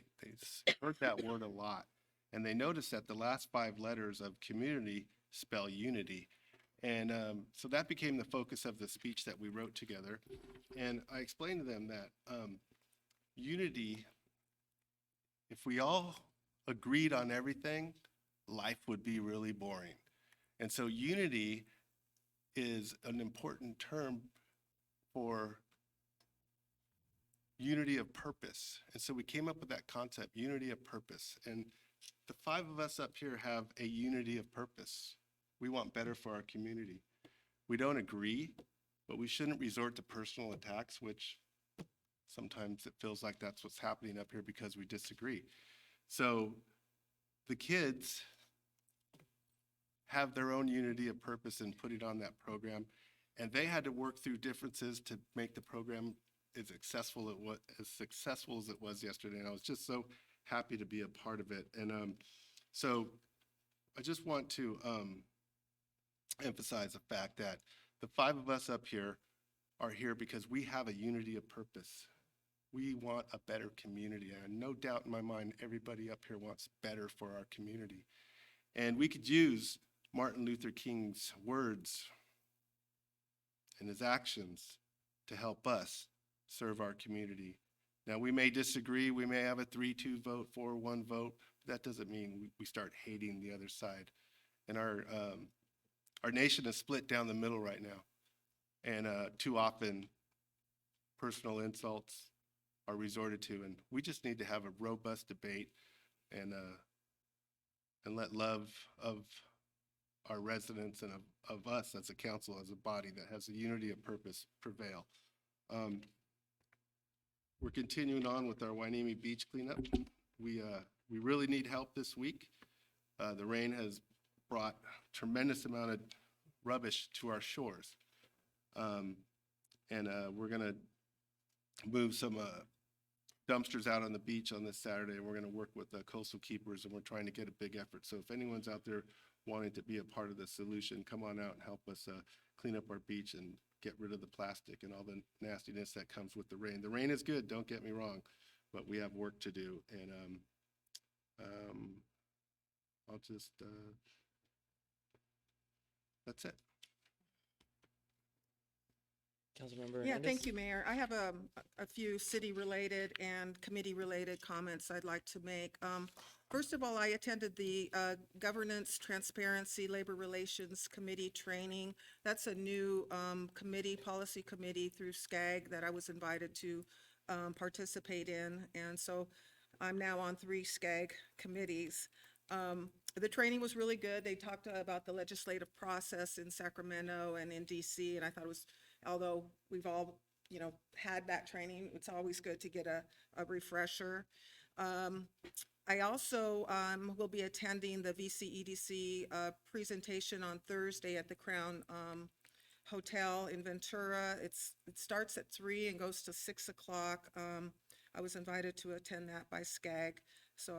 heard that word a lot. And they noticed that the last 5 letters of community spell unity. And so that became the focus of the speech that we wrote together. And I explained to them that unity, if we all agreed on everything, life would be really boring. And so unity is an important term for unity of purpose. And so we came up with that concept, unity of purpose. And the 5 of us up here have a unity of purpose. We want better for our community. We don't agree, but we shouldn't resort to personal attacks, which sometimes it feels like that's what's happening up here because we disagree. So the kids have their own unity of purpose in putting on that program, and they had to work through differences to make the program as successful as it was yesterday. And I was just so happy to be a part of it. And so I just want to emphasize the fact that the 5 of us up here are here because we have a unity of purpose. We want a better community. And no doubt in my mind, everybody up here wants better for our community. And we could use Martin Luther King's words and his actions to help us serve our community. Now, we may disagree. We may have a 3-2 vote, 4-1 vote. But that doesn't mean we start hating the other side. And our nation is split down the middle right now. And too often, personal insults are resorted to. And we just need to have a robust debate and let love of our residents and of us as a council, as a body that has a unity of purpose prevail. We're continuing on with our Hueneme Beach cleanup. We really need help this week. The rain has brought tremendous amount of rubbish to our shores. We're gonna move some dumpsters out on the beach on this Saturday, and we're gonna work with the coastal keepers, and we're trying to get a big effort. So if anyone's out there wanting to be a part of the solution, come on out and help us clean up our beach and get rid of the plastic and all the nastiness that comes with the rain. The rain is good, don't get me wrong, but we have work to do. And I'll just, that's it. Councilmember Yeah, Hernandez? thank you, Mayor. I have a few city-related and committee-related comments I'd like to make. First of all, I attended the Governance, Transparency, Labor Relations Committee training. That's a new policy committee through SCAG that I was invited to participate in. And so I'm now on 3 SCAG committees. The training was really good. They talked about the legislative process in Sacramento and in DC, and I thought it was, although we've all, had that training, it's always good to get a refresher. I also will be attending the VCEDC presentation on Thursday at the Crown Hotel in Ventura. It starts at 3 and goes to 6 o'clock. I was invited to attend that by SCAG, so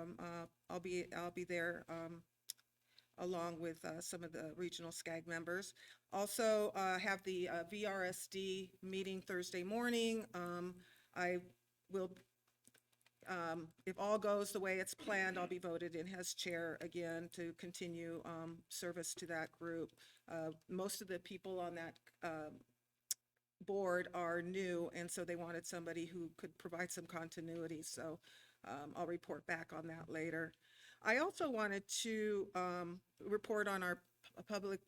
I'll be there along with some of the regional SCAG members. Also have the VRSD meeting Thursday morning. I will, if all goes the way it's planned, I'll be voted in as chair again to continue service to that group. Most of the people on that board are new, and so they wanted somebody who could provide some continuity. So I'll report back on that later. I also wanted to report on our public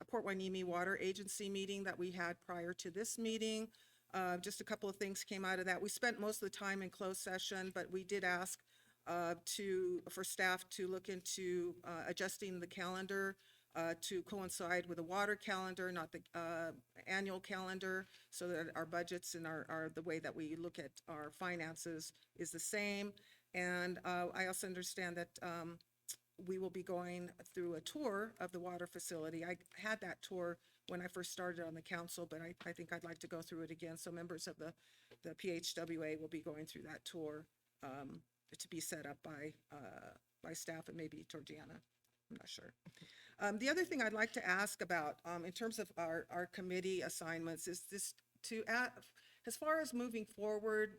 Port Hueneme Water Agency meeting that we had prior to this meeting. Just a couple of things came out of that. We spent most of the time in closed session, but we did ask for staff to look into adjusting the calendar to coincide with the water calendar, not the annual calendar, so that our budgets and the way that we look at our finances is the same. And I also understand that we will be going through a tour of the water facility. I had that tour when I first started on the council, but I think I'd like to go through it again. So members of the PHWA will be going through that tour to be set up by staff and maybe Georgiana. I'm not sure. The other thing I'd like to ask about in terms of our committee assignments is this to add, as far as moving forward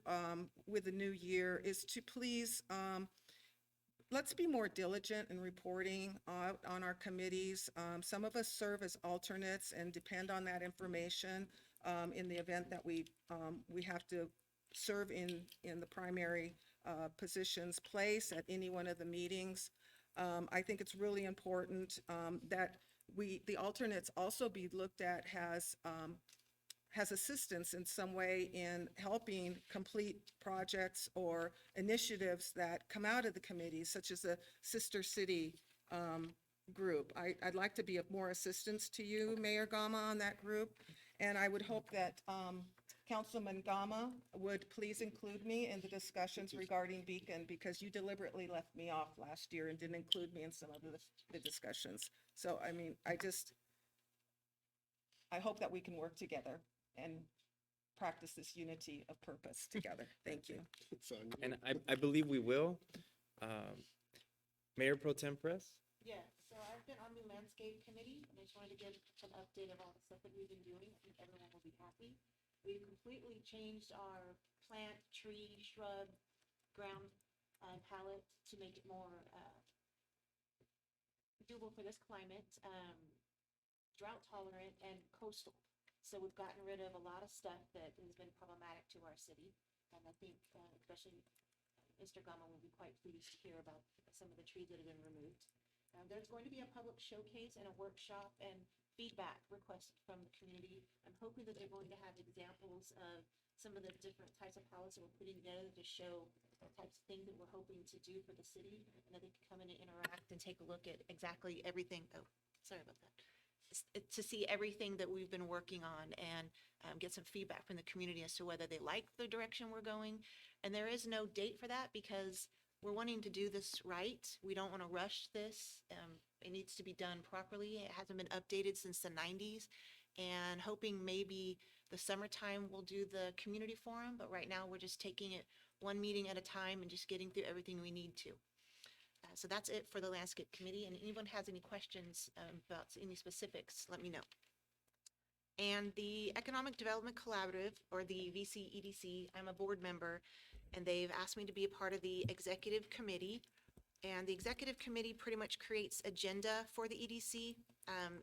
with the new year, is to please let's be more diligent in reporting on our committees. Some of us serve as alternates and depend on that information in the event that we have to serve in the primary positions place at any one of the meetings. I think it's really important that the alternates also be looked at has assistance in some way in helping complete projects or initiatives that come out of the committees, such as the Sister City group. I'd like to be of more assistance to you, Mayor Gama, on that group. And I would hope that Councilman Gama would please include me in the discussions regarding Beacon, because you deliberately left me off last year and didn't include me in some of the discussions. So, I mean, I hope that we can work together and practice this unity of purpose together. Thank you. And I believe we will. Mayor Pro Tem Perez? Yeah, so I've been on the landscape committee, and I just wanted to give an update of all the stuff that we've been doing. I think everyone will be happy. We've completely changed our plant, tree, shrub, ground palette to make it more doable for this climate, drought tolerant and coastal. So we've gotten rid of a lot of stuff that has been problematic to our city. And I think especially Mr. Gama will be quite pleased to hear about some of the trees that have been removed. There's going to be a public showcase and a workshop and feedback requested from the community. I'm hoping that they're going to have examples of some of the different types of palettes that we're putting together to show the types of things that we're hoping to do for the city, and that they can come in and interact and take a look at exactly everything. Oh, sorry about that. To see everything that we've been working on and get some feedback from the community as to whether they like the direction we're going. And there is no date for that because we're wanting to do this right. We don't want to rush this. It needs to be done properly. It hasn't been updated since the 90s, and hoping maybe the summertime we'll do the community forum. But right now we're just taking it one meeting at a time and just getting through everything we need to. So that's it for the landscape committee. And anyone has any questions about any specifics, let me know. And the Economic Development Collaborative, or the VCEDC, I'm a board member, and they've asked me to be a part of the executive committee. And the executive committee pretty much creates agenda for the EDC.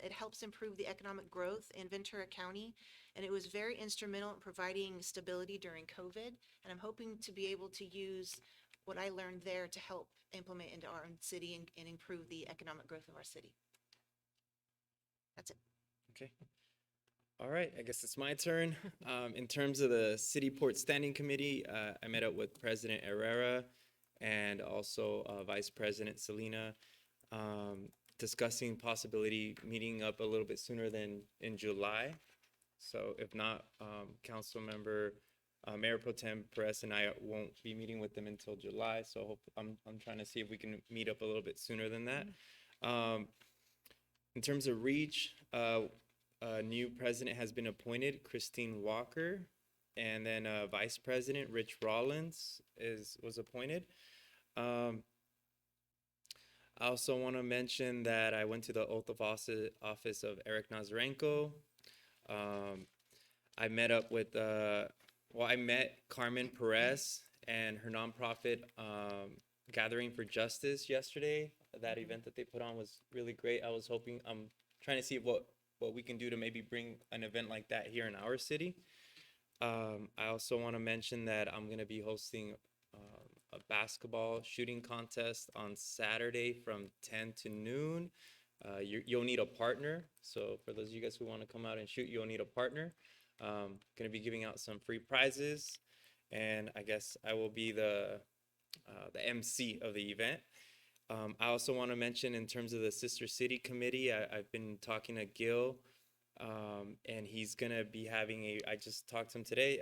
It helps improve the economic growth in Ventura County, and it was very instrumental in providing stability during COVID. And I'm hoping to be able to use what I learned there to help implement into our own city and improve the economic growth of our city. That's it. Okay. All right, I guess it's my turn. In terms of the City Port Standing Committee, I met up with President Herrera and also Vice President Selena, discussing possibility meeting up a little bit sooner than in July. So if not, Council Member Mayor Pro Tem Perez and I won't be meeting with them until July. So I'm trying to see if we can meet up a little bit sooner than that. In terms of REACH, a new president has been appointed, Christine Walker, and then Vice President Rich Rollins was appointed. I also want to mention that I went to the oath of office of Eric Nazarenko. I met up with, I met Carmen Perez and her nonprofit Gathering for Justice yesterday. That event that they put on was really great. I'm trying to see what we can do to maybe bring an event like that here in our city. I also want to mention that I'm going to be hosting a basketball shooting contest on Saturday from 10 to noon. You'll need a partner. So for those of you guys who want to come out and shoot, you'll need a partner. Going to be giving out some free prizes. And I guess I will be the MC of the event. I also want to mention in terms of the Sister City Committee, I've been talking to Gil, and he's going to be having I just talked to him today.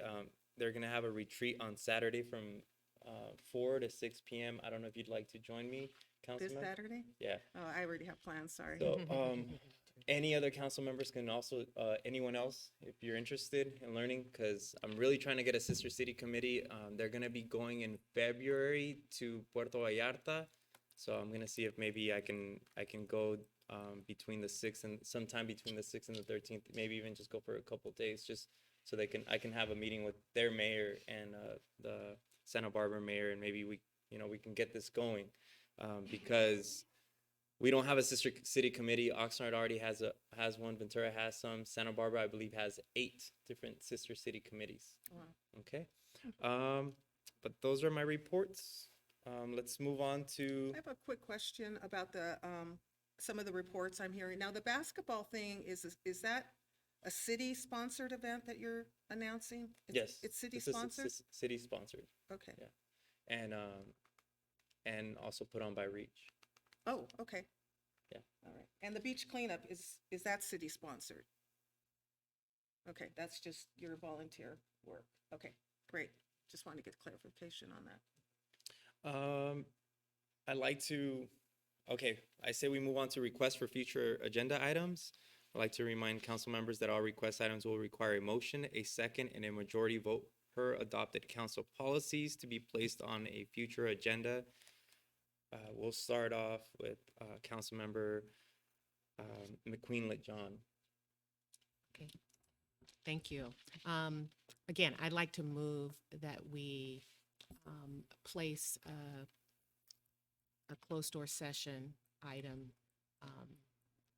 They're going to have a retreat on Saturday from 4 to 6 p.m. I don't know if you'd like to join me, This Councilman. Saturday? Yeah. Oh, I already have plans, sorry. So, any other council members can also, anyone else, if you're interested in learning, because I'm really trying to get a Sister City Committee. They're going to be going in February to Puerto Vallarta. So I'm going to see if maybe I can go between the 6th and sometime between the 6th and the 13th, maybe even just go for a couple days, just so I can have a meeting with their mayor and the Santa Barbara mayor, and maybe we can get this going, because we don't have a Sister City Committee. Oxnard already has one. Ventura has some. Santa Barbara, I believe, has 8 different Sister City Committees. Wow. Okay. But those are my reports. Let's move on to. I have a quick question about the, some of the reports I'm hearing. Now, the basketball thing, is that a city-sponsored event that you're announcing? Yes. It's this is city-sponsored? City sponsored. Okay. Yeah. And also put on by Reach. Oh, okay. Yeah. All right. And the beach cleanup, is that city-sponsored? Okay, that's just your volunteer work. Okay, great. Just want to get clarification on that. I'd like to, I say we move on to requests for future agenda items. I'd like to remind council members that all request items will require a motion, a second, and a majority vote per adopted council policies to be placed on a future agenda. We'll start off with Councilmember McQueen Lit-John. Okay, thank you. Again, I'd like to move that we place a closed door session item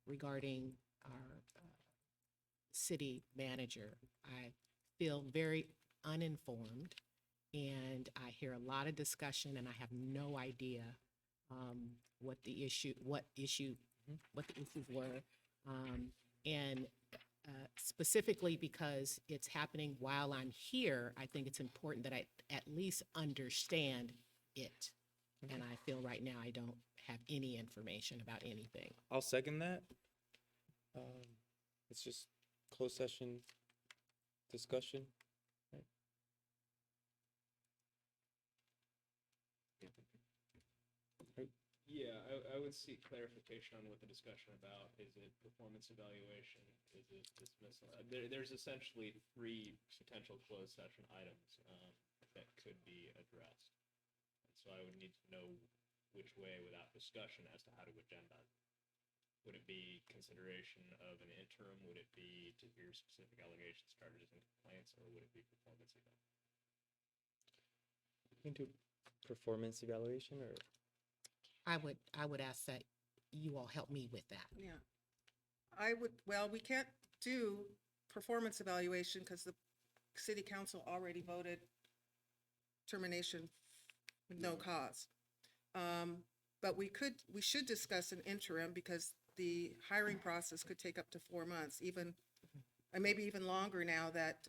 regarding our city manager. I feel very uninformed, and I hear a lot of discussion, and I have no idea what the issues were. And specifically because it's happening while I'm here, I think it's important that I at least understand it. And I feel right now I don't have any information about anything. I'll second that. It's just closed session discussion. Right? Yeah, I would seek clarification on what the discussion about. Is it performance evaluation? Is it dismissal? There's essentially 3 potential closed session items that could be addressed. And so I would need to know which way without discussion as to how to agenda. Would it be consideration of an interim? Would it be to hear specific allegations, charges, and complaints, or would it be performance evaluation? We can do performance evaluation, or I would ask that you all help me with that. Yeah. We can't do performance evaluation because the city council already voted termination with no cause. But we should discuss an interim because the hiring process could take up to 4 months, even, and maybe even longer now that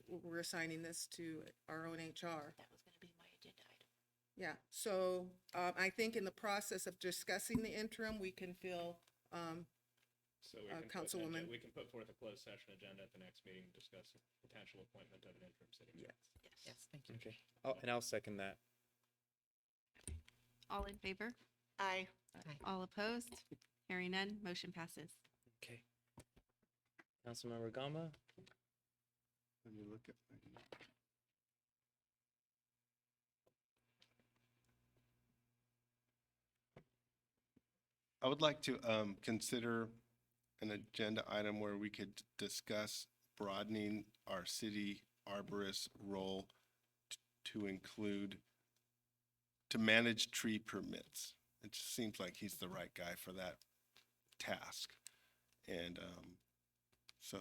we're assigning this to our own HR. That was going to be my agenda item. Yeah, so I think in the process of discussing the interim, we can feel, So we can Councilwoman. we can put forth a closed session agenda at the next meeting to discuss the potential appointment of an interim city manager. Yes, thank you. okay. I'll second that. All in favor? Aye. All opposed? Hearing none, motion passes. Okay. Councilmember Gama. Let me look at my. I would like to consider an agenda item where we could discuss broadening our city arborist role to include, to manage tree permits. It just seems like he's the right guy for that task. And so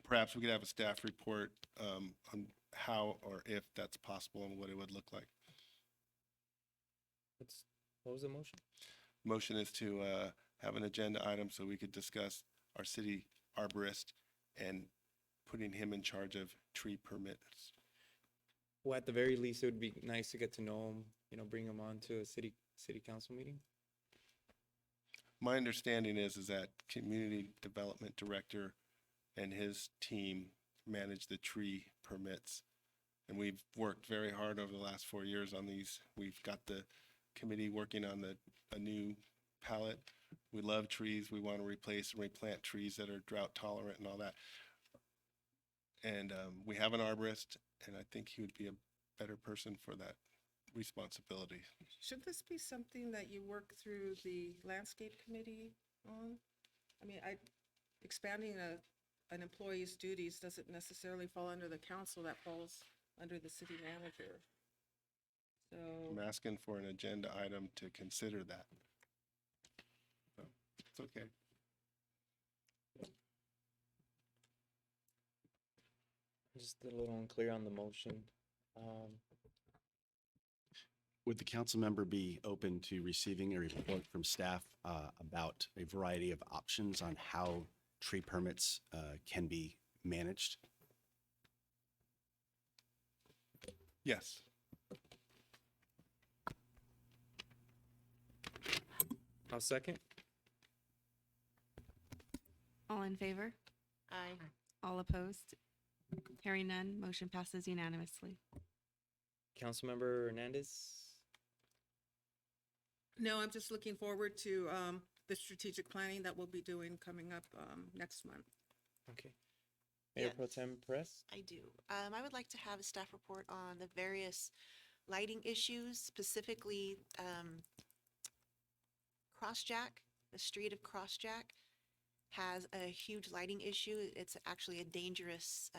perhaps we could have a staff report on how or if that's possible and what it would look like. What was the motion? Motion is to have an agenda item so we could discuss our city arborist and putting him in charge of tree permits. Well, at the very least, it would be nice to get to know him, you know, bring him on to a city council meeting. My understanding is that community development director and his team manage the tree permits. And we've worked very hard over the last 4 years on these. We've got the committee working on a new palette. We love trees. We want to replace and replant trees that are drought tolerant and all that. And we have an arborist, and I think he would be a better person for that responsibility. Should this be something that you work through the landscape committee on? I mean, expanding an employee's duties doesn't necessarily fall under the council, that falls under the city manager. So, I'm asking for an agenda item to consider that. So, it's okay. I'm just a little unclear on the motion. Would the council member be open to receiving a report from staff about a variety of options on how tree permits can be managed? Yes. I'll second. All in favor? Aye. All opposed? Hearing none, motion passes unanimously. Councilmember Hernandez? no, I'm just looking forward to the strategic planning that we'll be doing coming up next month. Okay. Mayor Pro Yes. Tem Perez? I do. I would like to have a staff report on the various lighting issues, specifically Crossjack, the street of Crossjack has a huge lighting issue. It's actually a dangerous,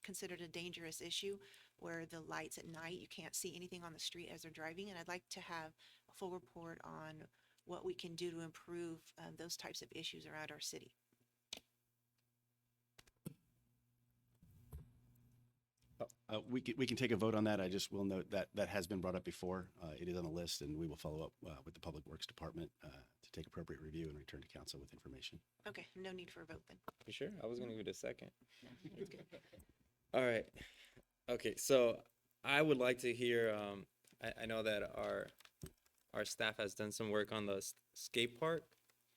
considered a dangerous issue where the lights at night, you can't see anything on the street as they're driving. And I'd like to have a full report on what we can do to improve those types of issues around our city. We can take a vote on that. I just will note that that has been brought up before. It is on the list, and we will follow up with the Public Works Department to take appropriate review and return to council with information. Okay, no need for a vote then. You sure? I was gonna give it a second. It's good. All right. Okay, so I would like to hear, I know that our staff has done some work on the skate park,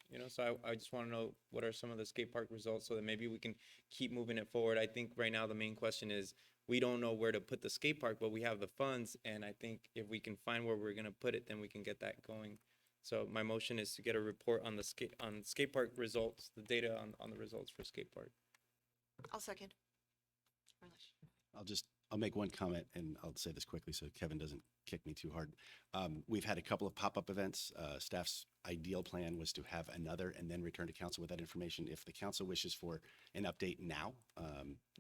you know, so I just want to know what are some of the skate park results so that maybe we can keep moving it forward. I think right now the main question is, we don't know where to put the skate park, but we have the funds, and I think if we can find where we're gonna put it, then we can get that going. So my motion is to get a report on the skate park results, the data on the results for skate park. I'll second. I'll make one comment, and I'll say this quickly so Kevin doesn't kick me too hard. We've had a couple of pop-up events. Staff's ideal plan was to have another and then return to council with that information. If the council wishes for an update now,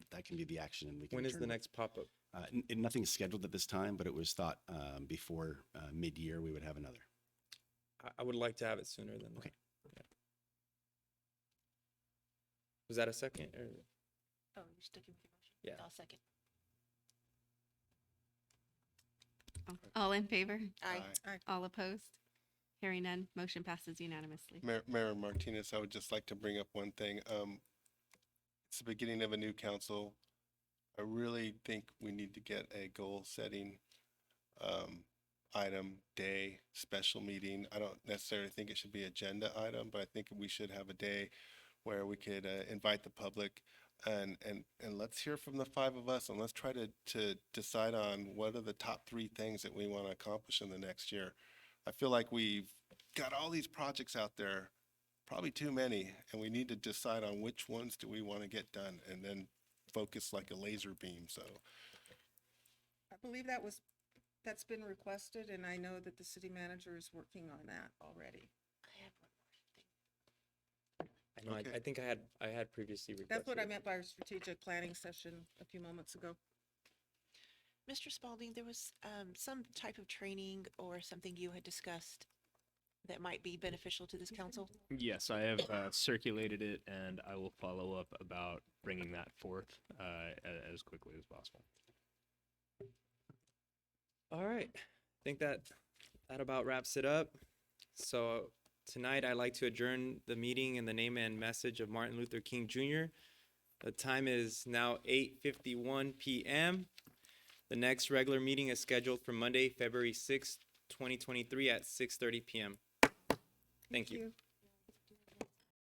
that can be the action, and we can. When is return the with- next pop-up? Nothing is scheduled at this time, but it was thought before mid-year we would have another. I would like to have it sooner than that. Okay. Yeah. Was that a second or? Oh, you're sticking with your motion? Yeah. I'll second. All in favor? Aye. All opposed? Hearing none, motion passes unanimously. Mayor Martinez, I would just like to bring up one thing. It's the beginning of a new council. I really think we need to get a goal-setting item, day, special meeting. I don't necessarily think it should be agenda item, but I think we should have a day where we could invite the public and let's hear from the five of us, and let's try to decide on what are the top 3 things that we want to accomplish in the next year. I feel like we've got all these projects out there, probably too many, and we need to decide on which ones do we want to get done and then focus like a laser beam. So I believe that was That's been requested, and I know that the city manager is working on that already. I know, Okay. I think I had previously requested. That's what I it. meant by our strategic planning session a few moments ago. Mr. Spalding, there was some type of training or something you had discussed that might be beneficial to this council? Yes, I have circulated it, and I will follow up about bringing that forth as quickly as possible. All right. I think that about wraps it up. So tonight I'd like to adjourn the meeting in the name and message of Martin Luther King Jr. The time is now 8:51 p.m. The next regular meeting is scheduled for Monday, February 6th, 2023 at 6:30 p.m. Thank you.